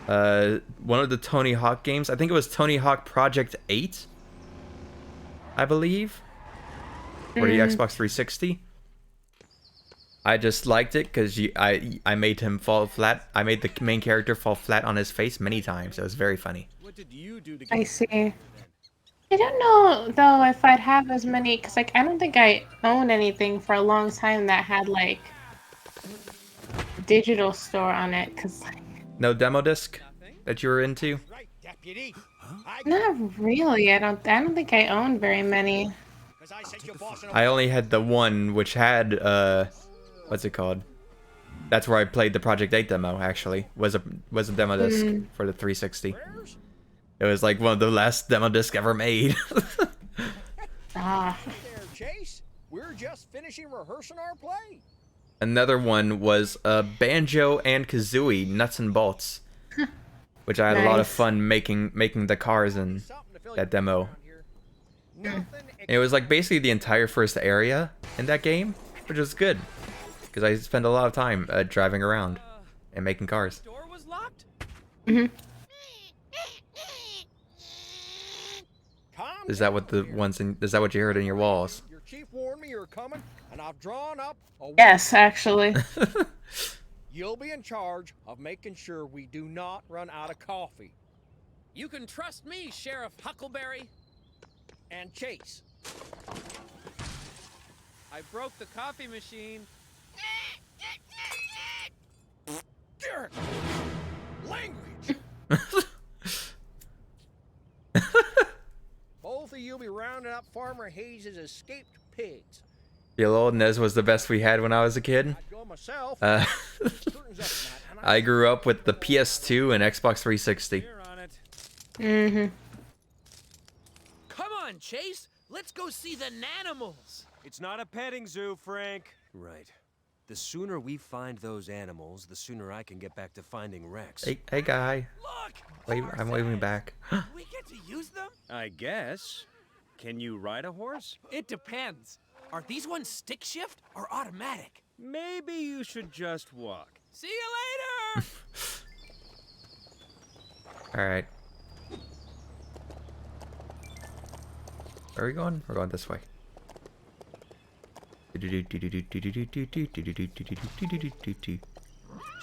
one of the Tony Hawk games. I think it was Tony Hawk Project 8, I believe, for the Xbox 360. I just liked it because I made him fall flat. I made the main character fall flat on his face many times. It was very funny. What did you do to I see. I don't know though if I'd have as many, because like I don't think I owned anything for a long time that had like digital store on it. Because like, no demo disc that you were into? not really. I don't think I owned very many. I only had the one which had what's it called? That's where I played the Project 8 demo. Actually, was a demo disc for the 360. It was like one of the last demo discs ever made. There, Chase. We're just finishing rehearsing our play. Another one was Banjo and Kazooie Nuts and Bolts, which I had a lot of fun making the cars in that demo. It was like basically the entire first area in that game, which was good because I spent a lot of time driving around and making cars. Door was locked? Is that what is that what you heard in your walls? Your chief warned me you're coming, and I've drawn up a... Yes, actually. You'll be in charge of making sure we do not run out of coffee. You can trust me, Sheriff Huckleberry. And Chase. I broke the coffee machine. Language! Both of you be rounding up Farmer Hayes' escaped pigs. Yeah, old Nez was the best we had when I was a kid. I'd go myself. I grew up with the PS2 and Xbox 360. Come on, Chase. Let's go see the nanimals. It's not a petting zoo, Frank. Right. The sooner we find those animals, the sooner I can get back to finding Rex. Hey guy. Look! I'm waving back. We get to use them? I guess. Can you ride a horse? It depends. Are these ones stick shift or automatic? Maybe you should just walk. See you later! Alright. Where are we going? We're going this way.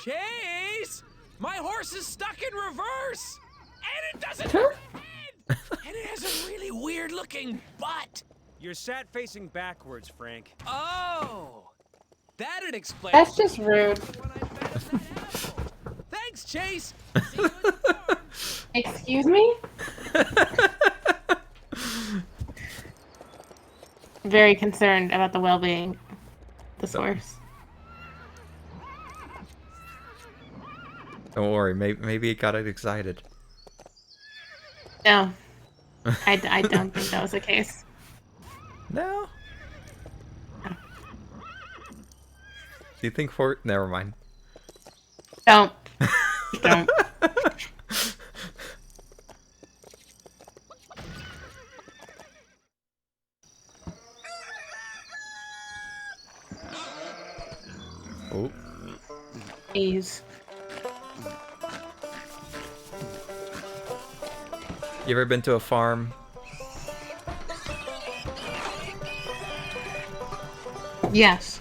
Chase! My horse is stuck in reverse! And it doesn't have a head! And it has a really weird looking butt! You're sat facing backwards, Frank. Oh! That'd explain. That's just rude. Thanks, Thanks, Chase. Excuse me? Very concerned about the well-being of the source. Don't worry, maybe it got it excited. No. I don't think that was the case. No? Do you think Never mind. Don't. Don't. Oh. Please. You ever been to a farm? Yes.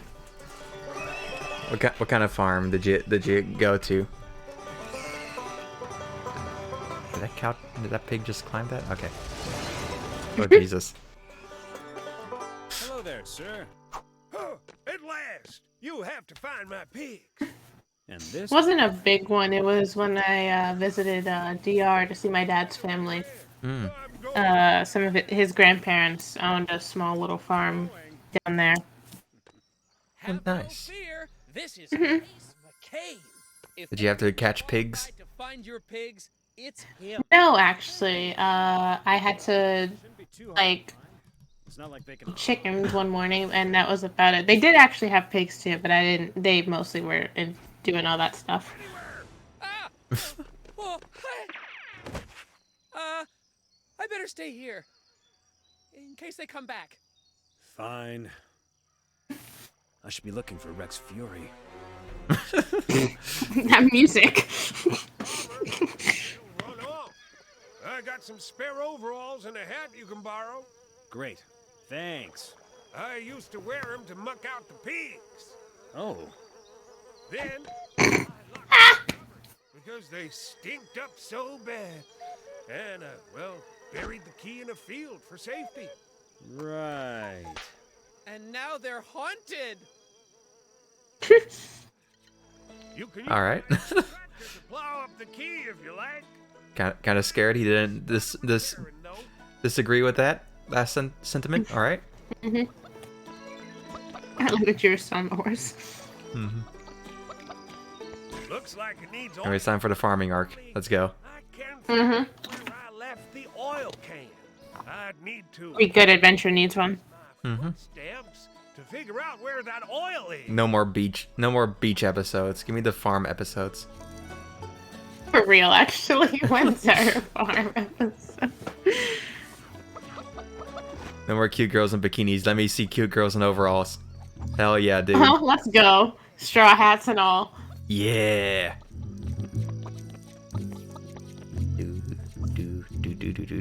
What kind of farm did you go to? Did that pig just climb that? Okay. Oh Jesus. Hello there, sir. Oh, at last! You have to find my pigs. And this It wasn't a big one. It was when I visited DR to see my dad's family. Some of his grandparents owned a small little farm down there. Have nice. no fear. This is Ace McCabe. If Did you have to catch pigs? tried to find your pigs, it's him. No, actually, I had to like It's not like they can. chickens one morning, and that was about it. They did actually have pigs too, but I didn't. They mostly were doing all that stuff. Ah! Well, I better stay here in case they come back. Fine. I should be looking for Rex Fury. That music. Run off. I got some spare overalls and a hat you can borrow. Great. Thanks. I used to wear them to muck out the pigs. Oh. Then, because they stinked up so bad, and well, buried the key in a field for safety. Right. And now they're haunted. You can All right. use my tractor to plow up the key if you like. kind of scared he didn't disagree with that last sentiment. All right. I look at yours on the horse. Looks like it needs Anyway, it's time for the farming arc. Let's go. I can't find where I left the oil can. I'd need to Every good adventure needs one. steps to figure out where that oil is. No more beach episodes. Give me the farm episodes. For real, actually. When's our farm episode? No more cute girls in bikinis. Let me see cute girls in overalls. Hell yeah, dude. Oh, let's go. Straw hats and all. Yeah.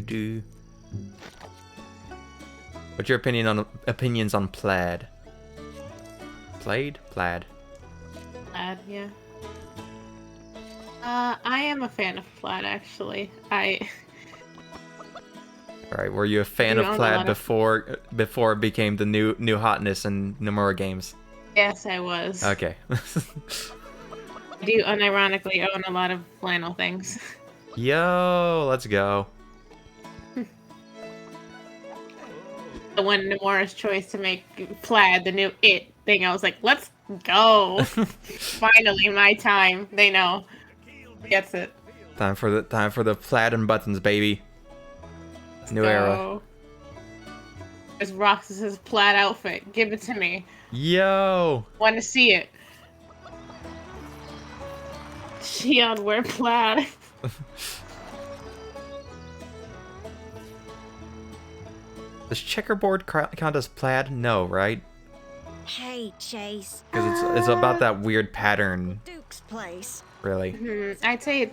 Do. What's your opinions on plaid? Plaid? Plaid. Plaid, yeah. I am a fan of plaid, actually. Alright, were you a fan You of own a plaid lot of- before it became the new hotness in Nomura games? Yes, I was. Okay. I do unironically own a lot of flannel things. Yo, let's go. When Nomura's choice to make plaid the new it thing, I was like, let's go. Finally, my time. They know. Gets it. Time for the plaid and buttons, baby. New era. So, there's Roxas's plaid outfit. Give it to me. Yo. Want to see it? Shion wear plaid. Does checkerboard count as plaid? No, right? Hey, Chase. Because it's about that weird pattern, Duke's place. really. I'd say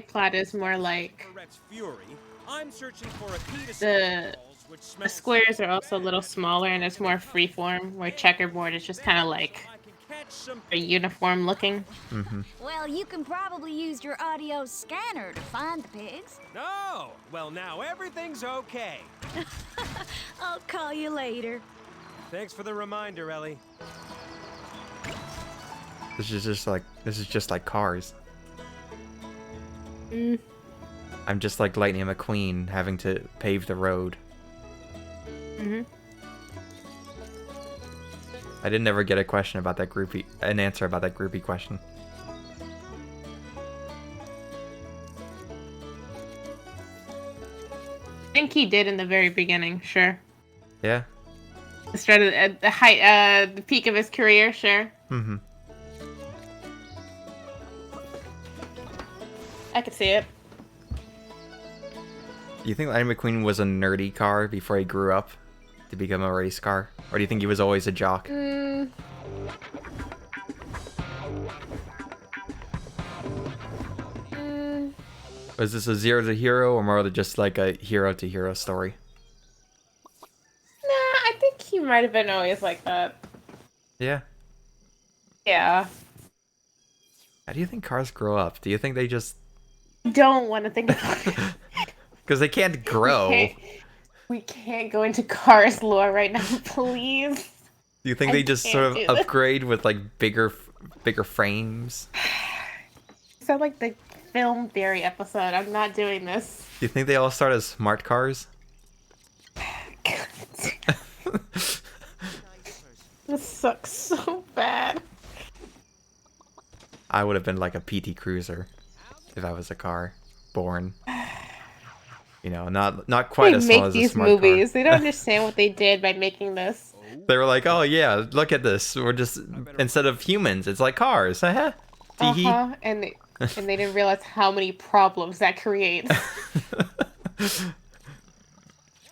plaid is more like Rex Fury. I'm searching for a key to the walls which the smells squares are also a little smaller and it's more freeform, where checkerboard is just kind of like I can catch some a uniform looking. Well, you can probably use your audio scanner to find the pigs. No! Well, now everything's okay. I'll call you later. Thanks for the reminder, Ellie. This is just like cars. Mm. I'm just like Lightning McQueen having to pave the road. Mm-hmm. I did never get a question about that an answer about that groupie question. I think he did in the very beginning, sure. Yeah. Started at the height, the peak of his career, sure. Mm-hmm. I could see it. Do you think Lightning McQueen was a nerdy car before he grew up to become a race car? Or do you think he was always a jock? Mm. Was this a zero to hero or more just like a hero to hero story? Nah, I think he might have been always like that. Yeah. Yeah. How do you think cars grow up? Do you think they just... Don't want to think about it. Because they can't grow. We can't go into Cars lore right now, please. Do you think they just sort of can't do this. upgrade with like bigger frames? Sound like the film theory episode. I'm not doing this. Do you think they all start as smart cars? This sucks so bad. I would have been like a PT Cruiser if I was a car born. You know, not quite as small as a smart car. They make these movies. They don't understand what they did by making this. They were like, oh yeah, look at this. We're just, instead of humans, it's like cars. Uh-huh. Uh-huh. And they didn't realize how many problems that creates.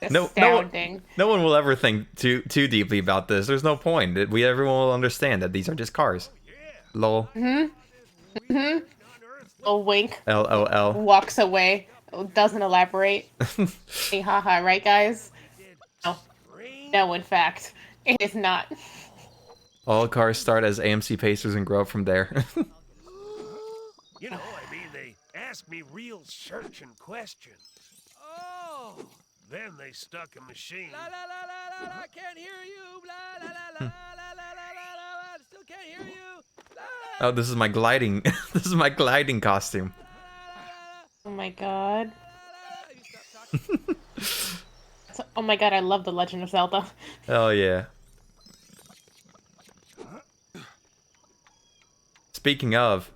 Astounding. No one will ever think too deeply about this. There's no point. Everyone will understand that these are just cars. Lol. Mm-hmm. Mm-hmm. A wink. LOL. Walks away. Doesn't elaborate. Hey, haha, right, guys? No. No, in fact. It is not. All cars start as AMC Pacers and grow up from there. You know, I mean, they ask me real searching questions. Oh! Then they stuck a machine. La la la la la, I can't hear you. La la la la la la la la, I still can't hear you. Oh, this is my gliding. This is my gliding costume. Oh my god. Oh my god, I love The Legend of Zelda. Hell yeah. Speaking of,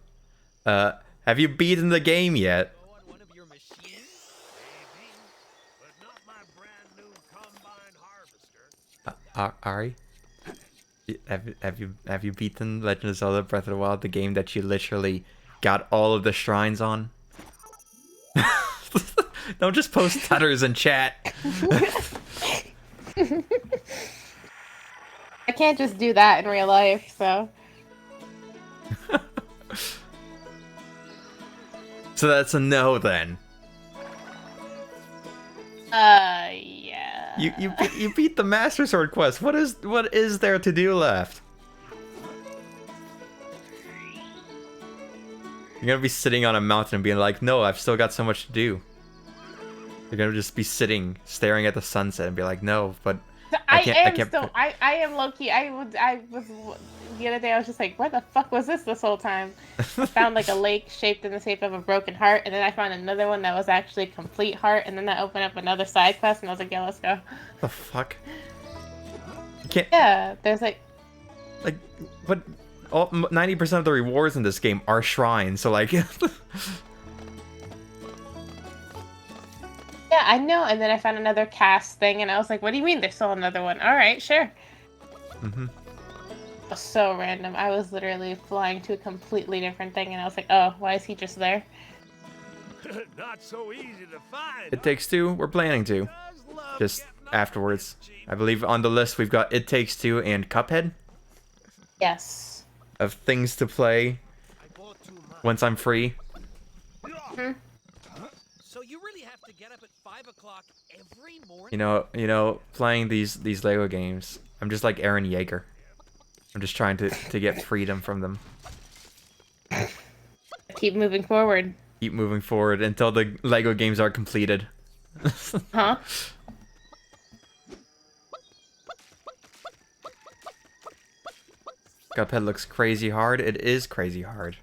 have you beaten the game yet? Ari? Have you beaten Legend of Zelda Breath of the Wild, the game that you literally got all of the shrines on? Don't just post stutters in chat. I can't just do that in real life, so. So that's a no then. Yeah. You beat the Master Sword quest. What is there to do left? You're gonna be sitting on a mountain and being like, no, I've still got so much to do. You're gonna just be sitting, staring at the sunset and be like, no, but I am low-key. I was the other day. I was just like, where the fuck was this whole time? I found like a lake shaped in the shape of a broken heart, and then I found another one that was actually a complete heart, and then that opened up another side quest, and I was like, yeah, let's go. The fuck? You can't. Yeah, there's like, but 90% of the rewards in this game are shrines, so like. Yeah, I know. And then I found another cast thing, and I was like, what do you mean there's still another one? All right, sure. Mm-hmm. It was so random. I was literally flying to a completely different thing, and I was like, oh, why is he just there? Not so easy to find. It Takes Two, we're planning to. Just afterwards. I believe on the list we've got It Takes Two and Cuphead. Yes. Of things to play once I'm free. Mm-hmm. So you really have to get up at 5 o'clock every morning? You know, playing these Lego games, I'm just like Eren Yeager. I'm just trying to get freedom from them. Keep moving forward. Keep moving forward until the Lego games are completed. Huh? Cuphead looks crazy hard. It is crazy hard.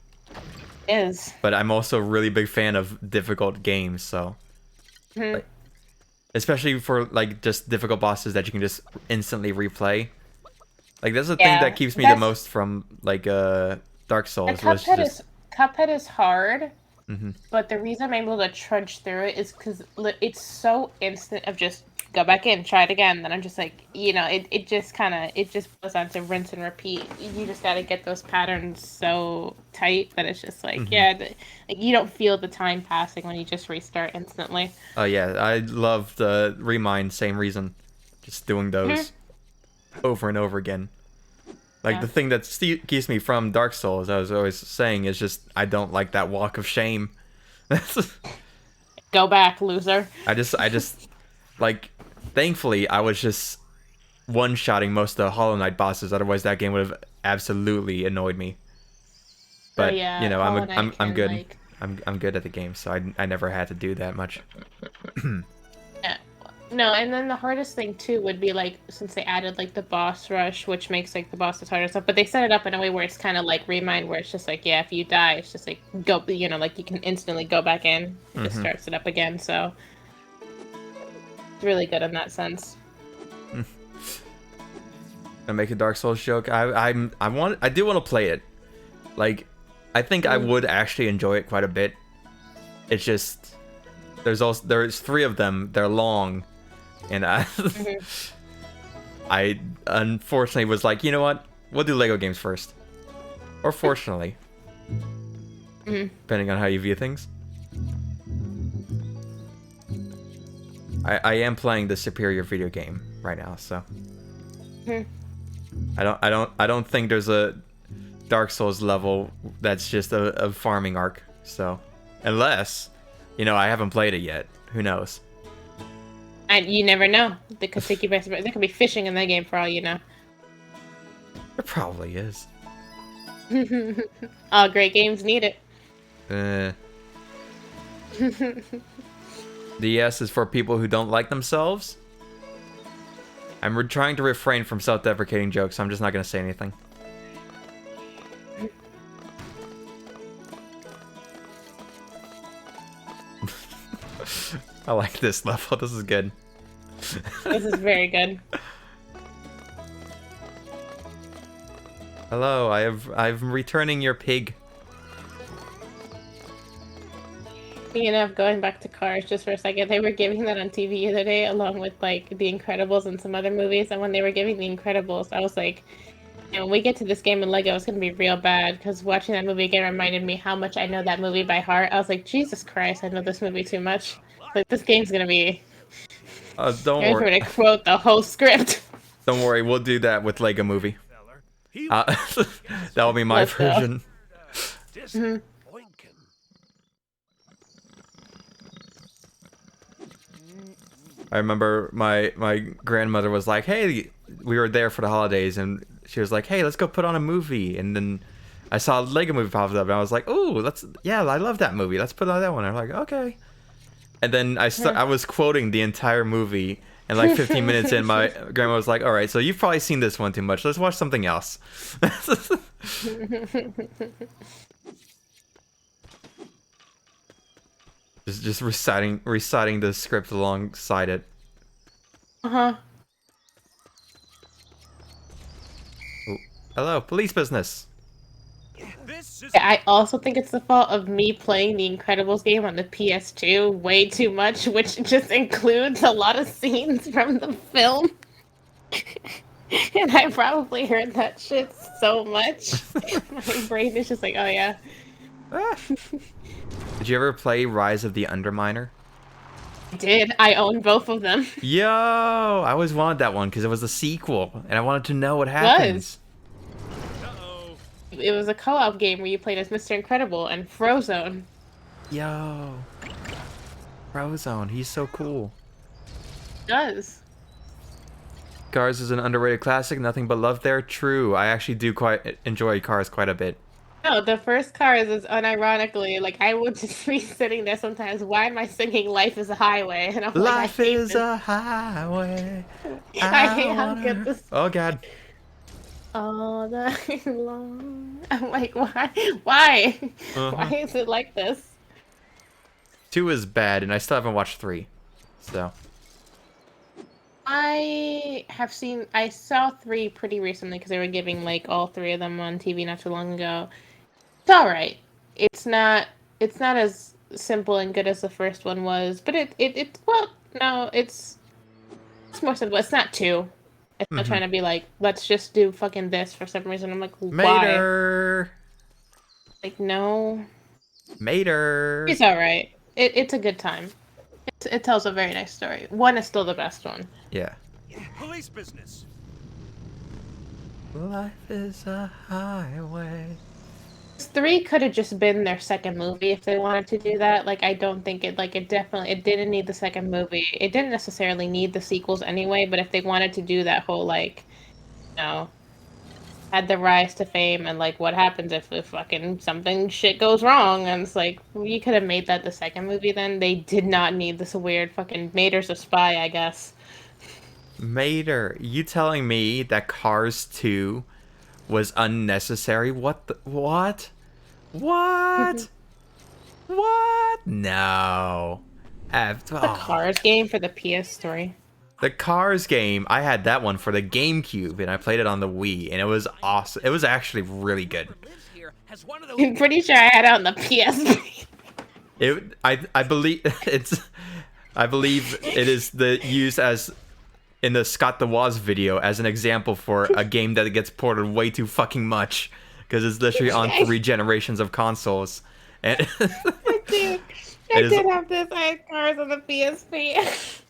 Is. But I'm also a really big fan of difficult games, so like, especially for like just difficult bosses that you can just instantly replay. Like that's the thing that keeps me the most from like Dark Souls was just Cuphead is hard. But the reason I'm able to trudge through it is because it's so instant of just go back in, try it again. Then I'm just like, you know, it just goes on to rinse and repeat. You just got to get those patterns so tight that it's just like, like you don't feel the time passing when you just restart instantly. Oh yeah, I love the Remind, same reason. Just doing those over and over again. Like the thing that keeps me from Dark Souls, I was always saying, is just I don't like that walk of shame. Go back, loser. I just like, thankfully I was just one-shotting most of the Hollow Knight bosses. Otherwise, that game would have absolutely annoyed me. But you know, I'm good. Like... I'm good at the game, so I never had to do that much. No, and then the hardest thing too would be like, since they added like the boss rush, which makes like the bosses harder stuff, but they set it up in a way where it's kind of like Remind, where it's just like, yeah, if you die, it's just like go, you know, like you can instantly go back in, it just starts it up again. So it's really good in that sense. I make a Dark Souls joke. I do want to play it. Like, I think I would actually enjoy it quite a bit. It's just there's 3 of them. They're long. And I unfortunately was like, you know what? We'll do Lego games first. Or fortunately. Depending on how you view things. I am playing the superior video game right now, so. I don't think there's a Dark Souls level that's just a farming arc, so. Unless, you know, I haven't played it yet. Who knows? And you never know. They could take you back. There could be fishing in that game for all you know. There probably is. All great games need it. The S is for people who don't like themselves. I'm trying to refrain from self-deprecating jokes, so I'm just not going to say anything. I like this level. This is good. This is very good. Hello, I'm returning your pig. Speaking of going back to Cars just for a second, they were giving that on TV the other day along with like The Incredibles and some other movies, and when they were giving The Incredibles, I was like, you know, when we get to this game in Lego, it's gonna be real bad, because watching that movie again reminded me how much I know that movie by heart. I was like, Jesus Christ, I know this movie too much. Like, this game's gonna be... Don't worry. I'm gonna quote the whole script. Don't worry, we'll do that with Lego Movie. That'll be my version. I remember my grandmother was like, hey, we were there for the holidays, and she was like, hey, let's go put on a movie. And then I saw a Lego Movie pop up, and I was like, oh, I love that movie. Let's put on that one. I'm like, okay. And then I was quoting the entire movie, and like 15 minutes in, my grandma was like, all right, so you've probably seen this one too much. Let's watch something else. just reciting the script alongside it. Uh-huh. Oh, hello, police business. I also think it's the fault of me playing the Incredibles game on the PS2 way too much, which just includes a lot of scenes from the film. And I probably heard that shit so much. My brain is just like, oh yeah. Did you ever play Rise of the Underminer? I did. I own both of them. Yo, I always wanted that one because it was a sequel, and I wanted to know what happens. It was a co-op game where you played as Mr. Incredible and Frozone. Yo, Frozone, he's so cool. He does. Cars is an underrated classic. Nothing but love there. True. I actually do quite enjoy Cars quite a bit. No, the first Cars is unironically, like, I would just be sitting there sometimes, why am I singing Life is a Highway? And I'm Life is a highway. I hate how good this... Oh, God. All the long. I'm like, why? Why? Why is it like this? 2 is bad, and I still haven't watched 3. So. I saw 3 pretty recently because they were giving like all 3 of them on TV not too long ago. It's all right. It's not as simple and good as the first one was, but it's more simple. It's not 2. It's not trying to be like, let's just do fucking this for some reason. I'm like, why? Mater. Like, no. Mater. It's all right. It's a good time. It tells a very nice story. 1 is still the best one. Yeah. Police business. Life is a highway. 3 could have just been their second movie if they wanted to do that. Like, I don't think it didn't need the second movie. It didn't necessarily need the sequels anyway, but if they wanted to do that whole, like, you know, had the rise to fame and, like, what happens if fucking something shit goes wrong, and it's like, you could have made that the second movie then. They did not need this weird fucking Mater's a spy, I guess. Mater, you telling me that Cars 2 was unnecessary? What? What? What? No. The Cars game for the PS3. The Cars game, I had that one for the GameCube, and I played it on the Wii, and it was awesome. It was actually really good. I'm pretty sure I had it on the PSP. I believe I believe it is used as in the Scott the Woz video as an example for a game that gets ported way too fucking much because it's literally on 3 generations of consoles. And I did have this. I had Cars on the PSP.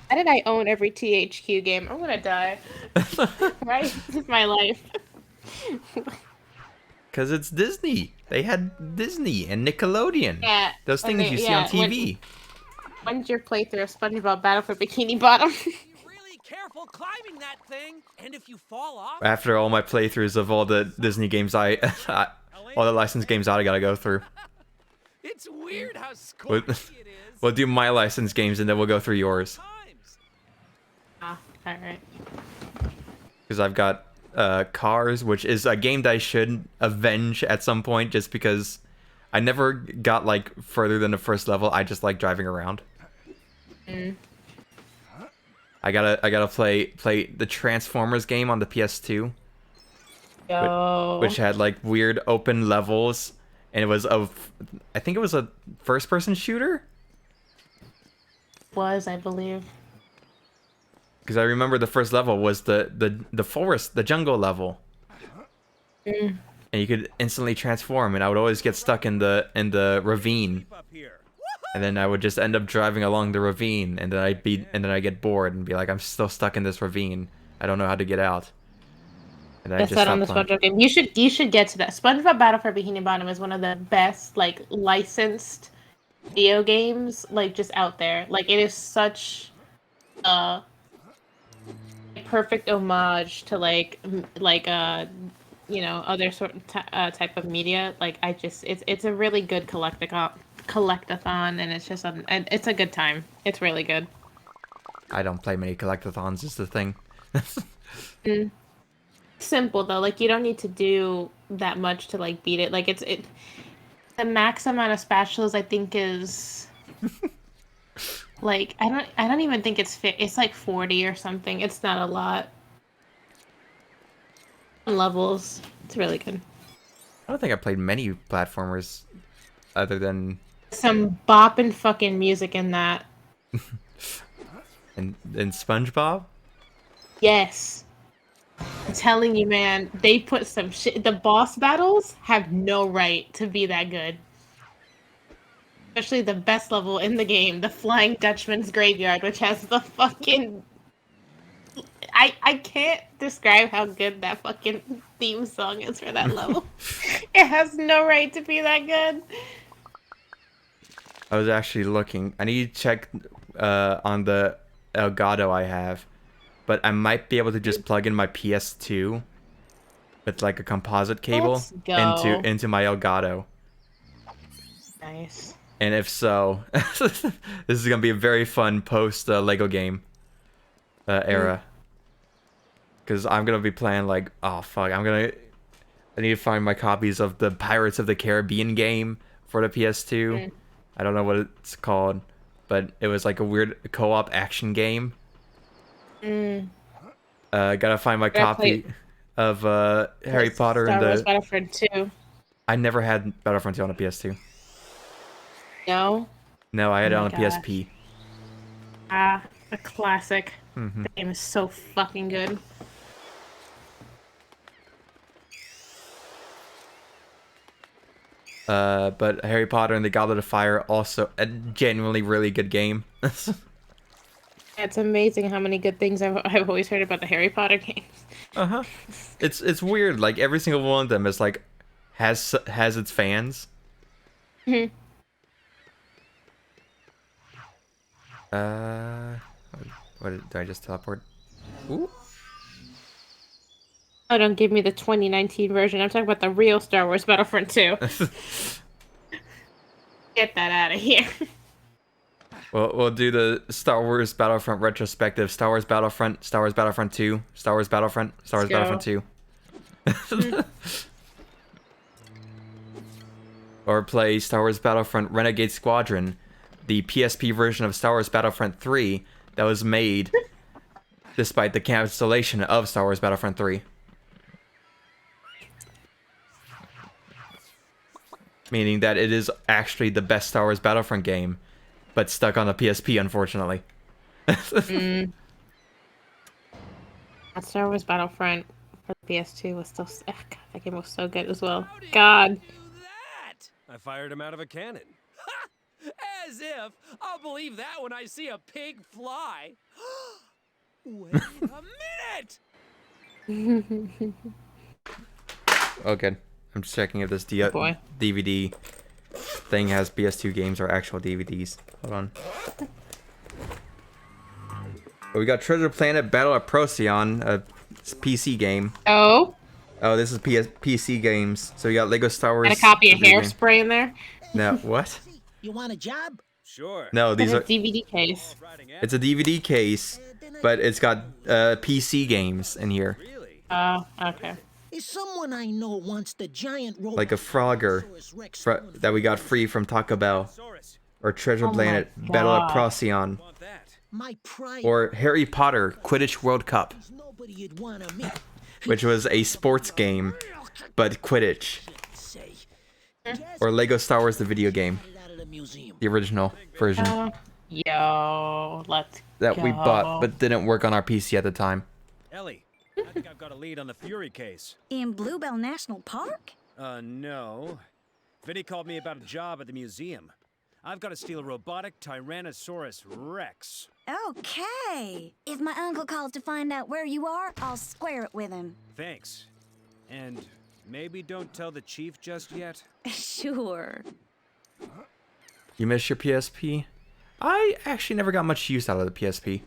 Why did I own every THQ game? I'm gonna die. Right? This is my life. Because it's Disney. They had Disney and Nickelodeon. Yeah. Those things you see on TV. When's your playthrough of SpongeBob Battle for Bikini Bottom? Really careful climbing that thing, and if you fall off. After all my playthroughs of all the Disney games all the licensed games I gotta go through. It's weird how squishy it is. We'll do my licensed games and then we'll go through yours. Alright. Because I've got Cars, which is a game that I should avenge at some point just because I never got like further than the first level. I just like driving around. I gotta play the Transformers game on the PS2. Which had like weird open levels, and it was I think it was a first-person shooter. I believe. Because I remember the first level was the forest, the jungle level, and you could instantly transform. And I would always get stuck in the ravine, and then I would just end up driving along the ravine, and then I get bored and be like, I'm still stuck in this ravine. I don't know how to get out. And I That's just that on the SpongeBob game. You should get to that. SpongeBob Battle for Bikini Bottom is one of the best like licensed video games like just out there. Like it is such a perfect homage to like you know, other sort of type of media. Like it's a really good collectathon, and it's just it's a good time. It's really good. I don't play many collectathons is the thing. Simple though, like you don't need to do that much to like beat it. Like the max amount of spatulas I think is like I don't even think it's like 40 or something. It's not a lot. Levels. It's really good. I don't think I played many platformers other than some bopping fucking music in that. in SpongeBob? Yes. I'm telling you, man, they put some shit. The boss battles have no right to be that good. Especially the best level in the game, the Flying Dutchman's Graveyard, which has the fucking... I can't describe how good that fucking theme song is for that level. It has no right to be that good. I was actually looking. I need to check on the Elgato I have. But I might be able to just plug in my PS2 with like a composite cable into my Elgato. Nice. And if so, this is gonna be a very fun post Lego game era. Because I'm gonna be playing like, oh fuck, I need to find my copies of the Pirates of the Caribbean game for the PS2. I don't know what it's called, but it was like a weird co-op action game. Gotta find my copy of Harry Potter Star and Wars the. Battlefront 2. I never had Battlefront 2 on a PS2. No. No, I had it Oh on my a gosh. PSP. Ah, a classic. Mhm. The game is so fucking good. But Harry Potter and the Goblet of Fire also a genuinely really good game. It's amazing how many good things I've always heard about the Harry Potter games. It's weird. Like every single one of them is like has its fans. Mhm. What did I just teleport? Ooh. Oh, don't give me the 2019 version. I'm talking about the real Star Wars Battlefront 2. Get that out of here. Well, we'll do the Star Wars Battlefront retrospective. Star Wars Battlefront, Star Wars Battlefront 2, Star Wars Battlefront, Star Wars Let's Battlefront 2. Or play Star Wars Battlefront Renegade Squadron, the PSP version of Star Wars Battlefront 3 that was made despite the cancellation of Star Wars Battlefront 3. Meaning that it is actually the best Star Wars Battlefront game, but stuck on the PSP, unfortunately. That Star Wars Battlefront for the PS2 was still. Oh, God, that game was so good as well. God. I fired him out of a cannon. As if I'll believe that when I see a pig fly. Wait a minute! Okay, I'm just checking if this DVD thing has PS2 games or actual DVDs. Hold on. We got Treasure Planet Battle at Procyon, a PC game. Oh? Oh, this is PC games. So we got Lego Star Wars. And a copy of video game. Hairspray in there? No, what? You want a job? Sure. No, these are. It's a DVD case. It's a DVD case, but it's got PC games in here. Oh, okay. If someone I know wants the giant robot Like a Frogger that we got free from Taco Bell. Or Treasure Oh my Planet Battle at God. Procyon. my pride, Or Harry Potter Quidditch World Cup, nobody you'd want to meet. which was a sports game, but Quidditch. Or Lego Star Wars the video game. The original version. Yo, let's That we go. bought, but didn't work on our PC at the time. Ellie, I think I've got a lead on the Fury case. In Bluebell National Park? No. Vinny called me about a job at the museum. I've got to steal a robotic Tyrannosaurus Rex. Okay. If my uncle calls to find out where you are, I'll square it with him. Thanks. And maybe don't tell the chief just yet. Sure. You miss your PSP? I actually never got much use out of the PSP.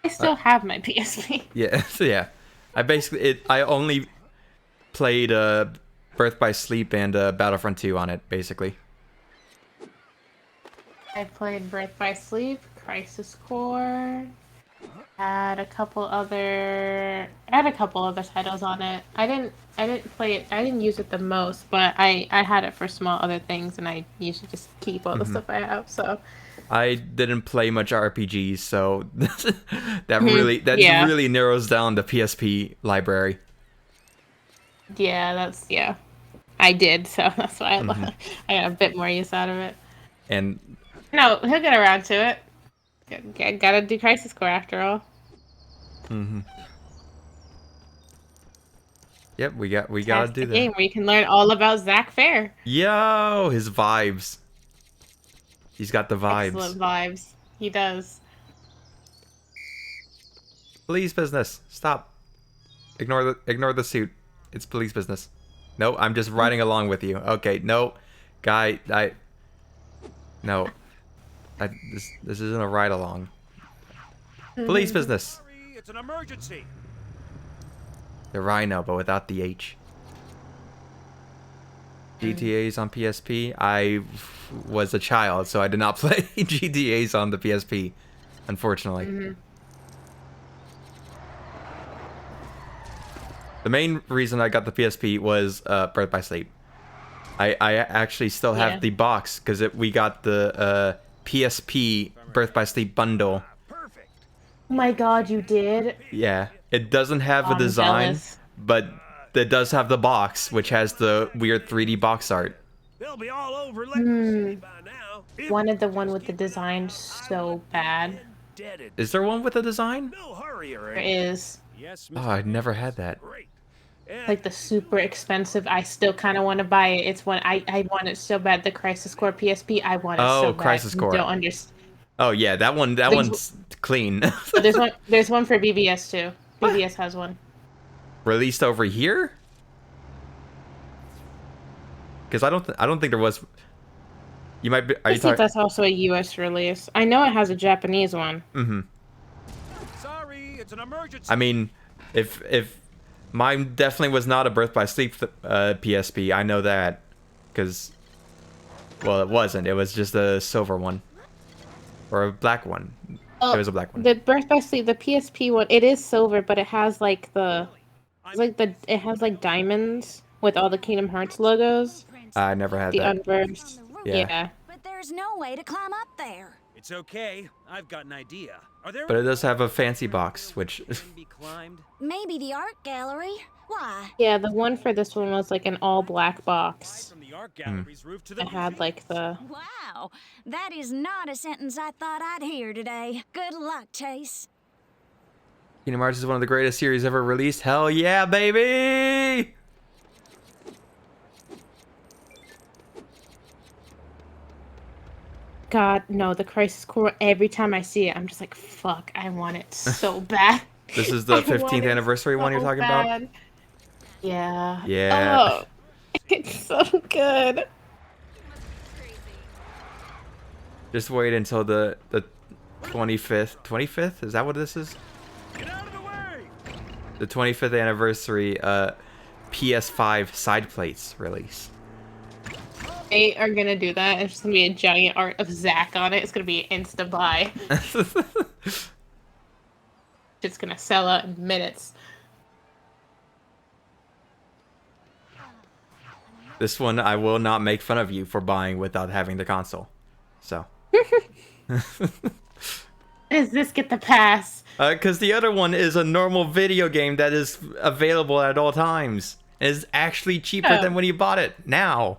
I still have my PSP. Yeah, so yeah. I only played Birth by Sleep and Battlefront 2 on it, basically. I played Birth by Sleep, Crisis Core. Had a couple other titles on it. I didn't play it. I didn't use it the most, but I had it for small other things, and I usually just keep all the stuff I have. So I didn't play much RPGs, so that really narrows down the PSP library. yeah, I did. So that's why I got a bit more use out of it. And No, he'll get around to it. Gotta do Crisis Core after all. Yep, we gotta That's do the that. game where you can learn all about Zach Fair. Yo, his vibes. He's got the vibes. Excellent vibes. He does. Police business. Stop. Ignore the suit. It's police business. No, I'm just riding along with you. Okay, no, guy, no. This isn't a ride along. Police business. It's an emergency. The Rhino, but without the H. GTA's on PSP. I was a child, so I did not play GTA's on the PSP, unfortunately. The main reason I got the PSP was Birth by Sleep. I actually still have the box because we got the PSP Birth by Sleep bundle. Oh my god, you did? Yeah, it doesn't have a I'm design, jealous. but it does have the box, which has the weird 3D box art. They'll be all over Wanted the one with the design so bad. Is there one with a design? There is. Oh, I never had that. Like the super expensive. I still kind of want to buy it. It's one I want it so bad. The Crisis Core PSP. I want it so bad. Crisis Core. You don't understand. Oh yeah, that one's clean. There's one for BBS too. BBS has one. Released over here? Because I don't think there was. You might be. Are I you think talking? that's also a US release. I know it has a Japanese one. Mm-hmm. Sorry, it's an emergency. I mean, if mine definitely was not a Birth by Sleep PSP, I know that, because, well, it wasn't. It was just a silver one, or a black one. It was a black one. The Birth by Sleep, the PSP one, it is silver, but it has like it has like diamonds with all the Kingdom Hearts logos. I never had The that. Unversed. Yeah. But there's no way to climb up there. It's okay. I've got an idea. Are there But it does have a fancy box, which. be climbed? Maybe the art gallery. Why? Yeah, the one for this one was like an all black box. From the art gallery's roof to the It had like the. Wow, that is not a sentence I thought I'd hear today. Good luck, Chase. Kingdom Hearts is one of the greatest series ever released. Hell yeah, baby! God, no, the Crisis Core, every time I see it, I'm just like, fuck, I want it so bad. This is the I want 15th it anniversary one you're so talking about? bad. Yeah. Yeah. Oh, it's so good. Just wait until the 25th. 25th? Is that what this is? The 25th anniversary PS5 side plates release. They are gonna do that. It's just gonna be a giant art of Zack on it. It's gonna be insta buy. It's gonna sell out in minutes. This one I will not make fun of you for buying without having the console. So. Does this get the pass? Because the other one is a normal video game that is available at all times. It is actually cheaper than when you bought it now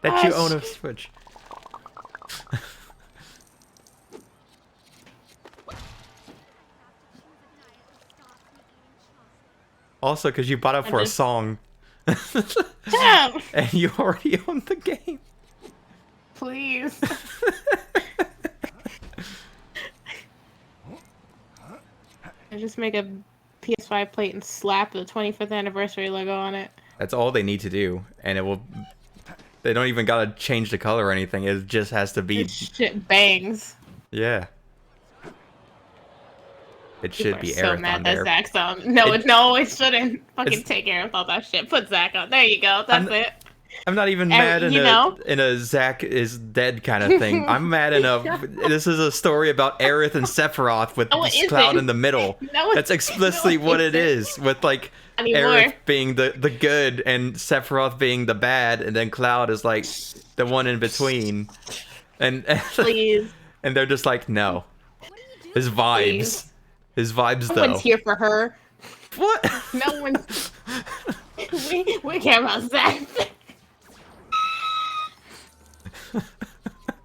that you own a Switch. Also, because you bought it for a song. Damn! And you already own the game. Please. I just make a PS5 plate and slap the 25th anniversary logo on it. That's all they need to do, and it will. They don't even gotta change the color or anything. It just has to be. Shit bangs. Yeah. It should be so Aerith mad on that there. Zach's on. No, it shouldn't. Fucking take care of all that shit. Put Zach on. There you go. That's it. I'm not even mad in a Zack is dead kind of thing. I'm mad in a. This is a story about Aerith and Sephiroth with No, it Cloud isn't. in the middle. No, That's explicitly no, it what it isn't. is. With like Anymore. Aerith being the good and Sephiroth being the bad, and then Cloud is like the one in between. And Please. and they're just like, no. His vibes. Please. His vibes No though. one's here for her. What? No one's. we care about Zach.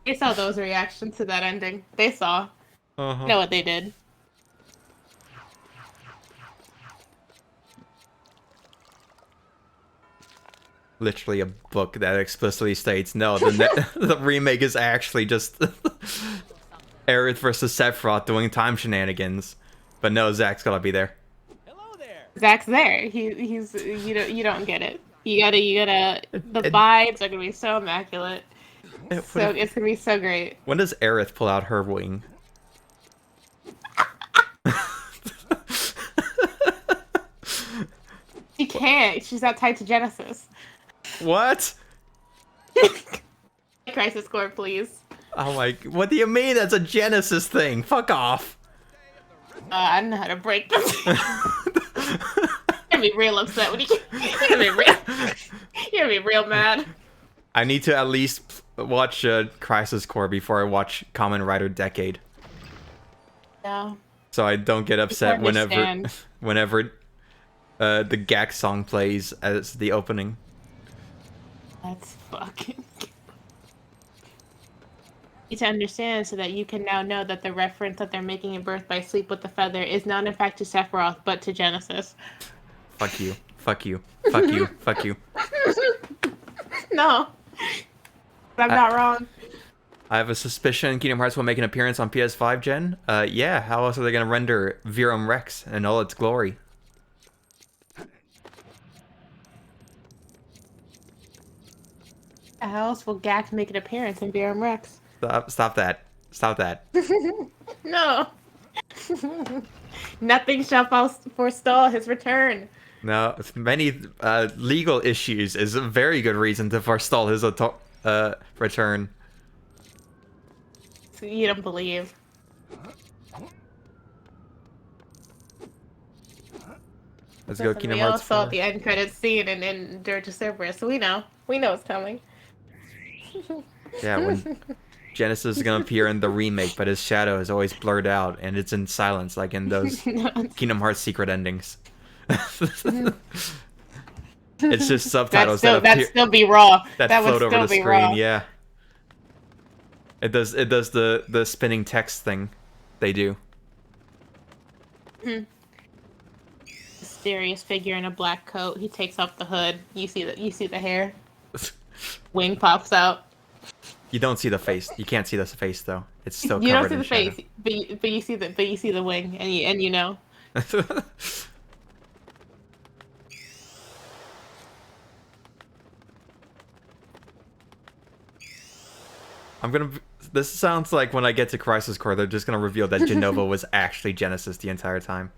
They saw those reactions to that ending. They saw. Uh-huh. Know what they did. Literally a book that explicitly states no, the remake is actually just Aerith versus Sephiroth doing time shenanigans. But no, Zack's gotta be there. Zach's there. He's you don't get it. You gotta the vibes are gonna be so immaculate. So it's gonna be so great. When does Aerith pull out her wing? She can't. She's not tied to Genesis. What? Crisis Core, please. Oh my! What do you mean? That's a Genesis thing. Fuck off. I don't know how to break this. Give be real upset when you're gonna be real mad. I need to at least watch Crisis Core before I watch Kamen Rider Decade. Yeah. So I don't get upset whenever the GAC song plays as the opening. That's fucking... You need to understand so that you can now know that the reference that they're making in Birth by Sleep with the Feather is not in fact to Sephiroth, but to Genesis. Fuck you. Fuck you. Fuck you. Fuck you. No. I'm not wrong. I have a suspicion Kingdom Hearts will make an appearance on PS5 gen. Yeah, how else are they going to render Virum Rex in all its glory? How else will Gak make an appearance in Virum Rex? Stop that. Stop that. No. Nothing shall forestall his return. No, many legal issues is a very good reason to forestall his return. So you don't believe. Let's go, Kingdom We all Hearts saw 4. the end credits scene in Dirge of Cerberus, so we know it's coming. Yeah, when Genesis is gonna appear in the remake, but his shadow is always blurred out, and it's in silence, like in those Kingdom Hearts secret endings. It's just subtitles that'd still be raw. that would float over still the be screen. raw. Yeah, it does the spinning text thing they do. Mysterious figure in a black coat. He takes off the hood. You see the hair. Wing pops out. You don't see the face. You can't see the face though. It's still covered You don't see in the shadow. face, but you see the wing, and you know. This sounds like when I get to Crisis Core, they're just gonna reveal that Jenova was actually Genesis the entire time.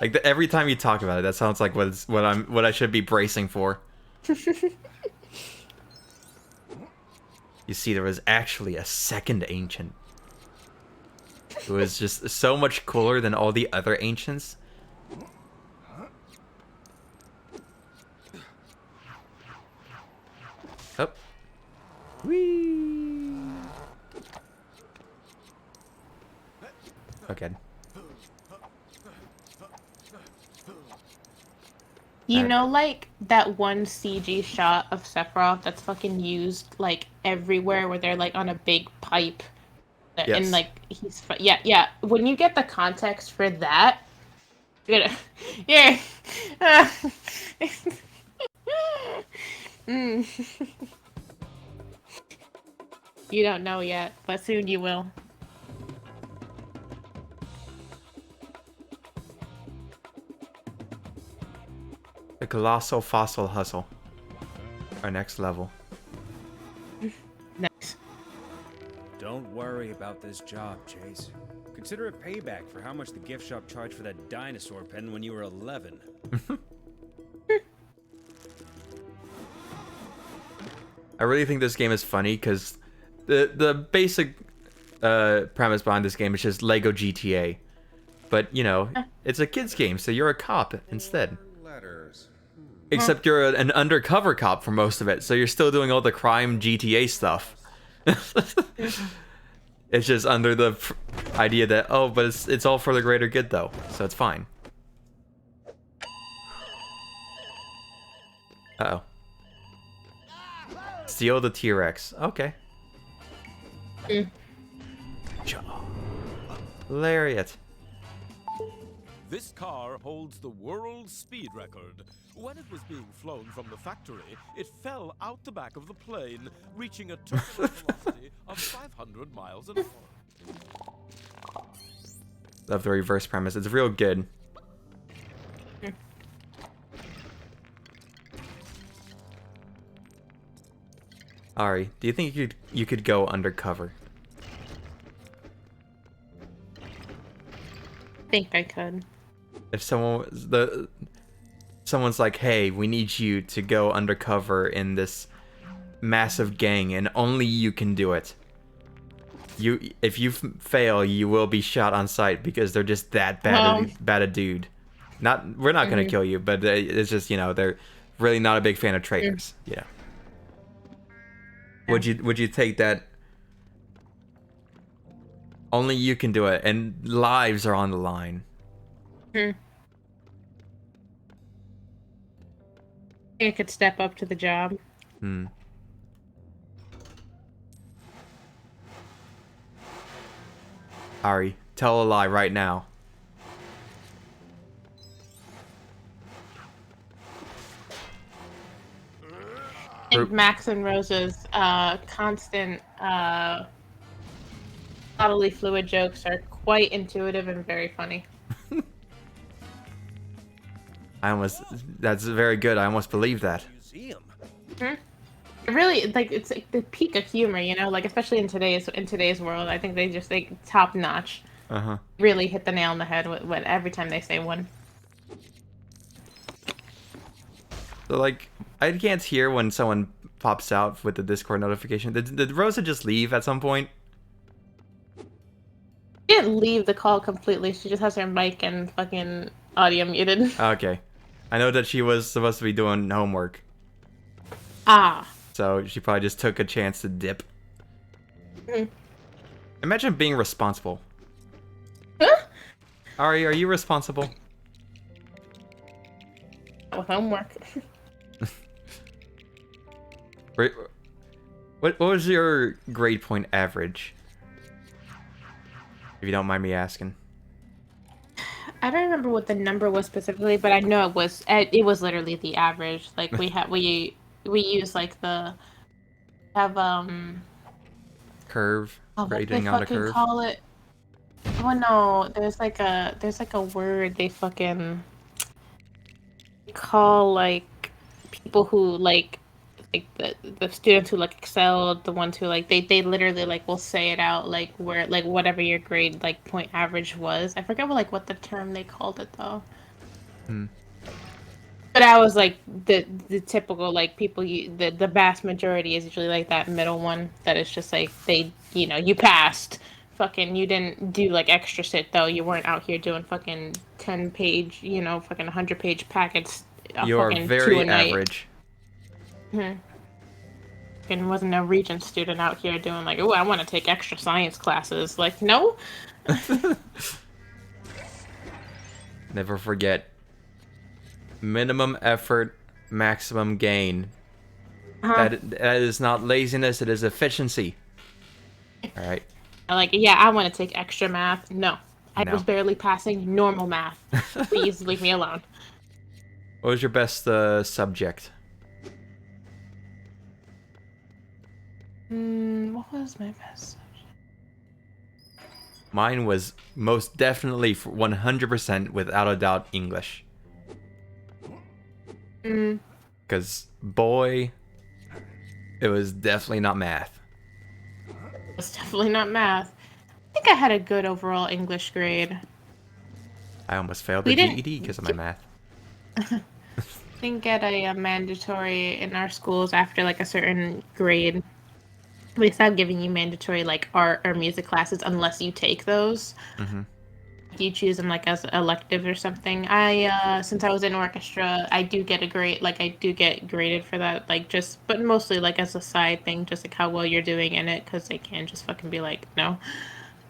Like every time you talk about it, that sounds like what I should be bracing for. You see, there was actually a second ancient. It was just so much cooler than all the other ancients. Up. Whee! Okay. You know, like that one CG shot of Sephiroth that's fucking used like everywhere, where they're like on a big pipe, Yes. and like yeah. When you get the context for that, you're gonna, yeah. You don't know yet, but soon you will. The Colossal Fossil Hustle. Our next level. Nice. Don't worry about this job, Chase. Consider it payback for how much the gift shop charged for that dinosaur pen when you were 11. I really think this game is funny because the basic premise behind this game is just Lego GTA. But, you know, it's a kid's game, so you're a cop instead. Except you're an undercover cop for most of it, so you're still doing all the crime GTA stuff. It's just under the idea that, oh, but it's all for the greater good, though, so it's fine. Uh-oh. Steal the T-Rex. Okay. Lariat. This car holds the world speed record. When it was being flown from the factory, it fell out the back of the plane, reaching a terminal velocity of 500 miles an hour. Love the reverse premise. It's real good. Ari, do you think you could go undercover? I think I could. If someone's like, hey, we need you to go undercover in this massive gang and only you can do it. If you fail, you will be shot on sight because they're just that bad a dude. We're not gonna kill you, but it's just, you know, they're really not a big fan of traitors. Yeah. Would you take that? Only you can do it, and lives are on the line. I could step up to the job. Ari, tell a lie right now. I think Max and Rose's constant bodily fluid jokes are quite intuitive and very funny. That's very good. I almost believe that. Museum. Really, like, it's like the peak of humor, you know, like, especially in today's world. I think they just, like, top notch. Really hit the nail on the head with every time they say one. So, like, I can't hear when someone pops out with the Discord notification. Did Rosa just leave at some point? She didn't leave the call completely. She just has her mic and fucking audio muted. Okay. I know that she was supposed to be doing homework. So she probably just took a chance to dip. Imagine being responsible. Ari, are you responsible? With homework. What was your grade point average? If you don't mind me asking. I don't remember what the number was specifically, but I know it was literally the average. Like we use like Curve. Grading they out a fucking curve. call it. Oh no, there's like a word they fucking call like people who like the students who like excelled, the ones who like they literally like will say it out like where like whatever your grade like point average was. I forget what the term they called it though. But I was like the typical like people the vast majority is usually like that middle one that is just like they you passed. Fucking you didn't do like extra shit though. You weren't out here doing fucking 10-page, fucking 100-page packets. You are very average. And wasn't a Regent student out here doing like, oh, I want to take extra science classes. Like, no. Never forget. Minimum effort, maximum gain. That is not laziness, it is efficiency. All right. Like, yeah, I want to take extra math. No. I No. was barely passing normal math. Please leave me alone. What was your best subject? What was my best subject? Mine was most definitely 100% without a doubt English. Because, boy, it was definitely not math. It's definitely not math. I think I had a good overall English grade. I almost failed the GED because of my math. Didn't get a mandatory in our schools after like a certain grade. They stopped giving you mandatory like art or music classes unless you take those. You choose them like as electives or something. I since I was in orchestra, I do get a grade. Like I do get graded for that. Like just, but mostly like as a side thing, just like how well you're doing in it, because they can just fucking be like no.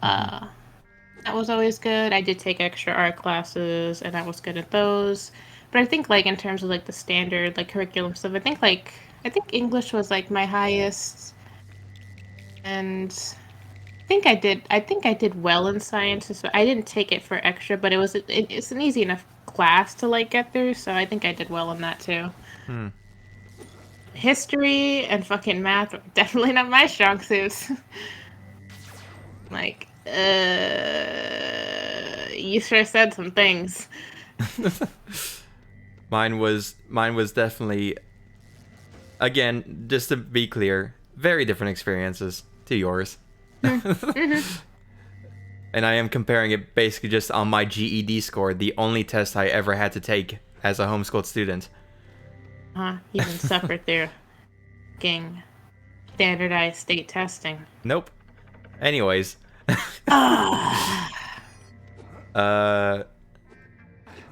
That was always good. I did take extra art classes, and I was good at those. But I think like in terms of like the standard like curriculum stuff, I think English was like my highest. And I think I did well in sciences. So I didn't take it for extra, but it's an easy enough class to like get through. So I think I did well in that too. History and fucking math are definitely not my strong suits. Like, you sure said some things. Mine was definitely, again, just to be clear, very different experiences to yours. And I am comparing it basically just on my GED score, the only test I ever had to take as a homeschooled student. You even suffered through fucking standardized state testing. Nope. Anyways.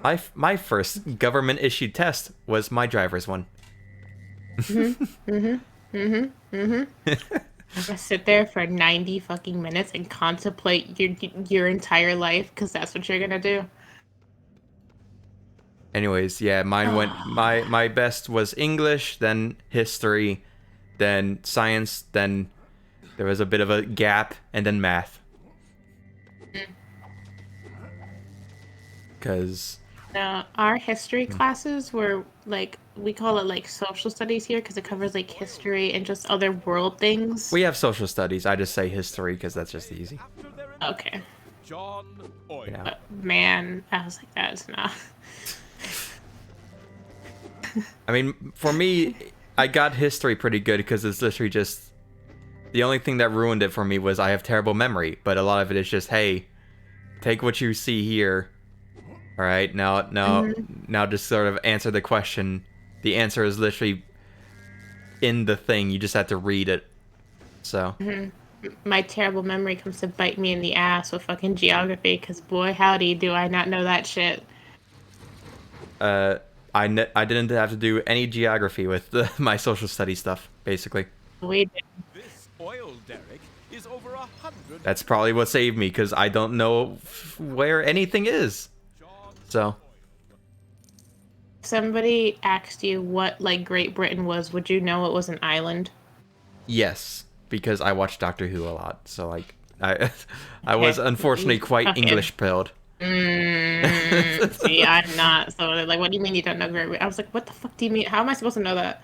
My first government issued test was my driver's one. Sit there for 90 fucking minutes and contemplate your entire life because that's what you're gonna do. Anyways, yeah, mine went. My best was English, then history, then science, then there was a bit of a gap, and then math. Because our history classes were like, we call it like social studies here because it covers like history and just other world things. we have social studies. I just say history because that's just easy. Okay. John Oy. Yeah. But man, I was like, that's not. I mean, for me, I got history pretty good because it's literally just the only thing that ruined it for me was I have terrible memory. But a lot of it is just, hey, take what you see here. All right, now just sort of answer the question. The answer is literally in the thing. You just have to read it. So. My terrible memory comes to bite me in the ass with fucking geography because boy howdy do I not know that shit. I didn't have to do any geography with my social studies stuff, basically. We did. This oil derrick is over 100. That's probably what saved me, because I don't know where anything is. So. If somebody asked you what like Great Britain was, would you know it was an island? Yes, because I watch Doctor Who a lot. So, like, I was unfortunately quite Okay. English-pilled. See, I'm not. So, like, what do you mean you don't know Great Britain? I was like, what the fuck do you mean? How am I supposed to know that?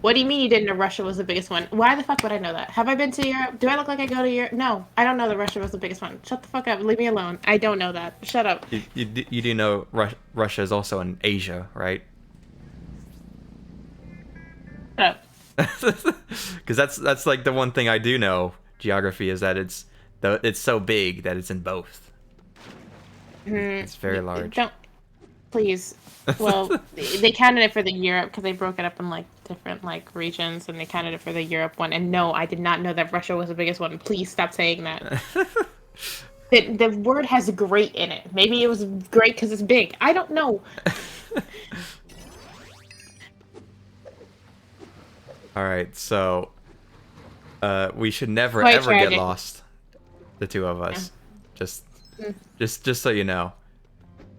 What do you mean you didn't know Russia was the biggest one? Why the fuck would I know that? Have I been to Europe? Do I look like I go to Europe? No, I don't know that Russia was the biggest one. Shut the fuck up. Leave me alone. I don't know that. Shut up. You do know Russia is also in Asia, right? Shut up. Because that's like the one thing I do know. Geography is that it's so big that it's in both. It's very large. Don't. Please. Well, they counted it for the Europe because they broke it up in like different like regions, and they counted it for the Europe one. And no, I did not know that Russia was the biggest one. Please stop saying that. The word has "great" in it. Maybe it was great because it's big. I don't know. All right, so we should never Quite ever get tragic. lost, the two of us. Just so you know,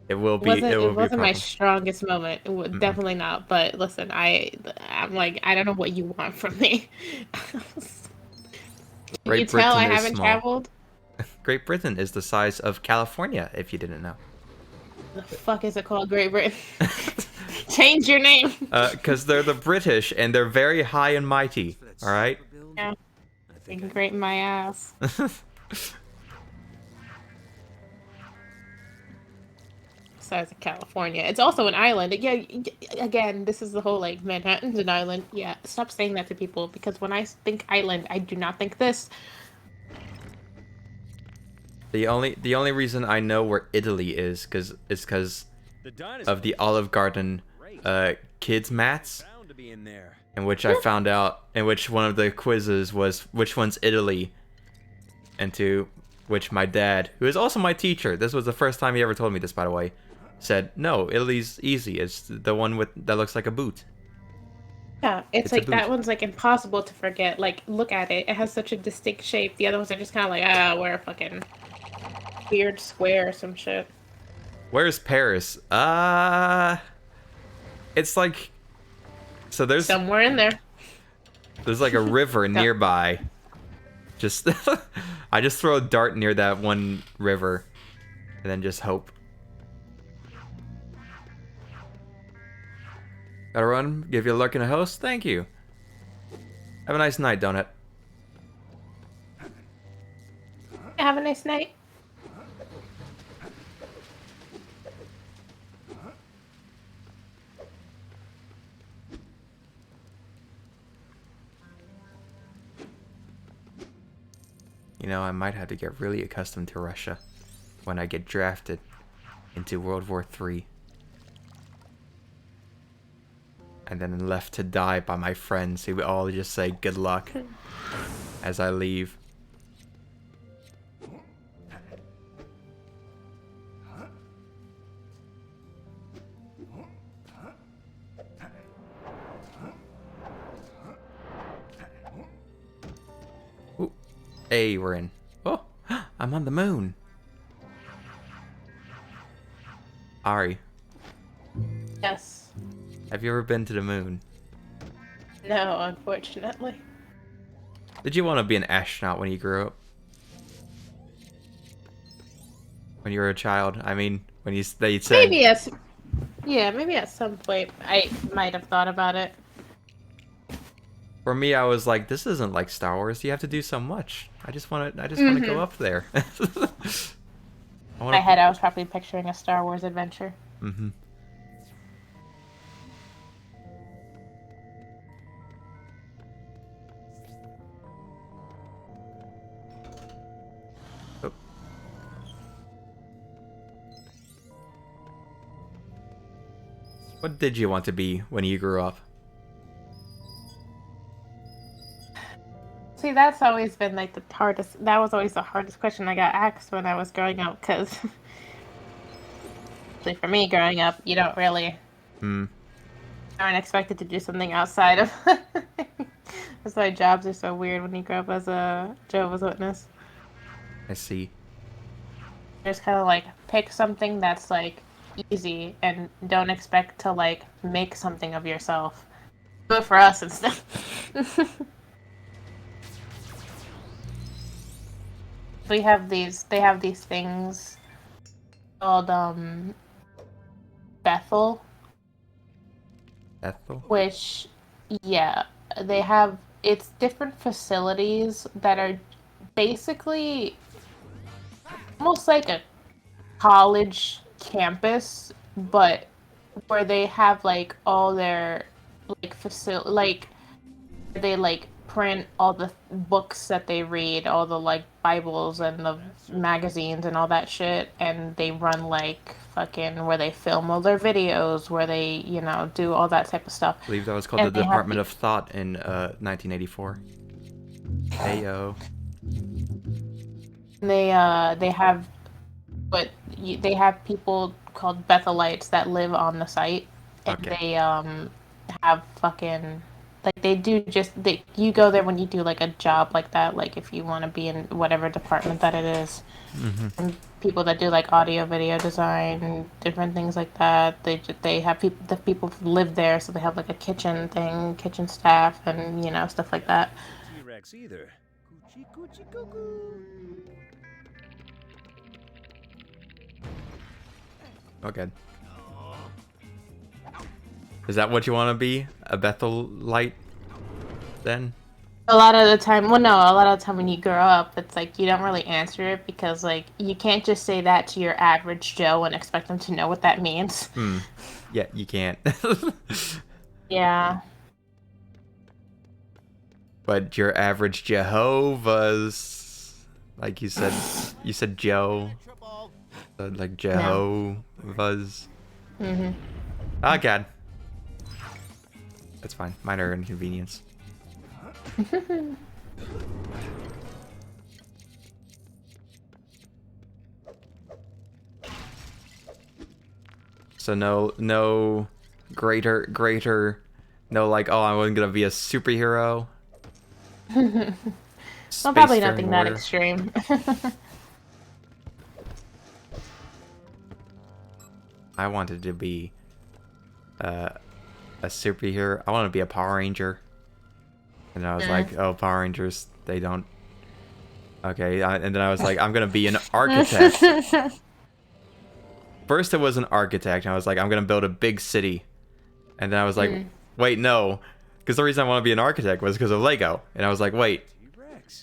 it will be. It It will be a wasn't my problem. strongest moment. It was definitely not. But listen, I'm like, I don't know what you want from me. Can you Great tell I Britain is haven't small. traveled? Great Britain is the size of California, if you didn't know. The fuck is it called, Great Britain? Change your name. Because they're the British and they're very high and mighty. All right. Yeah. You can grate my ass. Size of California. It's also an island. Yeah, again, this is the whole like Manhattan's an island. Yeah, stop saying that to people because when I think island, I do not think this. The only reason I know where Italy is because of the Olive Garden kids mats, To be in there. in which I found out in which one of the quizzes was which one's Italy, and to which my dad, who is also my teacher, this was the first time he ever told me this, by the way, said no, Italy's easy. It's the one that looks like a boot. Yeah, it's a like that boot. one's like impossible to forget. Like, look at it. It has such a distinct shape. The other ones are just kind of like, we're a fucking weird square or some shit. Where's Paris? It's like, so there's Somewhere in there. There's like a river nearby. Just I just throw a dart near that one river and then just hope. Gotta run, give you a look in a host. Thank you. Have a nice night, Donut. Have a nice night. You know, I might have to get really accustomed to Russia when I get drafted into World War III. And then left to die by my friends who all just say good luck as I leave. Hey, we're in. Oh, I'm on the moon. Ari, Yes. have you ever been to the moon? No, unfortunately. Did you want to be an astronaut when you grew up? When you were a child? I mean, when they said... Maybe maybe at some point I might have thought about it. For me, I was like, this isn't like Star Wars. You have to do so much. I just want to go up there. In my head, I was probably picturing a Star Wars adventure. Mm-hmm. Oh. What did you want to be when you grew up? See, that's always been like the hardest. That was always the hardest question I got asked when I was growing up, because for me, growing up, you don't really aren't expected to do something outside of. That's why jobs are so weird when you grow up as a Jehovah's Witness. I see. Just kind of like pick something that's like easy and don't expect to like make something of yourself. Do it for us instead. They have these things called Bethel. Bethel? Which, yeah, they have, it's different facilities that are basically almost like a college campus, but where they have like all their like they like print all the books that they read, all the like Bibles and the magazines and all that shit, and they run like fucking where they film all their videos, where they, you know, do all that type of stuff. I believe that was called the Department of Thought in 1984. Ayo. They have, but they have people called Bethelites that live on the site, and they have fucking like they do just you go there when you do like a job like that, like if you want to be in whatever department that it is. And people that do like audio video design and different things like that, they have people live there, so they have like a kitchen staff, and you know, stuff like that. T-Rex either. Coochie coochie cuckoo. Okay. Is that what you want to be? A Bethelite? Then? A lot of the time when you grow up, it's like you don't really answer it, because like you can't just say that to your average Joe and expect them to know what that means. Yeah, you can't. Yeah. But your average Jehovah's, like you said Joe, like Jehovah's. Oh God. That's fine. Minor inconvenience. So no greater, no like, oh, I wasn't gonna be a superhero. Well, probably nothing that extreme. I wanted to be a superhero. I wanted to be a Power Ranger. And I was like, oh, Power Rangers, they don't... Okay, and then I was like, I'm going to be an architect. First it was an architect, and I was like, I'm going to build a big city. And then I was like, wait, no. Because the reason I want to be an architect was because of Lego. And I was like, wait.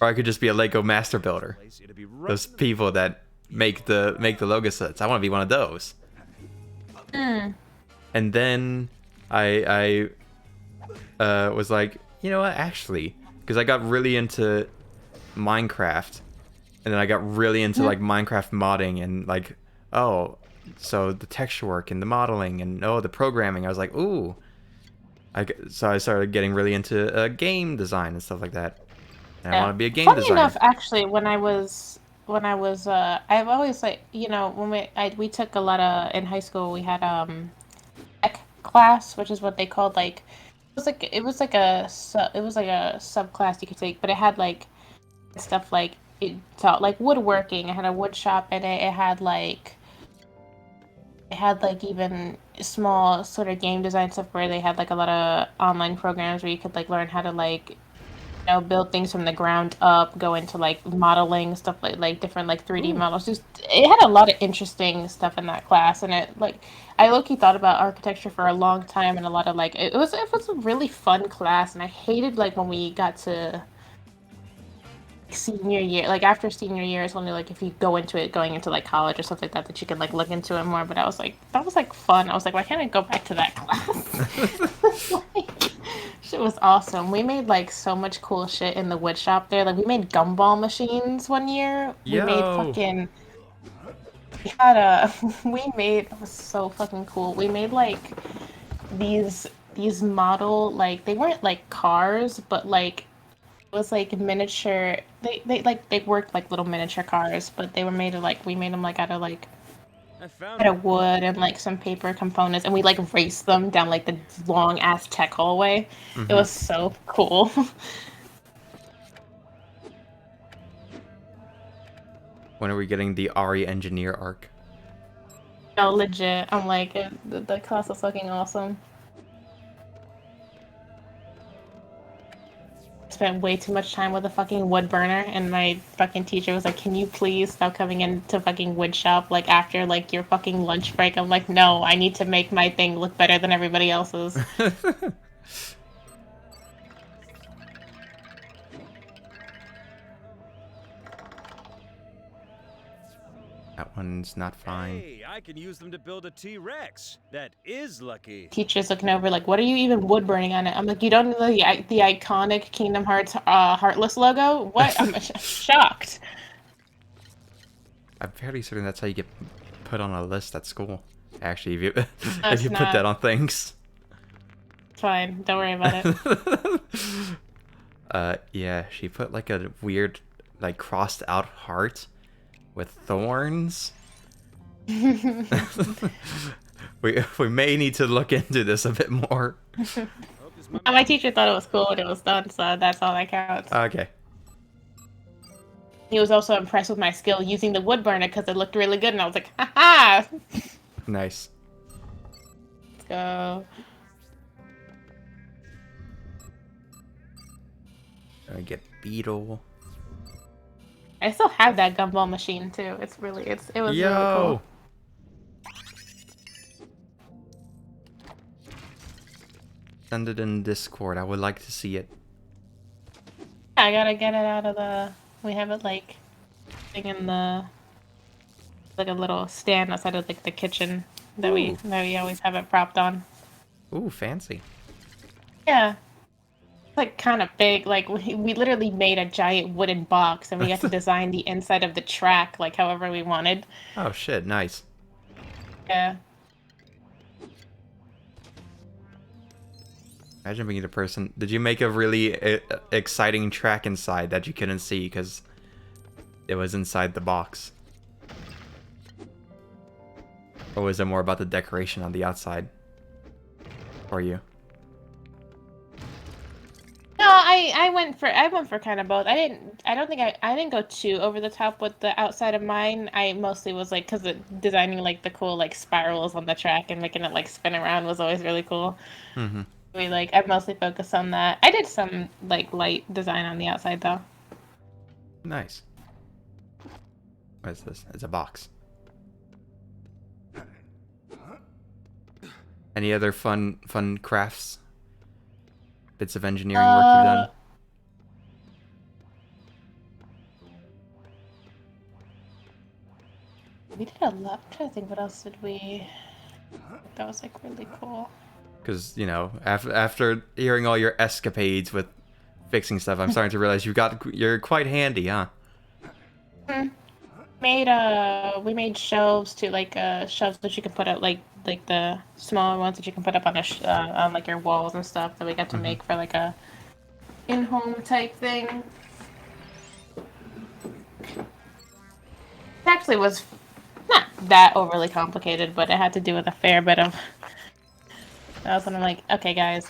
Or I could just be a Lego master builder. Those people that make the Lego sets. I want to be one of those. And then I was like, you know what, actually, because I got really into Minecraft, and then I got really into like Minecraft modding, and like, oh, so the texture work and the modeling and the programming. I was like, ooh. So I started getting really into game design and stuff like that. And I want to be a game designer. Funny enough, actually, when I was I've always like, you know, when we took a lot of in high school, we had tech class, which is what they called it was like a subclass you could take, but it had like stuff like it taught like woodworking. It had a wood shop in it. It had like even small sort of game design stuff where they had like a lot of online programs where you could like learn how to like build things from the ground up, go into like modeling stuff like different like 3D models. Just it had a lot of interesting stuff in that class, and it like I low-key thought about architecture for a long time, and a lot of like it was a really fun class, and I hated like when we got to senior year, like after senior year is only like if you go into it going into like college or stuff like that that you can like look into it more. But I was like that was like fun. I was like, why can't I go back to that class? Like, shit was awesome. We made like so much cool shit in the wood shop there. Like we made gumball machines one year. We made fucking it was so fucking cool. We made like these model like they weren't like cars, but like it was like miniature. They worked like little miniature cars, but they were made of like we made them like out of wood and like some paper components, and we like raced them down like the long ass tech hallway. It was so cool. When are we getting the Ari engineer arc? No, legit. I'm like the class was fucking awesome. Spent way too much time with a fucking wood burner, and my fucking teacher was like, can you please stop coming into fucking wood shop like after like your fucking lunch break? I'm like, no, I need to make my thing look better than everybody else's. That one's not fine. Hey, I can use them to build a T-Rex. That is lucky. Teacher's looking over like, what are you even wood burning on it? I'm like, you don't know the iconic Kingdom Hearts Heartless logo? What? I'm shocked. I'm fairly certain that's how you get put on a list at school. Actually, if you put that on things. It's fine. Don't worry about it. Yeah, she put like a weird, like crossed out heart with thorns. we may need to look into this a bit more. My teacher thought it was cool when it was done, so that's all that counts. Okay. He was also impressed with my skill using the wood burner because it looked really good, and I was like, haha! Nice. Let's go. I get Beetle. I still have that gumball machine too. It was really cool. Send it in Discord. I would like to see it. I gotta get it out of the. We have it like thing in the like a little stand outside of like the kitchen that we always have it propped on. Ooh, fancy. Yeah. Like kind of big. Like we literally made a giant wooden box, and we had to design the inside of the track like however we wanted. Oh shit, nice. Yeah. Imagine being the person. Did you make a really exciting track inside that you couldn't see because it was inside the box? Or was it more about the decoration on the outside for you? No, I went for kind of both. I didn't go too over the top with the outside of mine. I mostly was like, because designing like the cool like spirals on the track and making it like spin around was always really cool. Mm-hmm. I mostly focused on that. I did some like light design on the outside though. Nice. What is this? It's a box. Any other fun crafts? Bits of engineering work you've done? We did a lot. I'm trying to think what else did we. That was like really cool. Because, you know, after hearing all your escapades with fixing stuff, I'm starting to realize you're quite handy, huh? We made shelves too, like shelves that you can put up, like the smaller ones that you can put up on on like your walls and stuff that we got to make for like a in-home type thing. It actually was not that overly complicated, but it had to do with a fair bit of That's when I'm like, okay, guys,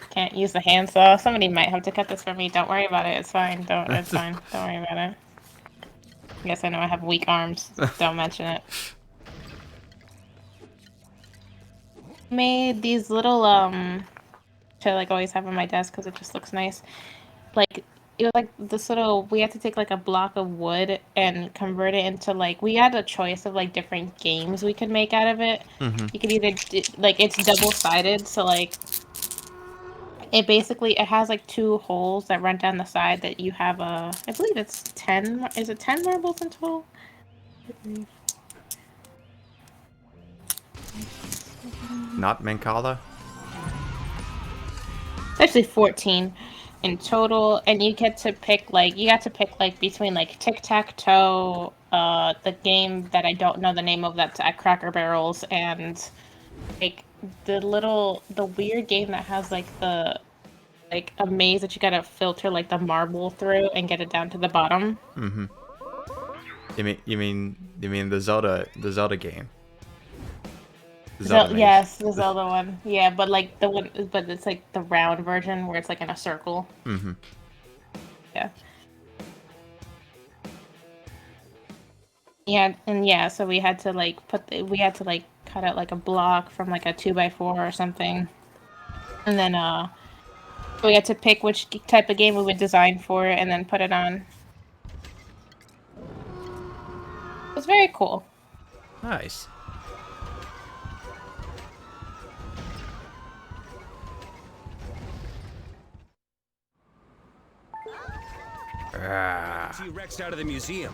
can't use the handsaw. Somebody might have to cut this for me. Don't worry about it. It's fine. It's fine. Don't worry about it. Yes, I know I have weak arms. Don't mention it. Made these little which I like always have on my desk because it just looks nice. Like it was like this little. We had to take like a block of wood and convert it into like we had a choice of like different games we could make out of it. You could either like it's double-sided, so like it basically it has like 2 holes that run down the side that you have I believe it's 10. Is it 10 marbles in total? Not Mancala? It's actually 14 in total, and you get to pick like between like tic-tac-toe, the game that I don't know the name of that's at Cracker Barrels, and like the weird game that has like a maze that you gotta filter like the marble through and get it down to the bottom. You mean the Zelda game? Yes, the Zelda one. Yeah, but like but it's like the round version where it's like in a circle. Yeah. Yeah, and yeah, so we had to like cut out like a block from like a 2x4 or something, and then we had to pick which type of game we would design for it and then put it on. It was very cool. Nice. T-Rex out of the museum.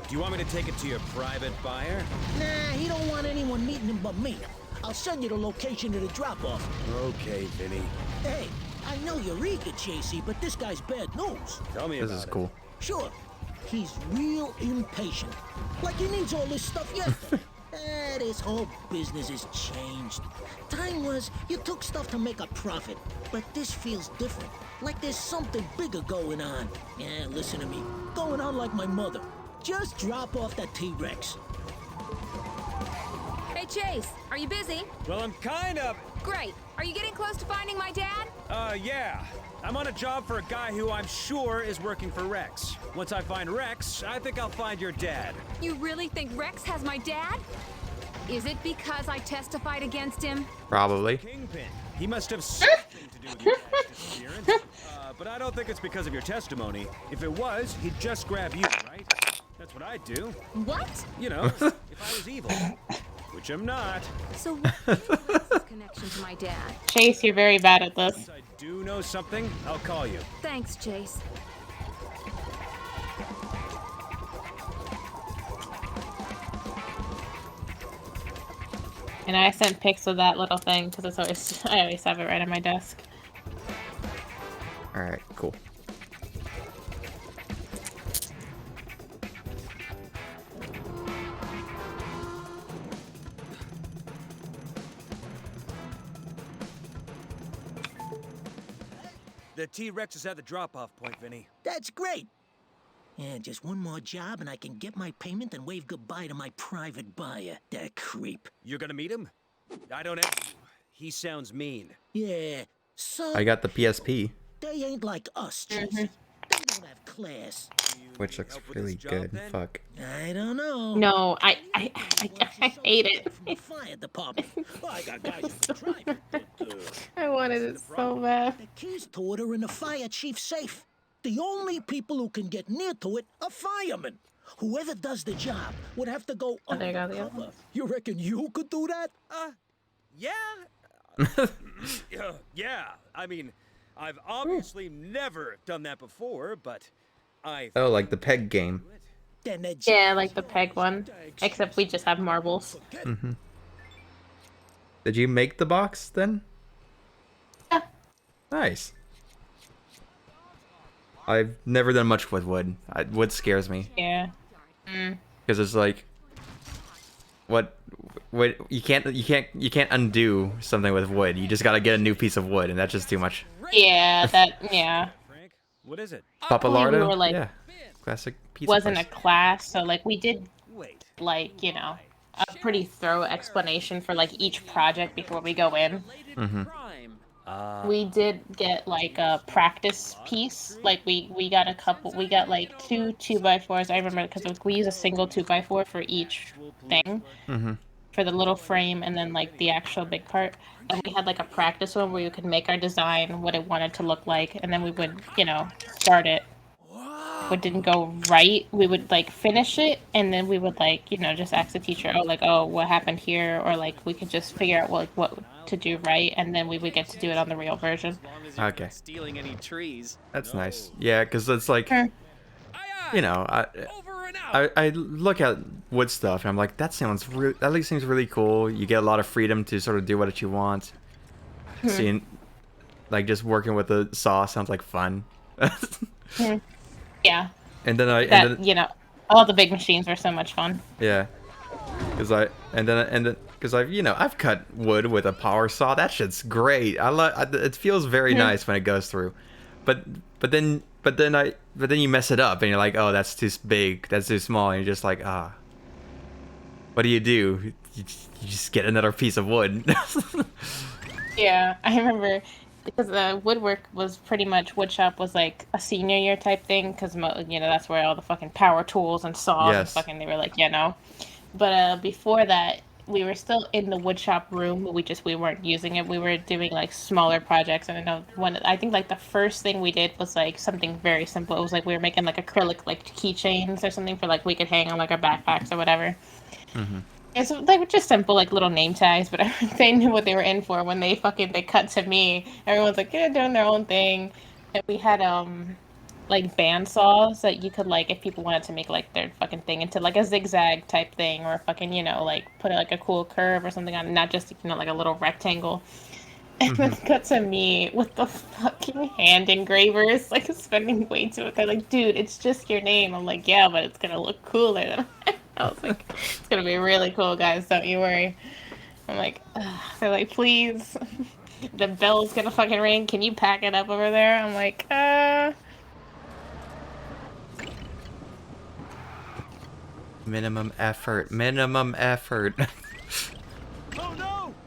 Do you want me to take it to your private buyer? Nah, he don't want anyone meeting him but me. I'll send you the location of the drop-off. Okay, Vinny. Hey, I know you're eager, Chasey, but this guy's bad news. Tell me about it. This is cool. Sure. He's real impatient. Like he needs all this stuff yesterday. This whole business has changed. Time was, you took stuff to make a profit. But this feels different. Like there's something bigger going on. Yeah, listen to me. Going on like my mother. Just drop off that T-Rex. Hey, Chase, are you busy? Well, I'm kind of... Great. Are you getting close to finding my dad? Yeah. I'm on a job for a guy who I'm sure is working for Rex. Once I find Rex, I think I'll find your dad. You really think Rex has my dad? Is it because I testified against him? Probably. Kingpin. He must have something to do with your dad's disappearance. But I don't think it's because of your testimony. If it was, he'd just grab you, right? That's what I'd do. What? You know, if I was evil. Which I'm not. So what is Rex's connection to my dad? Chase, you're very bad at this. Once I do know something, I'll call you. Thanks, Chase. And I sent pics of that little thing because I always have it right on my desk. All right, cool. The T-Rex is at the drop-off point, Vinny. That's great. Yeah, just one more job and I can get my payment and wave goodbye to my private buyer. That creep. You're gonna meet him? I don't have to. He sounds mean. Yeah, so... I got the PSP, They ain't like us, Chase. They don't have class. which looks really good. Fuck. I don't know. No, I hate it. From the fire department. Well, I got guys who can drive it, but, I wanted it so bad. the keys to it are in the fire chief's safe. The only people who can get near to it are firemen. Whoever does the job would have to go Oh, there you go, the other undercover. You reckon you could do that? Yeah. Yeah. I mean, I've obviously never done that before, but I... Oh, like the peg game. Then that's Yeah, like the peg one. Except we just have marbles. Did you make the box then? Yeah. Nice. I've never done much with wood. Wood scares me Yeah. because it's like, what you can't undo something with wood. You just gotta get a new piece of wood, and that's just too much. Yeah, yeah. Frank, what is it? Papalardo? We were like, yeah, classic pizza wasn't place. a class, so like we did Wait. like, you know, a pretty thorough explanation for like each project before we go in. We did get like a practice piece. Like we got a couple. We got like 2x4s. I remember because we use a single 2x4 for each thing. For the little frame and then like the actual big part. And we had like a practice one where you could make our design, what it wanted to look like, and then we would, you know, start it. What didn't go right, we would like finish it, and then we would like, you know, just ask the teacher, oh, like, oh, what happened here, or like we could just figure out what to do right, and then we would get to do it on the real version. Okay. Stealing any trees. That's nice. Yeah, because it's like, you know, I look at wood stuff and I'm like, that seems really cool. You get a lot of freedom to sort of do what you want. Seeing, like, just working with the saw sounds like fun. Yeah. And then you know, all the big machines were so much fun. Yeah. Because I've you know, I've cut wood with a power saw. That shit's great. It feels very nice when it goes through. But then you mess it up and you're like, oh, that's too big, that's too small, and you're just like, ah. What do? You just get another piece of wood. Yeah, I remember because the woodwork was pretty much, woodshop was like a senior year type thing because, you know, that's where all the fucking power tools and saws and fucking, they were like, you know. But before that, we were still in the woodshop room, but we weren't using it. We were doing like smaller projects, and I think like the first thing we did was like something very simple. It was like we were making like acrylic like keychains or something for like we could hang on like our backpacks or whatever. It's like just simple like little name tags, but they knew what they were in for when they cut to me. Everyone's like, yeah, doing their own thing, and we had like band saws that you could like, if people wanted to make like their fucking thing into like a zigzag type thing, or fucking, you know, like put like a cool curve or something on it, not just, you know, like a little rectangle. And then cut to me with the fucking hand engravers, like spending way too much. They're like, dude, it's just your name. I'm like, yeah, but it's gonna look cooler than I was like, it's gonna be really cool, guys, don't you worry. I'm like, ugh. They're like, please, the bell's gonna fucking ring, can you pack it up over there? I'm like, Minimum effort. But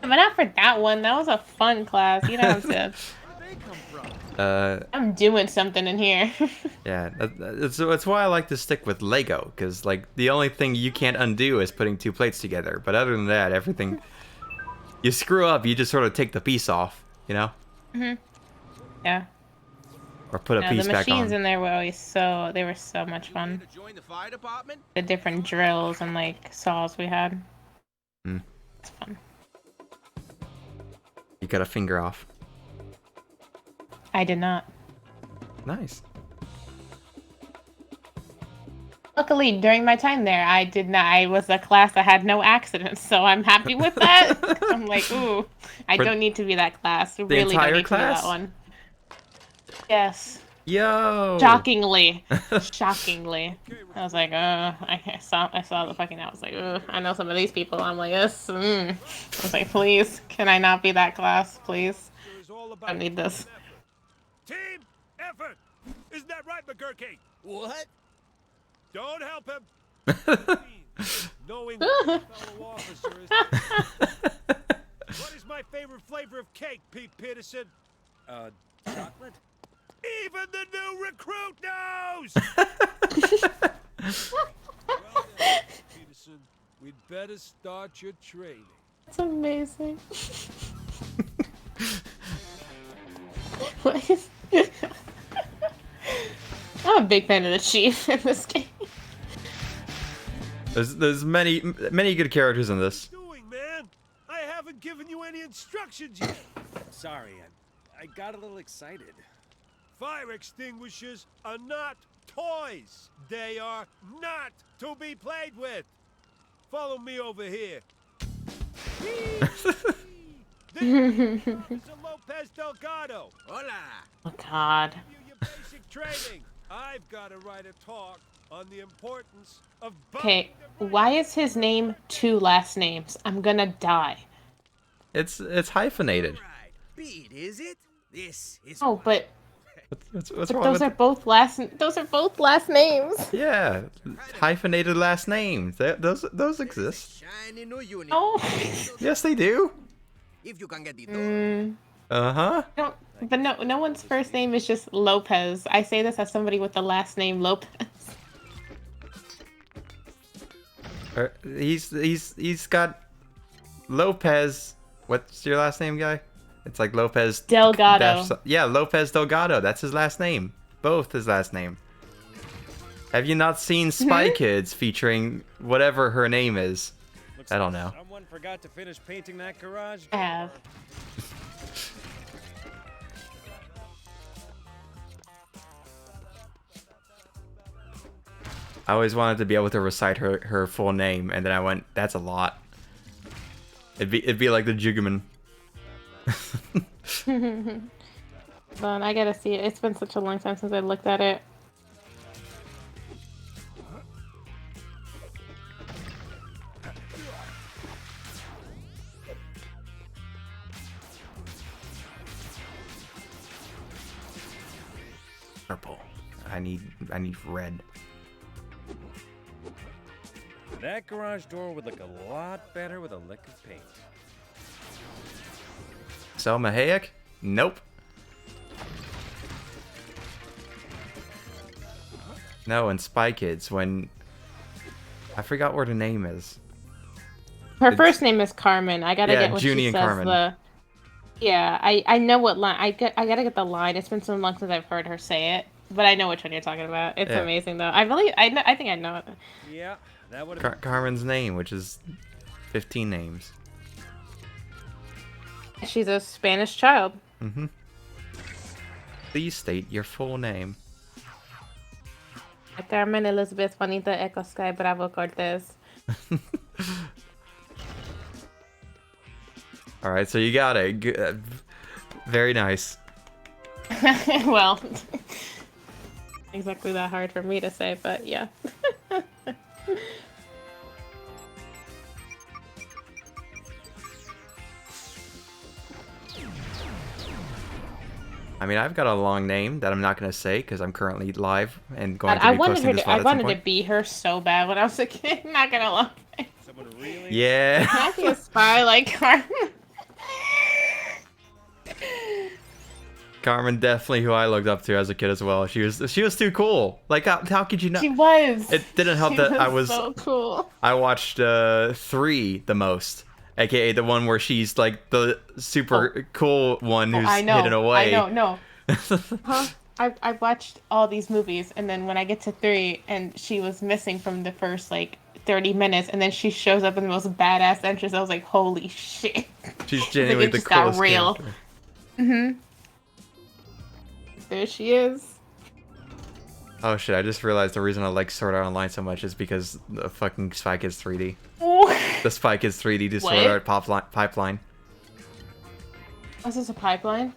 not for that one. That was a fun class. You don't have to. I'm doing something in here. Yeah, that's why I like to stick with Lego, because like the only thing you can't undo is putting two plates together. But other than that, everything you screw up, you just sort of take the piece off, you know? Yeah. Or put a piece back on. The machines in there were always so much fun. The different drills and like saws we had. It's fun. You got a finger off. I did not. Nice. Luckily, during my time there, I did not. I was a class that had no accidents, so I'm happy with that. I'm like, ooh, I don't need to be that class. Really don't need to be that one. Yes. Yo. Shockingly. I was like, I saw the fucking. I was like, I know some of these people. I'm like, yes. I was like, please, can I not be that class, please? I need this. Team effort. Isn't that right, McGurky? What? Don't help him. Knowing what fellow officer is. What is my favorite flavor of cake, Pete Peterson? Chocolate? Even the new recruit knows! Well then, Peterson, we'd better start your training. That's amazing. What is... I'm a big fan of the Chief in this game. There's many good characters in this. What are you doing, man? I haven't given you any instructions yet. Sorry, I got a little excited. Fire extinguishers are not toys. They are not to be played with. Follow me over here. This is Officer Lopez Delgado. Hola. Oh God. Your basic training. I've got to write a talk on the importance of. Okay, why is his name 2 last names? I'm gonna die. It's hyphenated. Beat, is it? This is. Oh, but What's But wrong those with are both last. Those are both last names. Yeah, hyphenated last names. Those exist. Oh. Yes, they do. If you can get the Uh-huh. No, but no one's first name is just Lopez. I say this as somebody with the last name Lopez. He's got Lopez. What's your last name, guy? It's like Lopez Delgado. Yeah, Lopez Delgado. That's his last name. Both his last name. Have you not seen Spy Kids featuring whatever her name is? I don't know. Someone forgot to finish painting that garage. I have. I always wanted to be able to recite her full name, and then I went, that's a lot. It'd be like the Jugaman. Hold on, I gotta see it. It's been such a long time since I looked at it. Purple. I need red. That garage door would look a lot better with a lick of paint. Selma Hayek? Nope. No, in Spy Kids, when... I forgot what her name is. Her first name is Carmen. I gotta get what Junie she and says. Carmen. Yeah, I know what line. I gotta get the line. It's been so long since I've heard her say it, but I know which one you're talking about. It's amazing though. I think I know it. Yeah, that would Carmen's name, which is 15 names. She's a Spanish child. Mm-hmm. Please state your full name. Carmen Elizabeth Juanita Echo Sky Bravo Cortez. All right, so you got it. Very nice. Well, exactly that hard for me to say, but yeah. I mean, I've got a long name that I'm not going to say because I'm currently live and going to be I wanted posting her this to. VOD I at some wanted to point. be her so bad when I was a kid. Not gonna lie. Yeah. I can aspire like Carmen. Carmen, definitely who I looked up to as a kid as well. She was too cool. Like how could you not? She was. It didn't help She that I was so cool. I watched 3 the most, aka the one where she's like the super cool one who's hidden away. I know. Huh? I watched all these movies, and then when I get to 3, and she was missing from the first like 30 minutes, and then she shows up in the most badass entrance. I was like, holy shit. She's genuinely the just got coolest real. character. Mhm. There she is. Oh shit! I just realized the reason I like Sword Art Online so much is because the fucking Spy Kids 3D. The Spy Kids 3D to Sword Art pipeline. Is this a pipeline?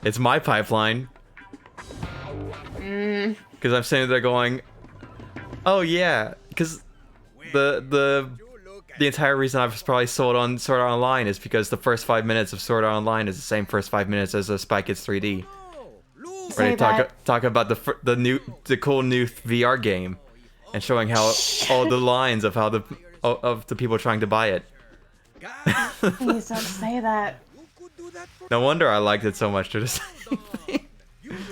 It's my pipeline. Because I'm sitting there going, oh yeah, because the entire reason I've probably sold on Sword Art Online is because the first 5 minutes of Sword Art Online is the same first 5 minutes as a Spy Kids 3D. Where they talk about the cool new VR game, and showing how all the lines of how the people trying to buy it. Please don't say that. No wonder I liked it so much to the same thing.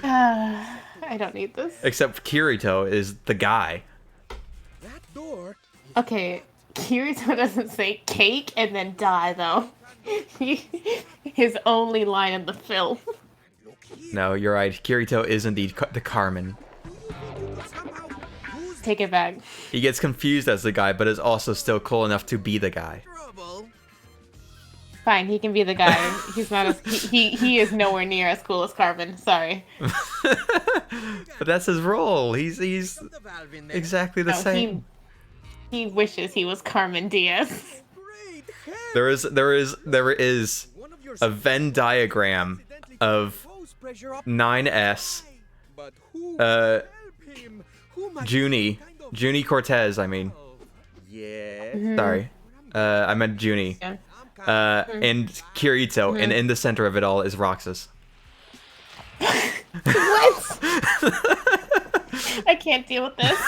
I don't need this. Except Kirito is the guy. Okay, Kirito doesn't say cake and then die though. His only line in the film. No, you're right. Kirito is indeed the Carmen. Take it back. He gets confused as the guy, but is also still cool enough to be the guy. Fine, he can be the guy. He's not as he is nowhere near as cool as Carmen. Sorry. But that's his role. He's exactly the same. He wishes he was Carmen Diaz. There is a Venn diagram of 9S, Junie Cortez. I mean, sorry, I meant Junie. And Kirito, and in the center of it all is Roxas. What? I can't deal with this.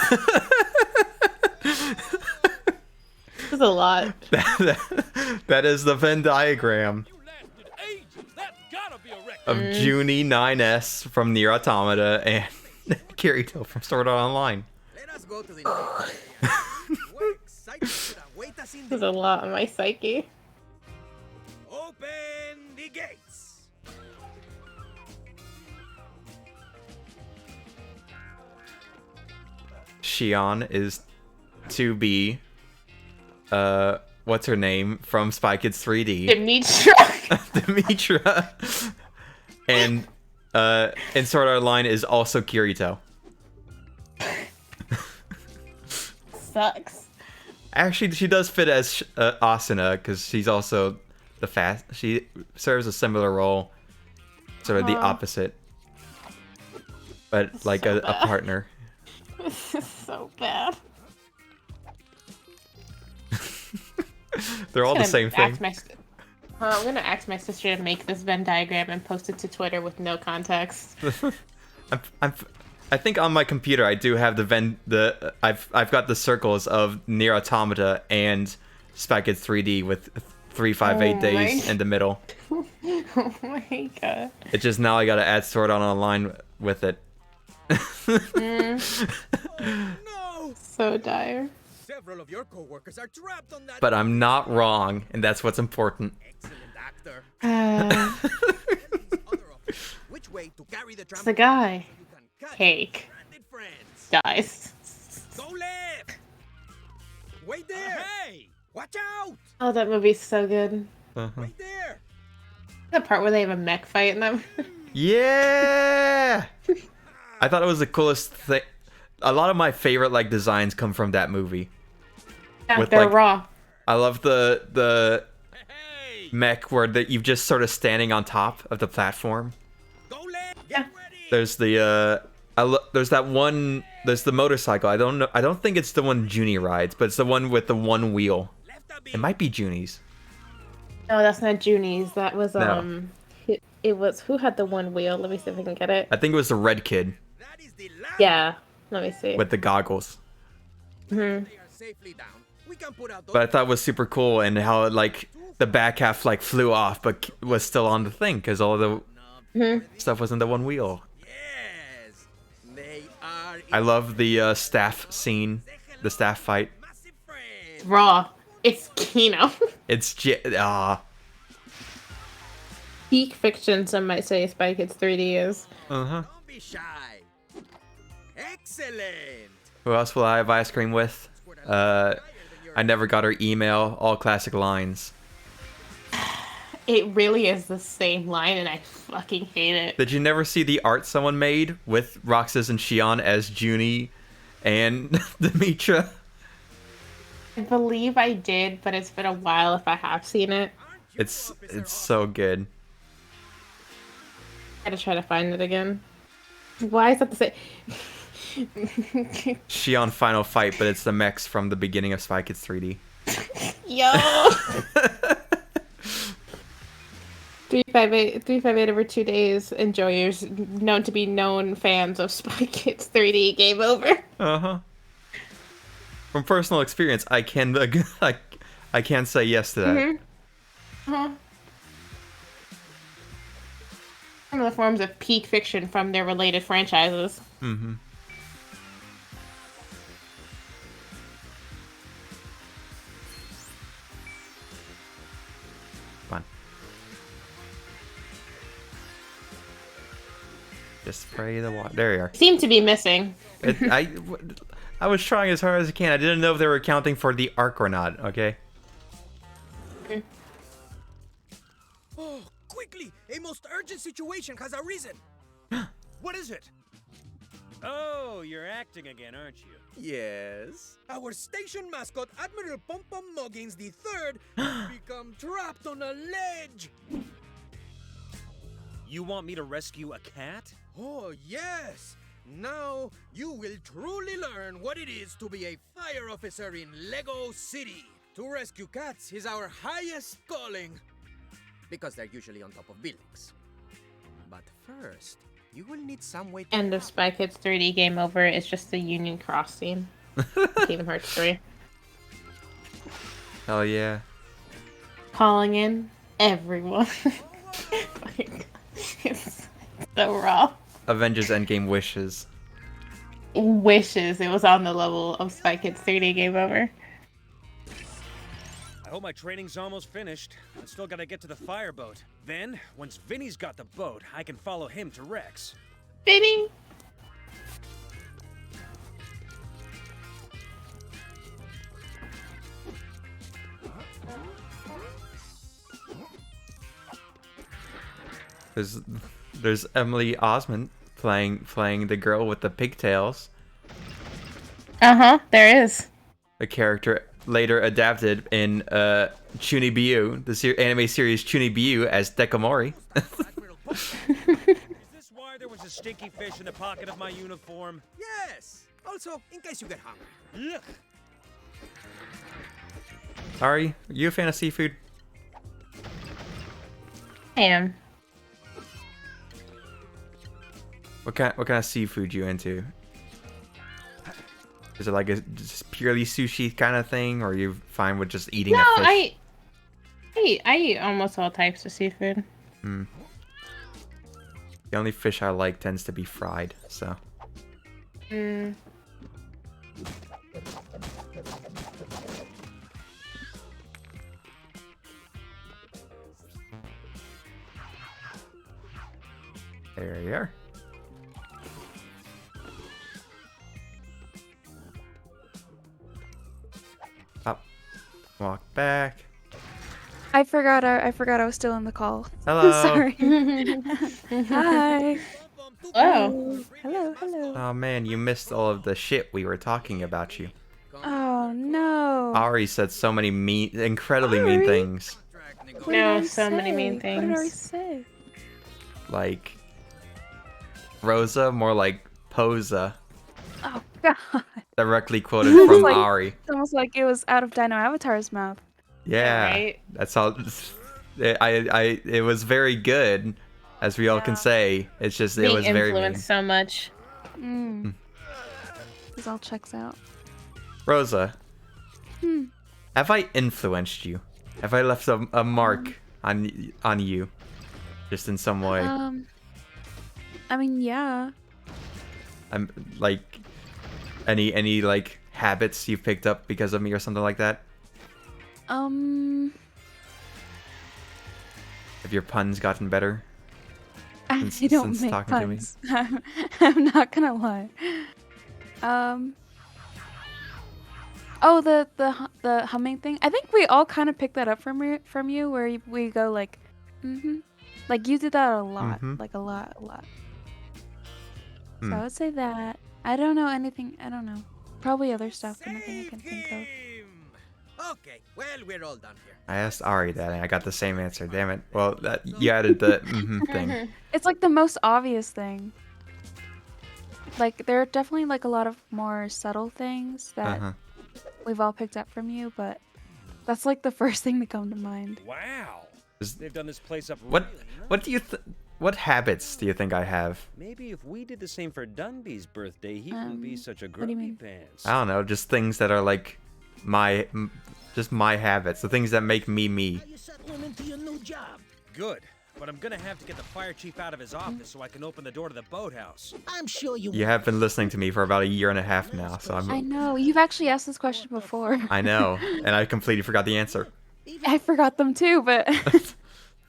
This is a lot. That is the Venn diagram of Junie 9S from Nier Automata and Kirito from Sword Art Online. This is a lot on my psyche. Open the gates. Shion is to be what's her name from Spy Kids 3D? Demetra. And in Sword Art Online is also Kirito. Sucks. Actually, she does fit as Asuna because she's also the fast. She serves a similar role, sort of the opposite, but like a partner. This is so bad. They're all the same thing. I'm gonna ask my sister to make this Venn diagram and post it to Twitter with no context. I think on my computer I do have I've got the circles of Nier Automata and Spy Kids 3D with 358 days in the middle. Oh my god. It's just now I gotta add Sword Art Online with it. No! So dire. Several of your co-workers are trapped on that. But I'm not wrong, and that's what's important. Which way to carry the It's the guy. Cake. Dies. Go left. Wait there. Hey! Watch out! Oh, that movie's so good. Wait there. The part where they have a mech fight in them. Yeah! I thought it was the coolest thing. A lot of my favorite like designs come from that movie. Yeah, they're like, raw. I love the mech where you're just sort of standing on top of the platform. Yeah. There's the there's the motorcycle. I don't think it's the one Junie rides, but it's the one with the one wheel. It might be Junie's. No, that's not Junie's. That was No. It was who had the one wheel? Let me see if I can get it. I think it was the red kid Yeah. Let me see. with the goggles. Mhm. But I thought it was super cool and how like the back half like flew off but was still on the thing because all the stuff was in the one wheel. I love the staff scene, the staff fight. It's raw. It's Kino. It's Peak fiction, some might say Spy Kids 3D is. Uh-huh. Don't be shy. Excellent. Who else will I have ice cream with? I never got her email, all classic lines. It really is the same line, and I fucking hate it. Did you never see the art someone made with Roxas and Shion as Junie and Demetra? I believe I did, but it's been a while if I have seen it. It's so good. I gotta try to find it again. Why is that the same? Shion final fight, but it's the mechs from the beginning of Spy Kids 3D. Yo! 358 over 2 days. Enjoyers known to be known fans of Spy Kids 3D. Game over. Uh-huh. From personal experience, I can say yes to that. Uh-huh. One of the forms of peak fiction from their related franchises. Mm-hmm. Fun. Just spray the water. There you are. Seem to be missing. I was trying as hard as I can. I didn't know if they were counting for the arc or not, okay? Oh, quickly! A most urgent situation has arisen. What is it? Oh, you're acting again, aren't you? Yes. Our station mascot, Admiral Pom Pom Muggins III, has become trapped on a ledge. You want me to rescue a cat? Oh, yes. Now you will truly learn what it is to be a fire officer in Lego City. To rescue cats is our highest calling, because they're usually on top of buildings. But first, You will need some way to End of Spy Kids 3D Game Over. It's just the Union Cross scene. Kingdom Hearts 3. Hell yeah. Calling in everyone. It's so raw. Avengers Endgame wishes. Wishes it was on the level of Spy Kids 3D Game Over. I hope my training's almost finished. I still gotta get to the fireboat. Then, once Vinny's got the boat, I can follow him to Rex. Vinny! There's Emily Osment playing the girl with the pigtails. There is. A character later adapted in Chunibyo, the anime series Chunibyo as Dekamori. Is this why there was a stinky fish in the pocket of my uniform? Yes! Also, in case you get hungry. Ugh. Ari, are you a fan of seafood? I am. What kind of seafood you into? Is it like a just purely sushi kind of thing, or are you fine with just eating a fish? I eat almost all types of seafood. The only fish I like tends to be fried, so. There you are. Up. Walk back. I forgot I was still in the call. Hello. Sorry. Hi. Oh. Hello, hello. Oh man, you missed all of the shit we were talking about you. Oh no. Ari said so many incredibly mean Ari? things. What did I so many mean say? What did I things. say? Like Rosa, more like Posa. Oh god. Directly quoted from Like, Ari. It's almost like it was out of Dino Avatar's mouth. Yeah, Right? that's all. It was very good, as we all can say. It's just it Being was very mean. influenced so much. This all checks out. Rosa, Hmm. have I influenced you? Have I left a mark on you, just in some way? I mean, yeah. I'm like any like habits you've picked up because of me or something like that. Have your puns gotten better? I Since- don't since make talking to me? puns. I'm not gonna lie. Oh, the humming thing. I think we all kind of picked that up from you, where we go like, like you did that a lot, like a lot. So I would say that. I don't know anything. I don't know. Probably other stuff, but nothing I can think of. Okay, well, we're all done here. I asked Ari that and I got the same answer. Damn it. Well, you added the thing. It's like the most obvious thing. Like there are definitely like a lot of more subtle things that we've all picked up from you, but that's like the first thing to come to mind. Wow. They've done this place up What really nice. what do you what habits do you think I have? Maybe if we did the same for Dunby's birthday, he wouldn't be such a what do you grumpy mean? pants. I don't know, just things that are like just my habits, the things that make me me. You settling into your new job. Good. But I'm gonna have to get the fire chief out of his office so I can open the door to the boathouse. I'm sure you You have been listening to me for about a year and a half now, so I know. You've actually asked this question before. I know, and I completely forgot the answer. I forgot them too, but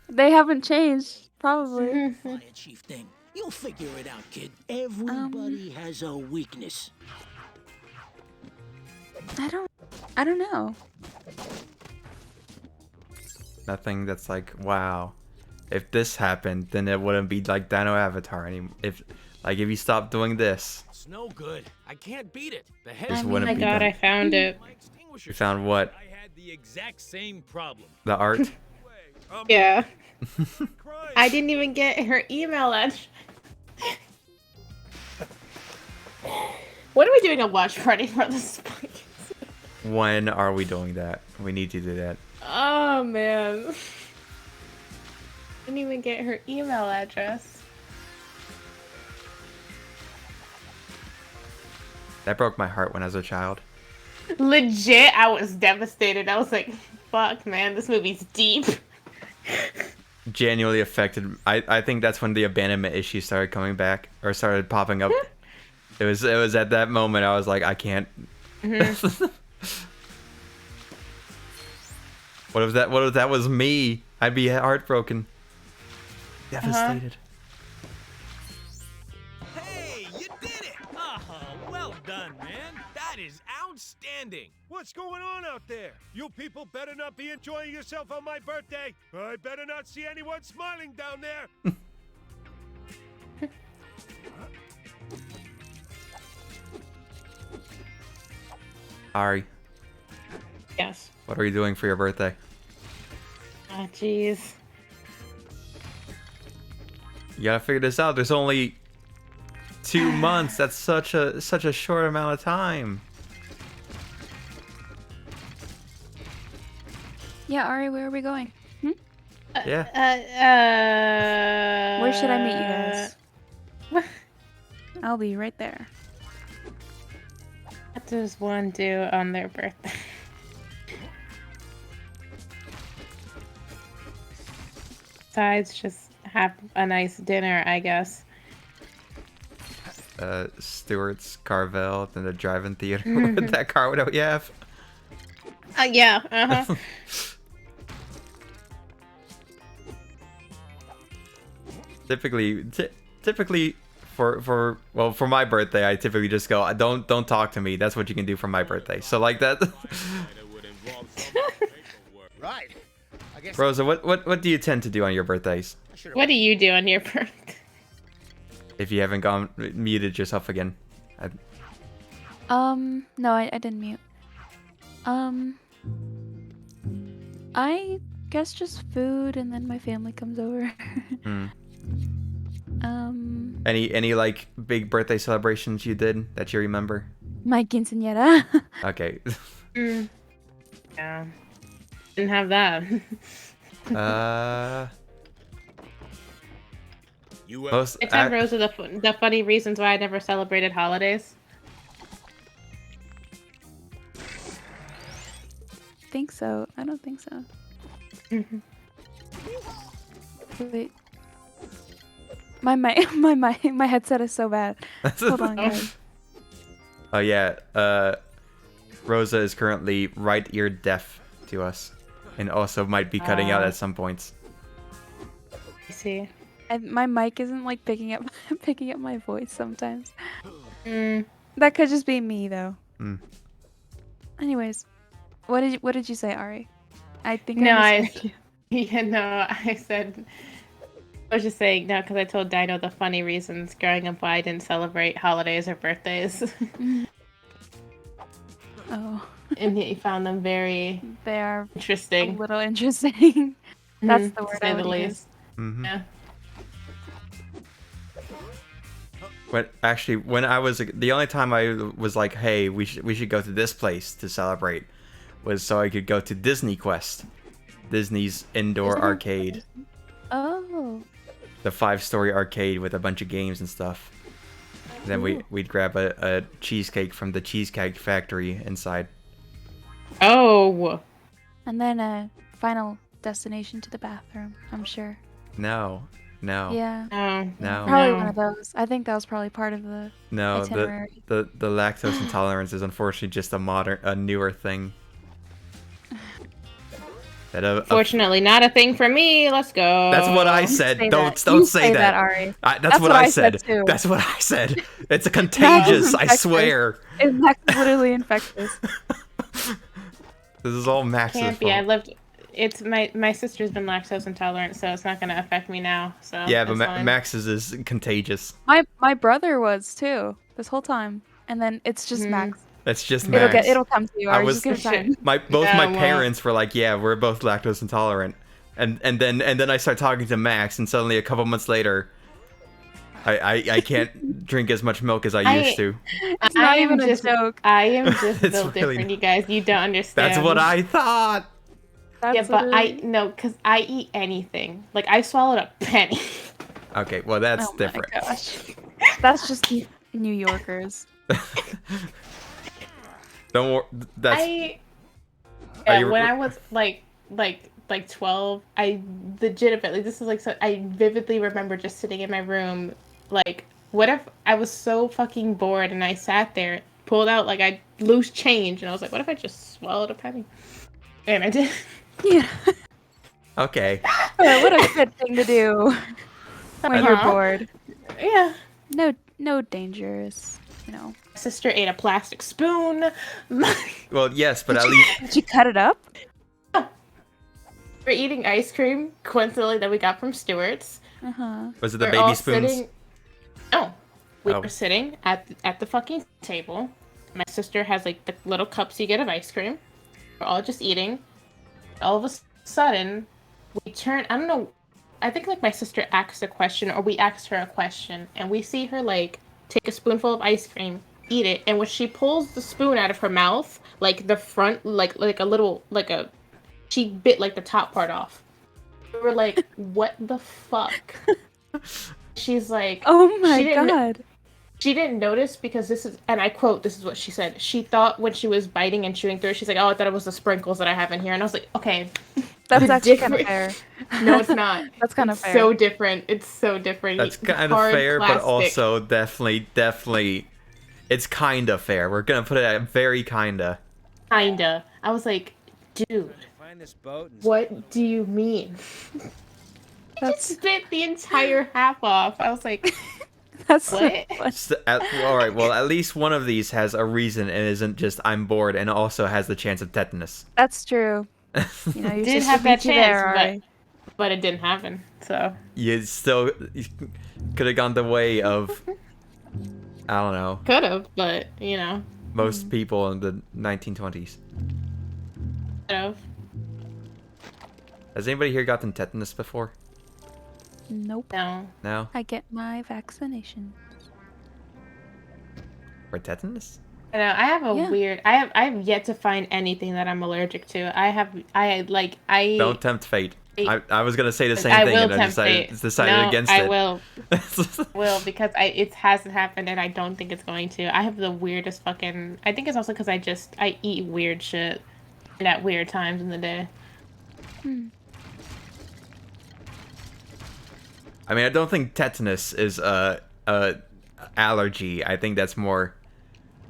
they haven't changed, probably. Fire chief thing. You'll figure it out, kid. Everybody has a weakness. I don't know. Nothing that's like, wow, if this happened, then it wouldn't be like Dino Avatar anymore. If you stopped doing this, It's no good. I can't beat it. The head. this Oh wouldn't my be god, done. I found it. You found what? I had the exact same problem. The art? Yeah. I didn't even get her email address. When are we doing a watch party for this? When are we doing that? We need to do that. Oh man. Didn't even get her email address. That broke my heart when I was a child. Legit, I was devastated. I was like, fuck, man, this movie's deep. Genuinely affected. I think that's when the abandonment issues started coming back or started popping up. It was at that moment I was like, I can't. What if that was me? I'd be heartbroken. Devastated. Hey, you did it! Oh, well done, man. That is outstanding. What's going on out there? You people better not be enjoying yourself on my birthday. I better not see anyone smiling down there. Ari. Yes. What are you doing for your birthday? Oh, jeez. You gotta figure this out. There's only 2 months. That's such a short amount of time. Yeah, Ari, where are we going? Yeah. Where should I meet you guys? I'll be right there. What does one do on their birthday? Besides just have a nice dinner, I guess. Stewart's Carvel, then the drive-in theater with that car that we have. Yeah, uh-huh. Typically for my birthday, I typically just go, don't talk to me. That's what you can do for my birthday. So like that. Right. I guess Rosa, what do you tend to do on your birthdays? What do you do on your birthday? If you haven't muted yourself again. No, I didn't mute. I guess just food, and then my family comes over. Any like big birthday celebrations you did that you remember? My quinceañera. Okay. Yeah. Didn't have that. I tell Rosa the funny reasons why I never celebrated holidays. Think so. I don't think so. Wait. My headset is so bad. Hold on, guys. Oh yeah. Rosa is currently right ear deaf to us, and also might be cutting out at some points. I see. My mic isn't like picking up my voice sometimes. That could just be me though. Anyways, what did you say, Ari? I think I said. I was just saying no because I told Dino the funny reasons growing up why I didn't celebrate holidays or birthdays. Oh. And he found them very. They are interesting. A little interesting. That's the word I would use. Yeah. But actually, when I was the only time I was like, "Hey, we should go to this place to celebrate," was so I could go to Disney Quest, Disney's indoor arcade. Oh. The 5-story arcade with a bunch of games and stuff. Then we'd grab a cheesecake from the Cheesecake Factory inside. Oh. And then a final destination to the bathroom, I'm sure. No. Yeah. No. Probably one of those. I think that was probably part of the itinerary. The lactose intolerance is unfortunately just a newer thing. Fortunately, not a thing for me. Let's go. That's what I said. Don't say that. Ari. That's what I said. That's what I said. It's a contagious. I swear. It's literally infectious. This is all Max's Can't be. fault. It's my sister's been lactose intolerant, so it's not gonna affect me now. So yeah, but Max's is contagious. My brother was too this whole time, and then it's just Max. It's just Max. It'll come to you. Just give it time. My parents were like, yeah, we're both lactose intolerant, and then I start talking to Max, and suddenly a couple months later, I can't drink as much milk as I used to. It's not even a joke. I am just built really different, you guys. You don't understand. That's what I thought. Yeah, but because I eat anything. Like I swallowed a penny. Okay, well that's different. Gosh. That's just New Yorkers. Don't worry. That's. When I was like 12, I legitimately, this is like, so I vividly remember just sitting in my room, like, what if I was so fucking bored and I sat there, pulled out like I loose change, and I was like, what if I just swallowed a penny? And I did. Yeah. Okay. What a good thing to do when you're bored. Yeah. No dangers, you know. Sister ate a plastic spoon. Well, yes, but at least. Did you cut it up? We're eating ice cream, coincidentally, that we got from Stewart's. Was it the We're baby all spoons? Sitting... No. We Oh. were sitting at the fucking table. My sister has like the little cups you get of ice cream. We're all just eating. All of a sudden, we turn. I don't know. I think like my sister asked a question, or we asked her a question, and we see her like take a spoonful of ice cream, eat it, and when she pulls the spoon out of her mouth, like the front, like a little, like a, she bit like the top part off. We were like, what the fuck? She's like, Oh my she didn't- god. She didn't notice because this is, and I quote, this is what she said. She thought when she was biting and chewing through it, she's like, oh, I thought it was the sprinkles that I have in here. And I was like, okay. That's the actually kind of fair. No, it's not. That's kind of It's fair. so different. It's so different. That's It's kind of hard fair, but plastic. also definitely, it's kind of fair. We're gonna put it at very kinda. Kinda. I was like, dude, Find this boat and what do you mean? You just bit the entire half off. I was like, That's what? All right. Well, at least one of these has a reason and isn't just I'm bored, and also has the chance of tetanus. That's true. You know, you Did just have that beat you chance, there, Ari. but it didn't happen. So You still could have gone the way of I don't know. could have, but you know, Most people in the 1920s. could have. Has anybody here gotten tetanus before? Nope. No. No? I get my vaccination. For tetanus? I know. I have a Yeah. weird. I have yet to find anything that I'm allergic to. I Don't tempt fate. I was gonna say the same I thing will and I tempt decided, fate. decided No, against I it. will because it hasn't happened and I don't think it's going to. I have the weirdest fucking. I think it's also because I eat weird shit at weird times in the day. I mean, I don't think tetanus is a allergy. I think that's more,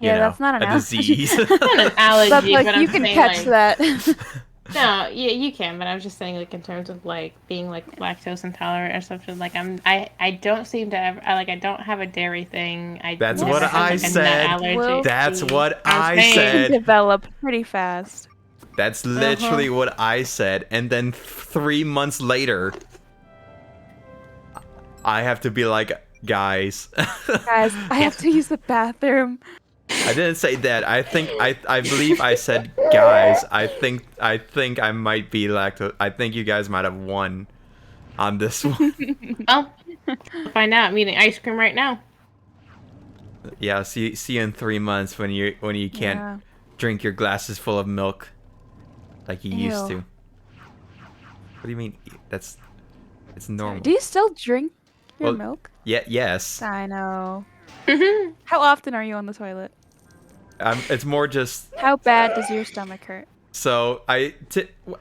you Yeah, know, that's not an a allergy. disease. Not an allergy, That's like, but you I'm can saying, catch like- that. No, yeah, you can, but I was just saying, like, in terms of like being like lactose intolerant or something. Like, I don't seem to ever. I don't have a dairy thing. That's never what have, I like, a nut said. allergy. That's what I'm I saying- said. Develop pretty fast. That's literally what I said. And then 3 months later, I have to be like, guys. Guys, I have to use the bathroom. I didn't say that. I believe I said, guys. I think I might be lactose. I think you guys might have won on this one. Well, we'll find out. I'm eating ice cream right now. Yeah, see you in 3 months when you can't Yeah. drink your glasses full of milk like you used Ew. to. What do you mean? It's normal. Do you still drink your Well, milk? Yeah. Yes. I know. How often are you on the toilet? It's more just. How bad does your stomach hurt? So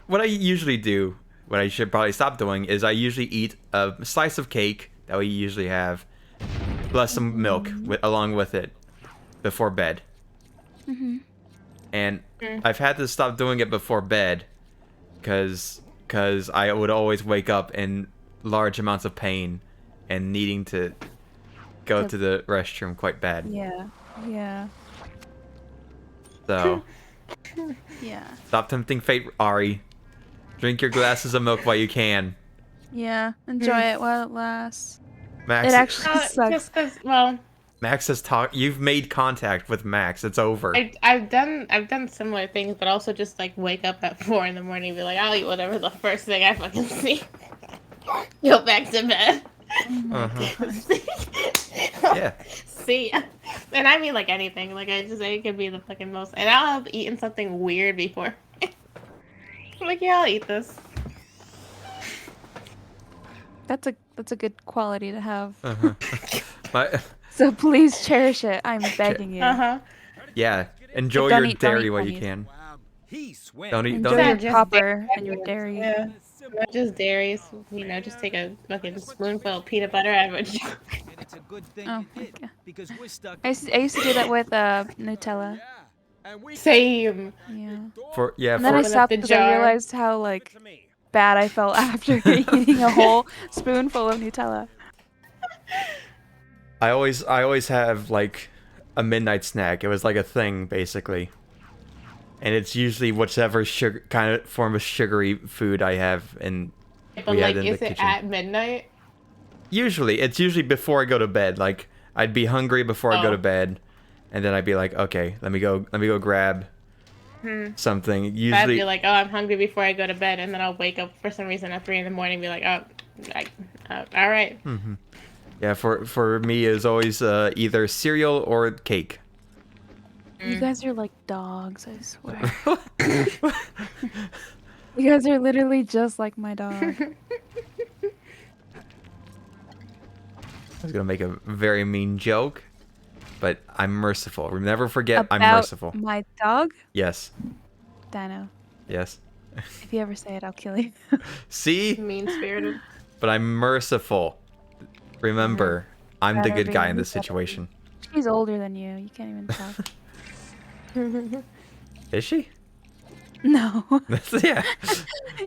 what I usually do, what I should probably stop doing, is I usually eat a slice of cake that we usually have, plus some milk along with it, before bed. Mm-hmm. And I've had to stop doing it before bed, because I would always wake up in large amounts of pain, and needing to go to the restroom quite bad. Yeah. Yeah. So. Yeah. Stop tempting fate, Ari. Drink your glasses of milk while you can. Yeah. Enjoy it while it lasts. Max, It actually Just sucks. because, well, Max has talked. You've made contact with Max. It's over. I've done similar things, but also just like wake up at 4 in the morning and be like, I'll eat whatever the first thing I fucking see. Go back to bed. Yeah. See ya. And I mean like anything. Like I just say it could be the fucking most. And I'll have eaten something weird before. I'm like, yeah, I'll eat this. That's a good quality to have. My, So please cherish it. I'm begging you. Yeah, enjoy don't your eat- don't dairy eat while you gummies. can. He swam. Don't eat. Enjoy Don't your eat. Not just copper dairy, and your dairy. Yeah, not just dairies. You know, just take a fucking spoonful of peanut butter out of a jar. It's a good thing Oh you my did, god. because we're stuck. I used to do that with Nutella. Same. Yeah. For yeah, And then I for Open up stopped the because I jar. realized how like bad I felt after eating a whole spoonful of Nutella. I always have like a midnight snack. It was like a thing basically, and it's usually whichever sugar kind of form of sugary food I have, and But we like, had in is the it kitchen. at midnight? It's usually before I go to bed. Like I'd be hungry before I go Oh. to bed, and then I'd be like, okay, let me go grab something. I'd Usually, be like, oh, I'm hungry before I go to bed, and then I'll wake up for some reason at 3 in the morning and be like, oh, all right. yeah. For me, it's always either cereal or cake. You guys are like dogs, I swear. You guys are literally just like my dog. I was gonna make a very mean joke, but I'm merciful. Never forget, I'm About merciful. my dog? Yes, Dino. yes. If you ever say it, I'll kill you. See, Mean spirited. but I'm merciful. Remember, I'm the Better good guy be. in this situation. She's older than you. You can't even talk. Is she? No. Yeah.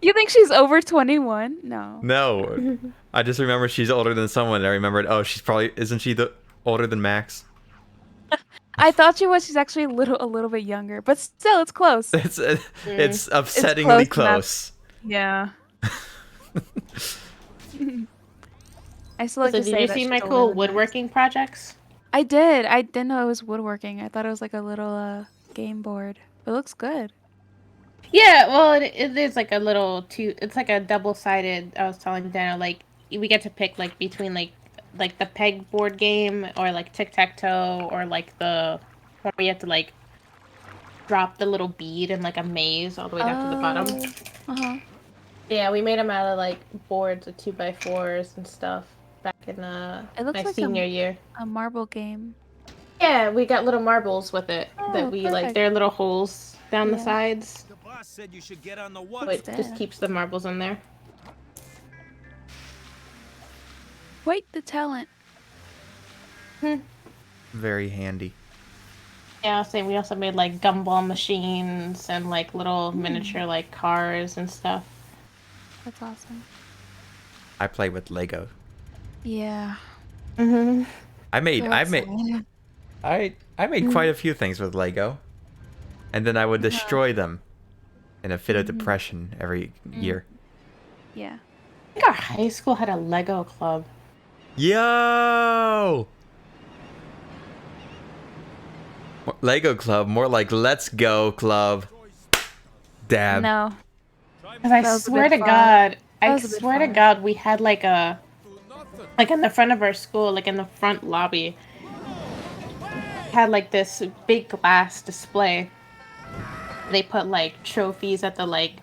You think she's over 21? No. No, I just remember she's older than someone. I remembered. Oh, isn't she older than Max? I thought she was. She's actually a little bit younger, but still, it's close. It's upsettingly close. Yeah. I still like So to did say you that see she's my older cool than Max. woodworking projects? I did. I didn't know it was woodworking. I thought it was like a little game board. It looks good. Yeah, well, it is like a little it's like a double-sided. I was telling Dana, like we get to pick like between like the peg board game or like tic-tac-toe or like the where we have to like drop the little bead in like a maze all the way down to the bottom. Uh-huh. Yeah, we made them out of like boards with 2x4s and stuff back in It looks my like senior year. a marble game. Yeah, we got little marbles with it Oh, that we like. perfect. They're little holes down the Yeah. sides. The boss said you should get on the So what? it just keeps the marbles in there. Wait, the talent. Very handy. Yeah, same. We also made like gumball machines and like little miniature like cars and stuff. That's awesome. I play with Lego. Yeah. Mm-hmm. I made Mm. quite a few things with Lego, and then I would destroy them in a fit of Mm-hmm. depression every year. Yeah. I think our high school had a Lego club. Yo! Lego club, more like let's go club. Dab. No. Because I That was a swear bit to far. God, That I was a bit swear to far. God, we had like in the front of our school, like in the front lobby, had like this big glass display. They put like trophies that the like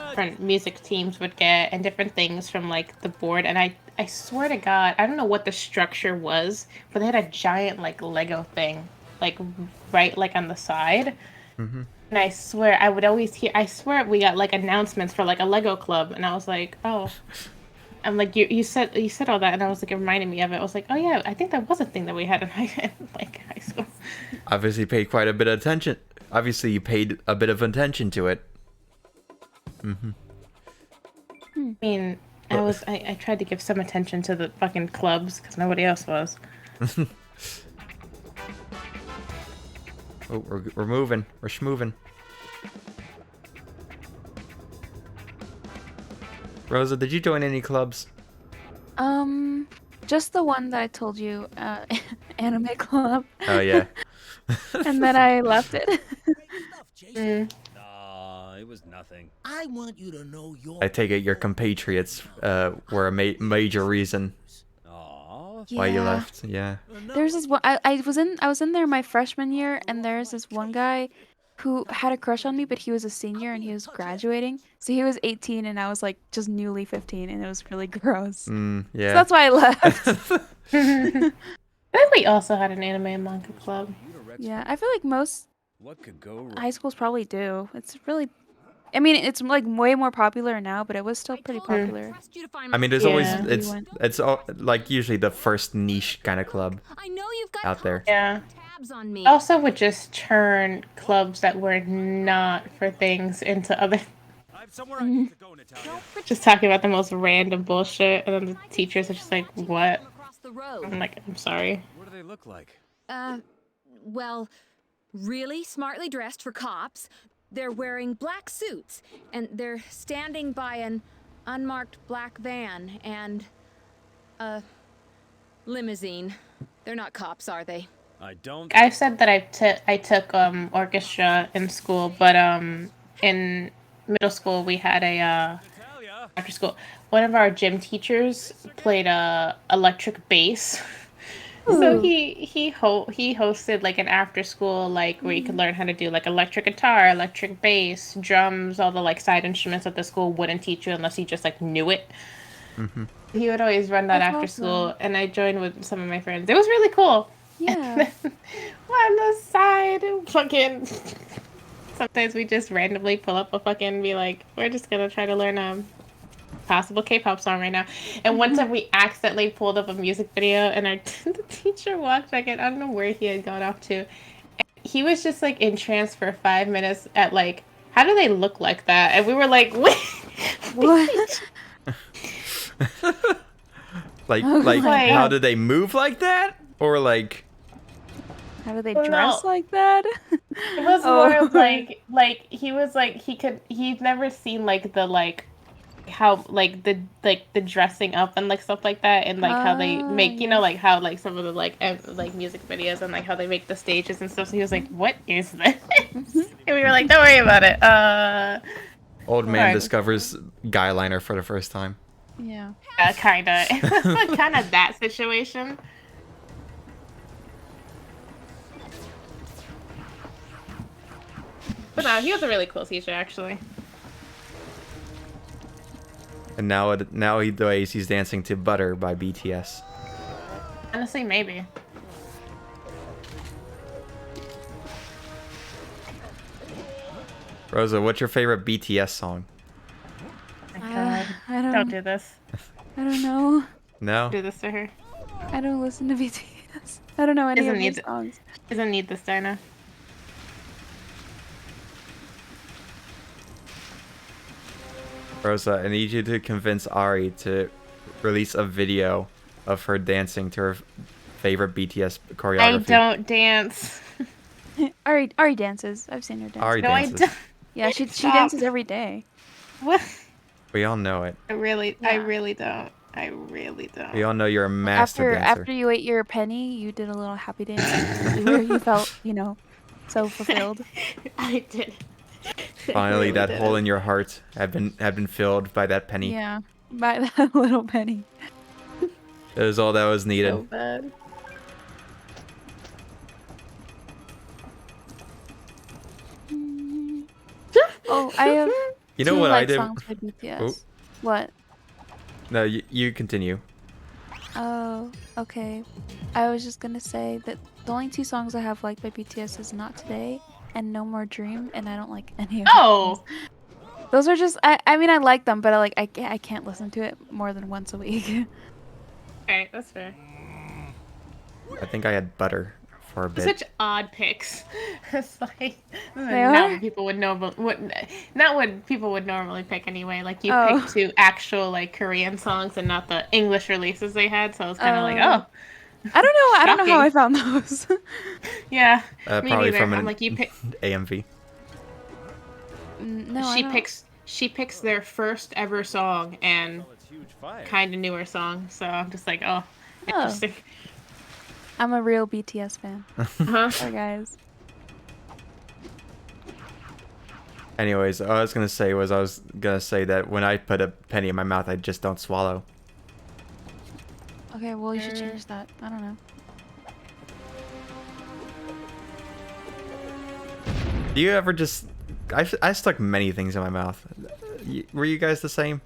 different music teams would get and different things from like the board. And I swear to God, I don't know what the structure was, but they had a giant like Lego thing, like right like on the side. Mm-hmm. And I swear, I would always hear. I swear, we got like announcements for like a Lego club, and I was like, oh, I'm like, you said all that, and I was like, it reminded me of it. I was like, oh yeah, I think that was a thing that we had in high school. Obviously paid quite a bit of attention. Obviously you paid a bit of attention to it. Mm-hmm. I mean, I tried to give some attention to the fucking clubs because nobody else was. Oh, we're moving. We're schmoving. Rosa, did you join any clubs? Just the one that I told you, anime club. Oh yeah. And then I left it. It was nothing. I want you to know your I take it your compatriots were a major reason why you Yeah. left. Yeah. There's this one. I was in there my freshman year, and there's this one guy who had a crush on me, but he was a senior and he was graduating. So he was 18 and I was like just newly 15, and it was really gross. Yeah. So that's why I left. I think we also had an anime and manga club. Yeah, I feel like most What could go wrong? high schools probably do. It's really, I mean, it's like way more popular now, but it was still pretty popular. I mean, there's always Yeah. it's like usually the first niche kind of club out there. Yeah. Tabs on me. I also would just turn clubs that were not for things into other. Just talking about the most random bullshit, and then the teachers are just like, "What?" I'm like, "I'm sorry." What do they look like? Well, really smartly dressed for cops. They're wearing black suits, and they're standing by an unmarked black van and a limousine. They're not cops, are they? I don't. I've said that I took orchestra in school, but in middle school we had a after school. One of our gym teachers played electric bass. So he hosted like an after school like where you could learn how to do like electric guitar, electric bass, drums, all the like side instruments that the school wouldn't teach you unless you just like knew it. Mm-hmm. He would always run that That's after awesome. school, and I joined with some of my friends. It was really cool. Yeah. And then, on the side, fucking. Sometimes we just randomly pull up a fucking be like, we're just gonna try to learn a possible K-pop song right now. And one time we accidentally pulled up a music video, and our the teacher walked back in. I don't know where he had gone off to. And he was just like in trance for 5 minutes at like, how do they look like that? And we were like, wait, what? Like Like- how do they move like that? Or like How do they Well, dress no. like that? It was more of like he was like he'd never seen like the like how like the dressing up and like stuff like that, and like how they make, you know, like how like some of the like music videos and like how they make the stages and stuff. So he was like, what is this? And we were like, don't worry about it. old man Right. discovers guy liner for the first time. Yeah. Kinda. It was like kind of that situation. But no, he was a really cool teacher, actually. And now he knows he's dancing to Butter by BTS. Honestly, maybe. Rosa, what's your favorite BTS song? Oh my God. I don't- Don't do this. I don't know. No? Do this to her. I don't listen to BTS. I don't know any Doesn't of need these songs. Doesn't need this, Dinah. Rosa, I need you to convince Ari to release a video of her dancing to her favorite BTS choreography. I don't dance. Ari dances. I've seen her dance. Ari No, I dances. don't. Yeah, she Stop. dances every day. What? We all know it. I really don't. I really don't. We all know you're a master dancer. After you ate your penny, you did a little happy dance. you felt, so fulfilled. I did. Finally, really that did. hole in your heart had been filled by that penny. Yeah, by that little penny. That was all that was needed. So bad. Oh, I have. You know two, what I like, did? Songs by BTS. Oh. What? No, you continue. Oh, okay. I was just gonna say that the only two songs I have liked by BTS is Not Today and No More Dream, and I don't like any of them. Oh! Those are just, I mean, I like them, but I can't listen to it more than once a week. Okay, that's fair. I think I had Butter for a bit. Such odd picks. It's like They not are? what people would know, but not what people would normally pick anyway. Like you Oh. picked two actual like Korean songs and not the English releases they had, so I was kind of like, oh, I don't know. I don't know how I Shocking. found those. yeah, me Probably neither. from I'm an like, you pick. AMV. No, I she don't. picks their first ever song and kind of newer song, so I'm just like, oh, interesting. I'm a real BTS fan. Uh-huh. Sorry, guys. Anyways, all I was gonna say that when I put a penny in my mouth, I just don't swallow. Okay, well, you should change that. I don't know. Do you ever just? I stuck many things in my mouth. Were you guys the same?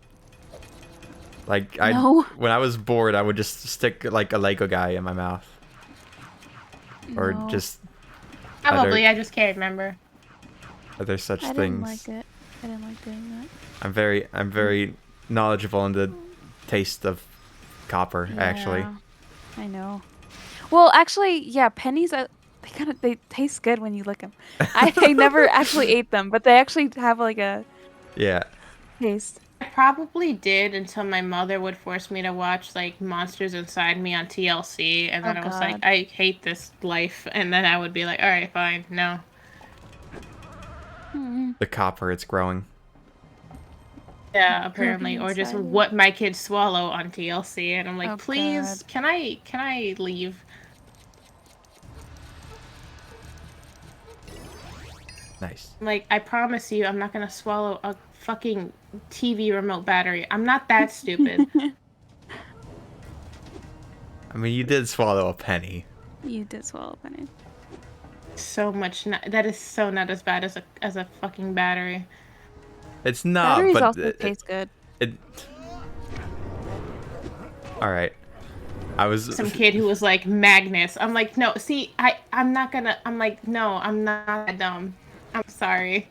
Like No. when I was bored, I would just stick like a Lego guy in my mouth. Or No. just Probably, I just can't remember. are there such I didn't things? like it. I didn't like doing that. I'm very knowledgeable in the taste of copper, actually. Yeah, I know. Well, actually, yeah, pennies. They taste good when you lick them. I never actually ate them, but they actually have like a Yeah. taste. I probably did until my mother would force me to watch like Monsters Inside Me on TLC, and then Oh, I was like, God. I hate this life, and then I would be like, all right, fine, no. The copper, it's growing. Yeah, apparently, or just inside me. what my kids swallow on TLC, and I'm like, Oh, please, God. can I leave? Nice. Like, I promise you, I'm not gonna swallow a fucking TV remote battery. I'm not that stupid. I mean, you did swallow a penny. You did swallow a penny. So much not, that is so not as bad as a fucking battery. It's not, Batteries but also taste good. All right. I was Some kid who was like Magnus. I'm like, no, see, I'm not gonna. I'm like, no, I'm not that dumb. I'm sorry,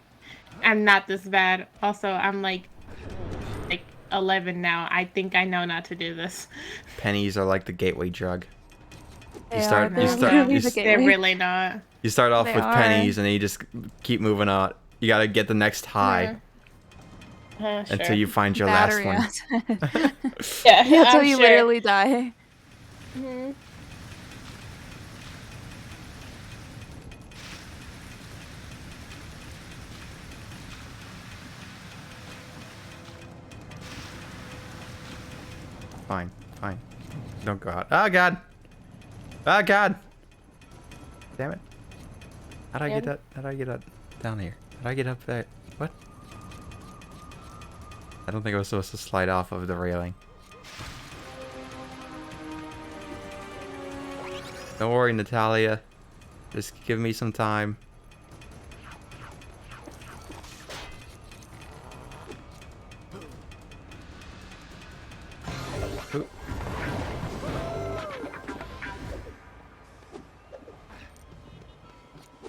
I'm not this bad. Also, I'm like 11 now. I think I know not to do this. pennies are like the gateway drug. They are. They're They're gateway. really not. You start off They with are. pennies and then you just keep moving on. You gotta get the next high until Sure. you find your Battery last one. acid. Yeah, Until I'm you sure. literally die. Mhm. Fine, fine. Don't go out. Oh god. Oh god. Damn it. How do I get Yeah. that? How do I get that down here? How do I get up there? What? I don't think I was supposed to slide off of the railing. Don't worry, Natalia. Just give me some time. Ooh.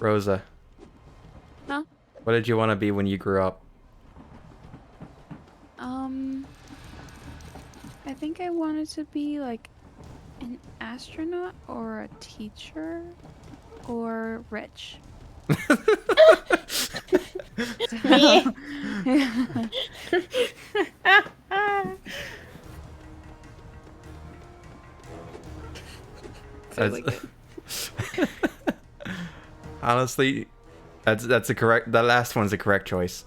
Rosa. Huh? What did you want to be when you grew up? I think I wanted to be like an astronaut or a teacher or rich. Me? That's- Honestly, that's a correct. That last one's a correct choice.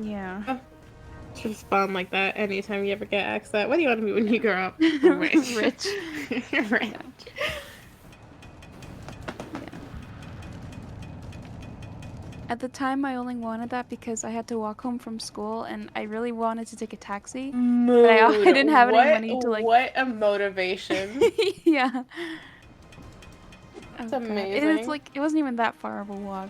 Yeah. Just fun like that. Anytime you ever get asked that, what do you want to be when you grow up? Rich. Rich. Rich. At the time, I only wanted that because I had to walk home from school, and I really wanted to take a taxi. But I didn't have any money to like. What a motivation. Yeah. That's Oh, God. amazing. It's like it wasn't even that far of a walk.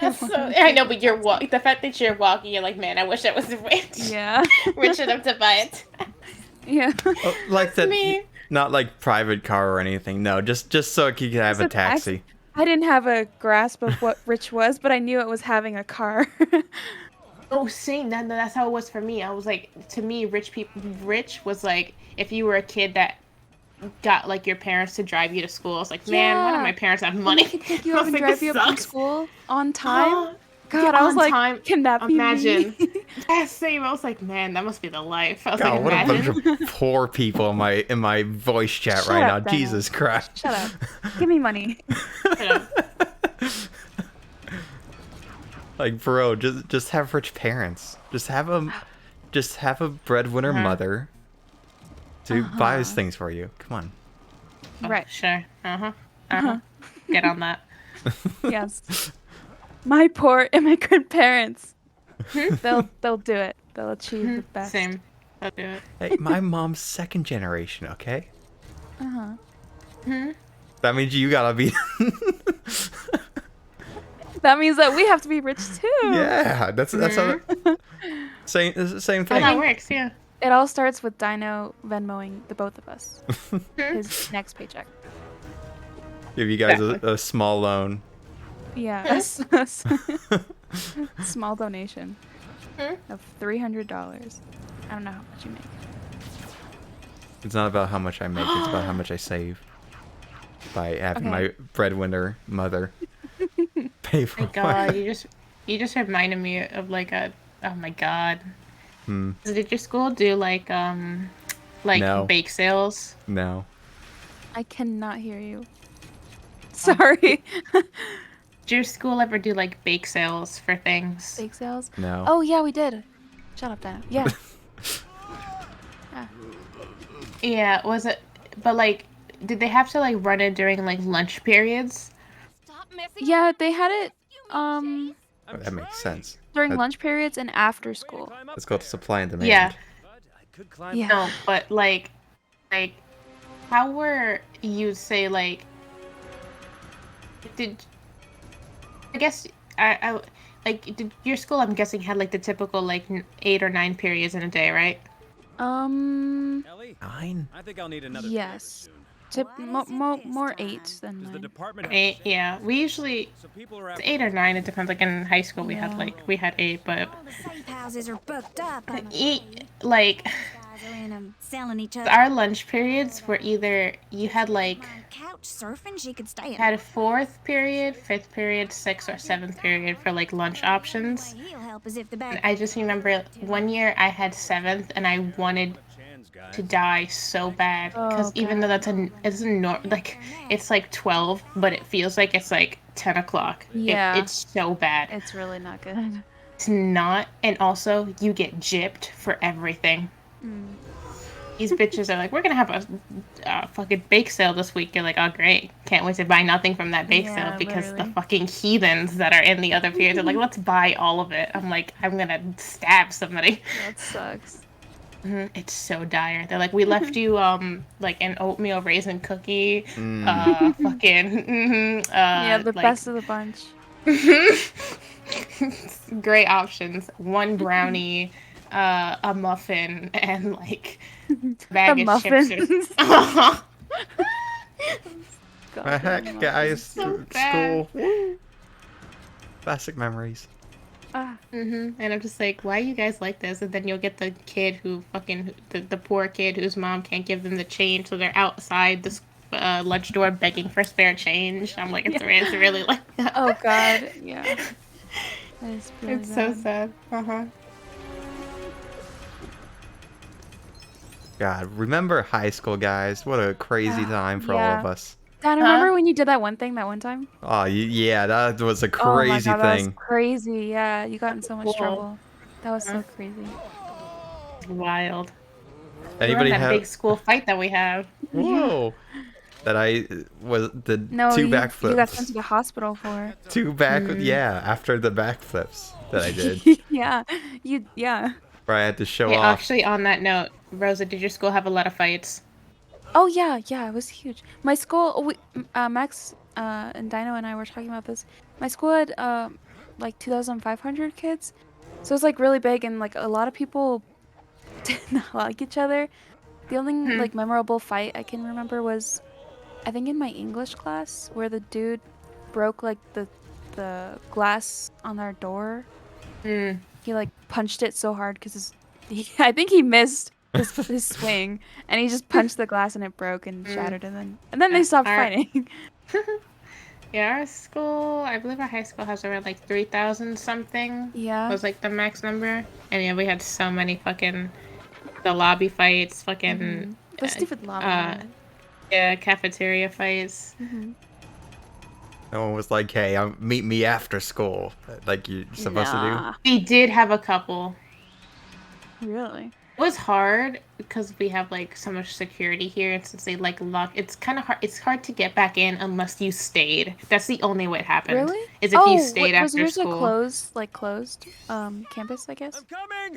I know, but you're the fact that you're walking, you're like, man, I wish I was rich. Yeah. Rich enough to buy it. Yeah. Oh, like that. Me. Not like private car or anything. No, just so you could have a Just a taxi. taxi. I didn't have a grasp of what rich was, but I knew it was having a car. Oh, same. That's how it was for me. I was like, to me, rich was like if you were a kid that got like your parents to drive you to school. I was like, man, why don't my parents have money? They could take you I up was and like, drive this you up from sucks. school on time. God, Yeah, I was on like, time. can that be Imagine. me? Yeah, same. I was like, man, that must be the life. I was God, like, what a imagine. bunch of poor people in my voice chat Shut right up, now. Daniel. Jesus Christ. Shut up. Give me money. Like, bro, just have rich parents. Just have a breadwinner Uh-huh. mother to buy us Uh-huh. things for you. Come on. Right. Sure. Get on that. Yes. My poor immigrant parents. They'll do it. They'll achieve the best. Same. I'll do it. Hey, my mom's second generation, okay? Uh-huh. That means you gotta be. That means that we have to be rich too. Yeah, that's how. Same How thing. that works, yeah. It all starts with Dino Venmoing the both of us. His next paycheck. Give you guys a small loan. Yeah. Small donation of $300. I don't know how much you make. It's not about how much I make, it's about how much I save. By having my breadwinner mother pay for my God, you just reminded me of like oh my God. Did your school do like No. bake sales? No. I cannot hear you. Sorry. Did your school ever do like bake sales for things? Bake sales? No. Oh yeah, we did. Shut up, Dana. Yeah. Yeah, was it? But like, did they have to like run it during like lunch periods? Yeah, they had it Oh, that makes sense. during That- lunch periods and after school. It's called supply and demand. Yeah. Yeah. No, but like, how were you say like? Did I guess I like did your school? I'm guessing had like the typical like 8 or 9 periods in a day, right? 9? I think I'll need another. Yes. More 8 than 9. 8, yeah. We usually it's 8 or 9. It depends. Like in high school, we had we had 8, but Safe houses are booked up. like Guys are in 'em, selling each other. our lunch periods were either you had like Couch surfing, she could stay in. had a 4th period, 5th period, 6th or 7th period for like lunch options. He'll help as if the And bag. I just remember one year I had 7th and I wanted to die so bad because even though it's like 12, but it feels like it's like 10 o'clock. Yeah. It's so bad. It's really not good. It's not, and also you get gypped for everything. These bitches are like, we're gonna have a fucking bake sale this week. You're like, oh great, can't wait to buy nothing from that bake sale because the fucking heathens that are in the other periods are like, let's buy all of it. I'm like, I'm gonna stab somebody. That sucks. It's so dire. They're like, we left you like an oatmeal raisin cookie, Yeah, the like, best of the bunch. great options. 1 brownie, a muffin, and like bag The of chips. muffins. The heck, guys? So bad. School. Woo. Classic memories. And I'm just like, why are you guys like this? And then you'll get the kid who fucking the poor kid whose mom can't give them the change, so they're outside this lunch door begging for spare change. I'm like, it's really like that. Oh God, yeah. That is really It's so bad. sad. God, remember high school, guys? What a crazy time for all of Yeah. us. Dad, remember when you did that one thing that one time? Oh, yeah, that was a Oh my crazy God, that was thing. crazy. Yeah, you got in so much Cool. trouble. That was so crazy. Wild. Anybody that have? big school fight that we have? Whoa! That I did No, 2 you got sent backflips. to the hospital for. 2 yeah, after the backflips that I did, Yeah, yeah. where I had to show Hey, off. actually, on that note, Rosa, did your school have a lot of fights? Oh yeah, it was huge. My school, Max, and Dino and I were talking about this. My school had like 2,500 kids, so it was like really big, and like a lot of people did not like each other. The only like memorable fight I can remember was, I think in my English class, where the dude broke like the glass on our door. He like punched it so hard because I think he missed his swing, and he just punched the glass and it broke and shattered, and then they stopped fighting. Yeah, our school, I believe our high school has around like 3,000 something. Yeah. Was like the max number. And yeah, we had so many fucking, the lobby fights, fucking. The stupid lobby. Yeah, cafeteria fights. No one was like, "Hey, meet me after school," like you're supposed to We did have a couple. Really? It was hard because we have like so much security here, and since they like lock, it's kind of hard. It's hard to get back in unless you stayed. That's the only way it happened. Really? Is if you stayed was after yours school. a closed campus, I guess?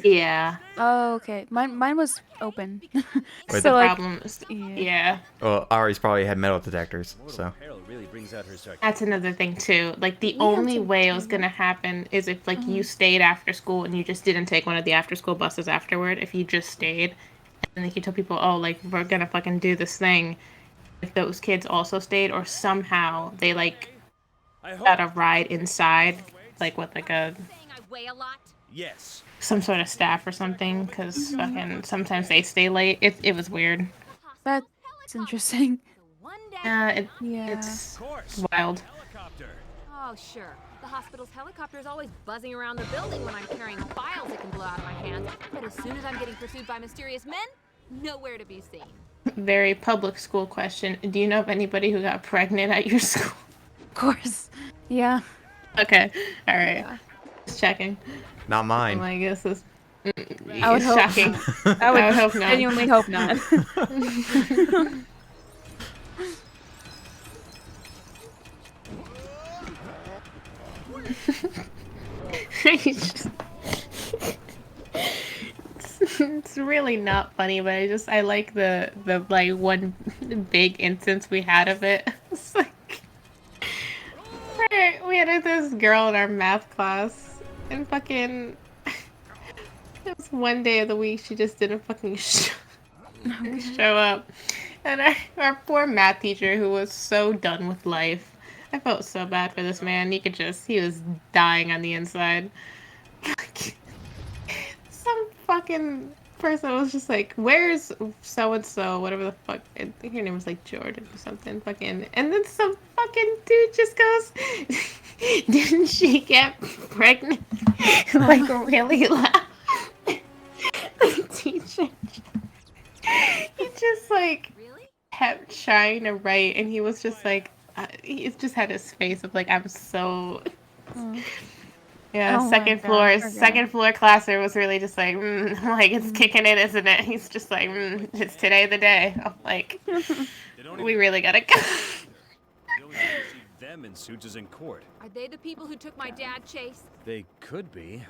Yeah. Oh, okay. Mine was open. Wait, So like, problem is, yeah. Well, Ari's probably had metal detectors, so. Really brings out her sarcasm. That's another thing too. Like the We only have to- way it was gonna happen is if like you stayed after school and you just didn't take one of the after school buses afterward. If you just stayed, and like you tell people, oh, like we're gonna fucking do this thing, if those kids also stayed, or somehow they like got a ride inside, like with like a Yes. some sort of staff or something, because fucking sometimes they stay late. It was weird. That's interesting. It's wild. Oh, sure. The hospital's helicopter is always buzzing around the building when I'm carrying files that can blow out of my hands. But as soon as I'm getting pursued by mysterious men, nowhere to be seen. Very public school question. Do you know of anybody who got pregnant at your school? Of course. Yeah. Okay. All right. Just checking. Not mine. I guess this. I would hope shocking. not. I would hope not. genuinely hope not. It's really not funny, but I like the like one big instance we had of it. It's like we had this girl in our math class, and fucking it was one day of the week she just didn't fucking show up, and our poor math teacher, who was so done with life. I felt so bad for this man. He was dying on the inside. Some fucking person was just like, "Where's so and so? Whatever the fuck." I think her name was like Jordan or something. Fucking, and then some fucking dude just goes, "Didn't she get pregnant?" Like really loud. The teacher, he just like kept trying to write, and he was just like, he just had his face of like, "I'm so." Yeah, Oh my second floor classer was really just like, like it's kicking in, isn't it? He's just like, it's today the day. I'm like, we really gotta go. The only way to see them in suits is in court. Are they the people who took my dad, Chase? They could be,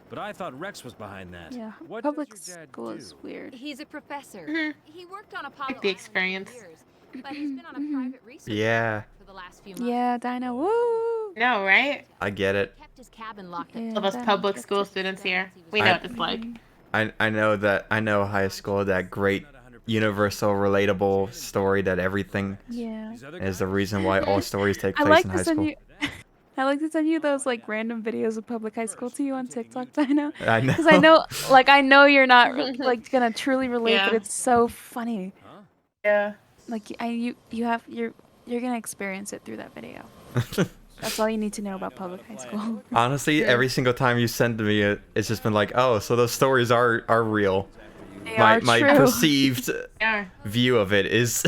but I thought Rex was behind that. Yeah. What Public does your dad school do? is weird. He's a professor. Mhm. He worked on Apollo The Island experience. for years, but he's been on a private research Yeah, for the last few months. Yeah, Dinah. Woo! No, right? I get it. Kept his cabin locked Yeah, up. All of us that public makes school sense. students here, we know what it's like. I know high school, that great universal relatable story that everything Yeah. is the reason why all stories take I place like in to high send school. you. I like to send you those like random videos of public high school to you on TikTok, Dinah. I know. Because I know you're not like gonna truly relate, but Yeah. it's so funny. Yeah. Like you're gonna experience it through that video. That's all you need to know about public high school. Honestly, every single time you send to me, it's just been like, oh, so those stories are real. They My are my true. perceived Yeah. view of it is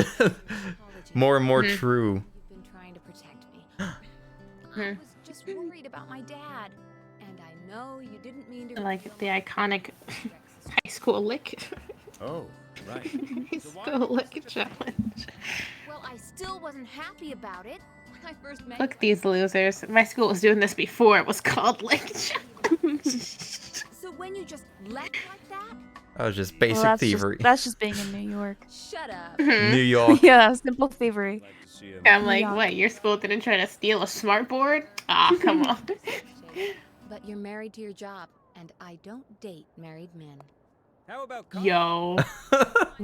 more and more true. You've been trying to protect me. I was just worried about my dad. And I know you didn't mean to. Like the iconic high school lick. Oh, right. High school lick challenge. Well, I still wasn't happy about it when I first met Look you. at these losers. My school was doing this before it was called lick challenge. So when you just left like that, That was just Well, basic that's thievery. that's just being in New York. shut up. New York. Yeah, simple thievery. Glad to see him. I'm like, Yeah. what? Your school didn't try to steal a smart board? Ah, come on. But you're married to your job, and I don't date married men. How about coffee? Yo,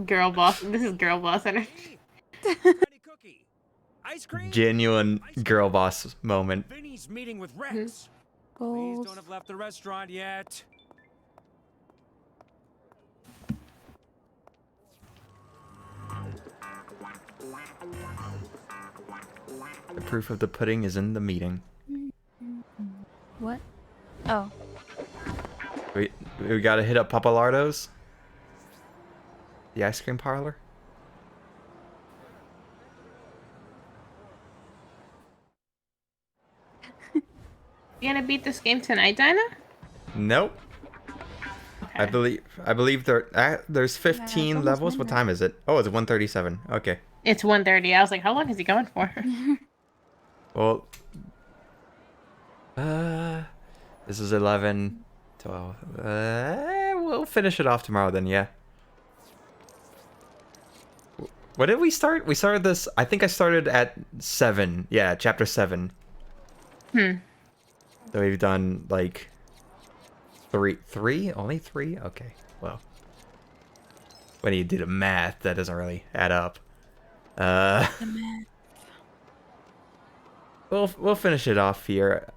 girl boss. This is girl boss energy. Honey cookie? Ice cream? Genuine girl boss moment. Vinny's meeting with Rex. Please Goals. don't have left the restaurant yet. The proof of the pudding is in the meeting. What? Oh. We gotta hit up Papalardo's. The ice cream parlor. You gonna beat this game tonight, Dinah? Nope. I believe there's 15 almost levels. What midnight. time is it? Oh, it's 1:37. Okay. It's 1:30. I was like, how long is he going for? Well, this is 11, 12. We'll finish it off tomorrow then, yeah. When did we start? We started this, I think I started at 7. Yeah, chapter 7. Hmm. So we've done like 3? Only 3? Okay, well. When you do the math, that doesn't really add up. We'll finish it off here.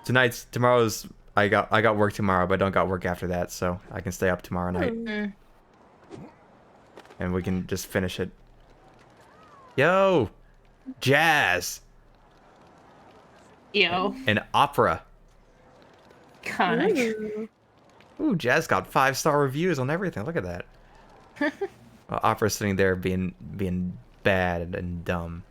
Tomorrow's I got work tomorrow, but I don't got work after that, so I can stay up tomorrow night. And we can just finish it. Yo, jazz. Yo. An opera. Iconic. Ooh, Jazz got 5-star reviews on everything. Look at that. Opera's sitting there being bad and dumb.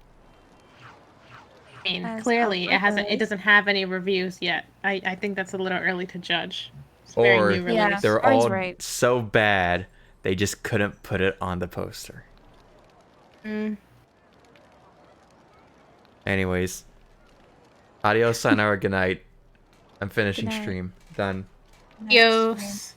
I mean, clearly it doesn't have any reviews yet. I think that's a little early to judge. It's Or very new release. they're all so bad they just couldn't put it on the poster. Anyways, adios, sayonara, good night. I'm finishing Good night. stream. Done. Yos.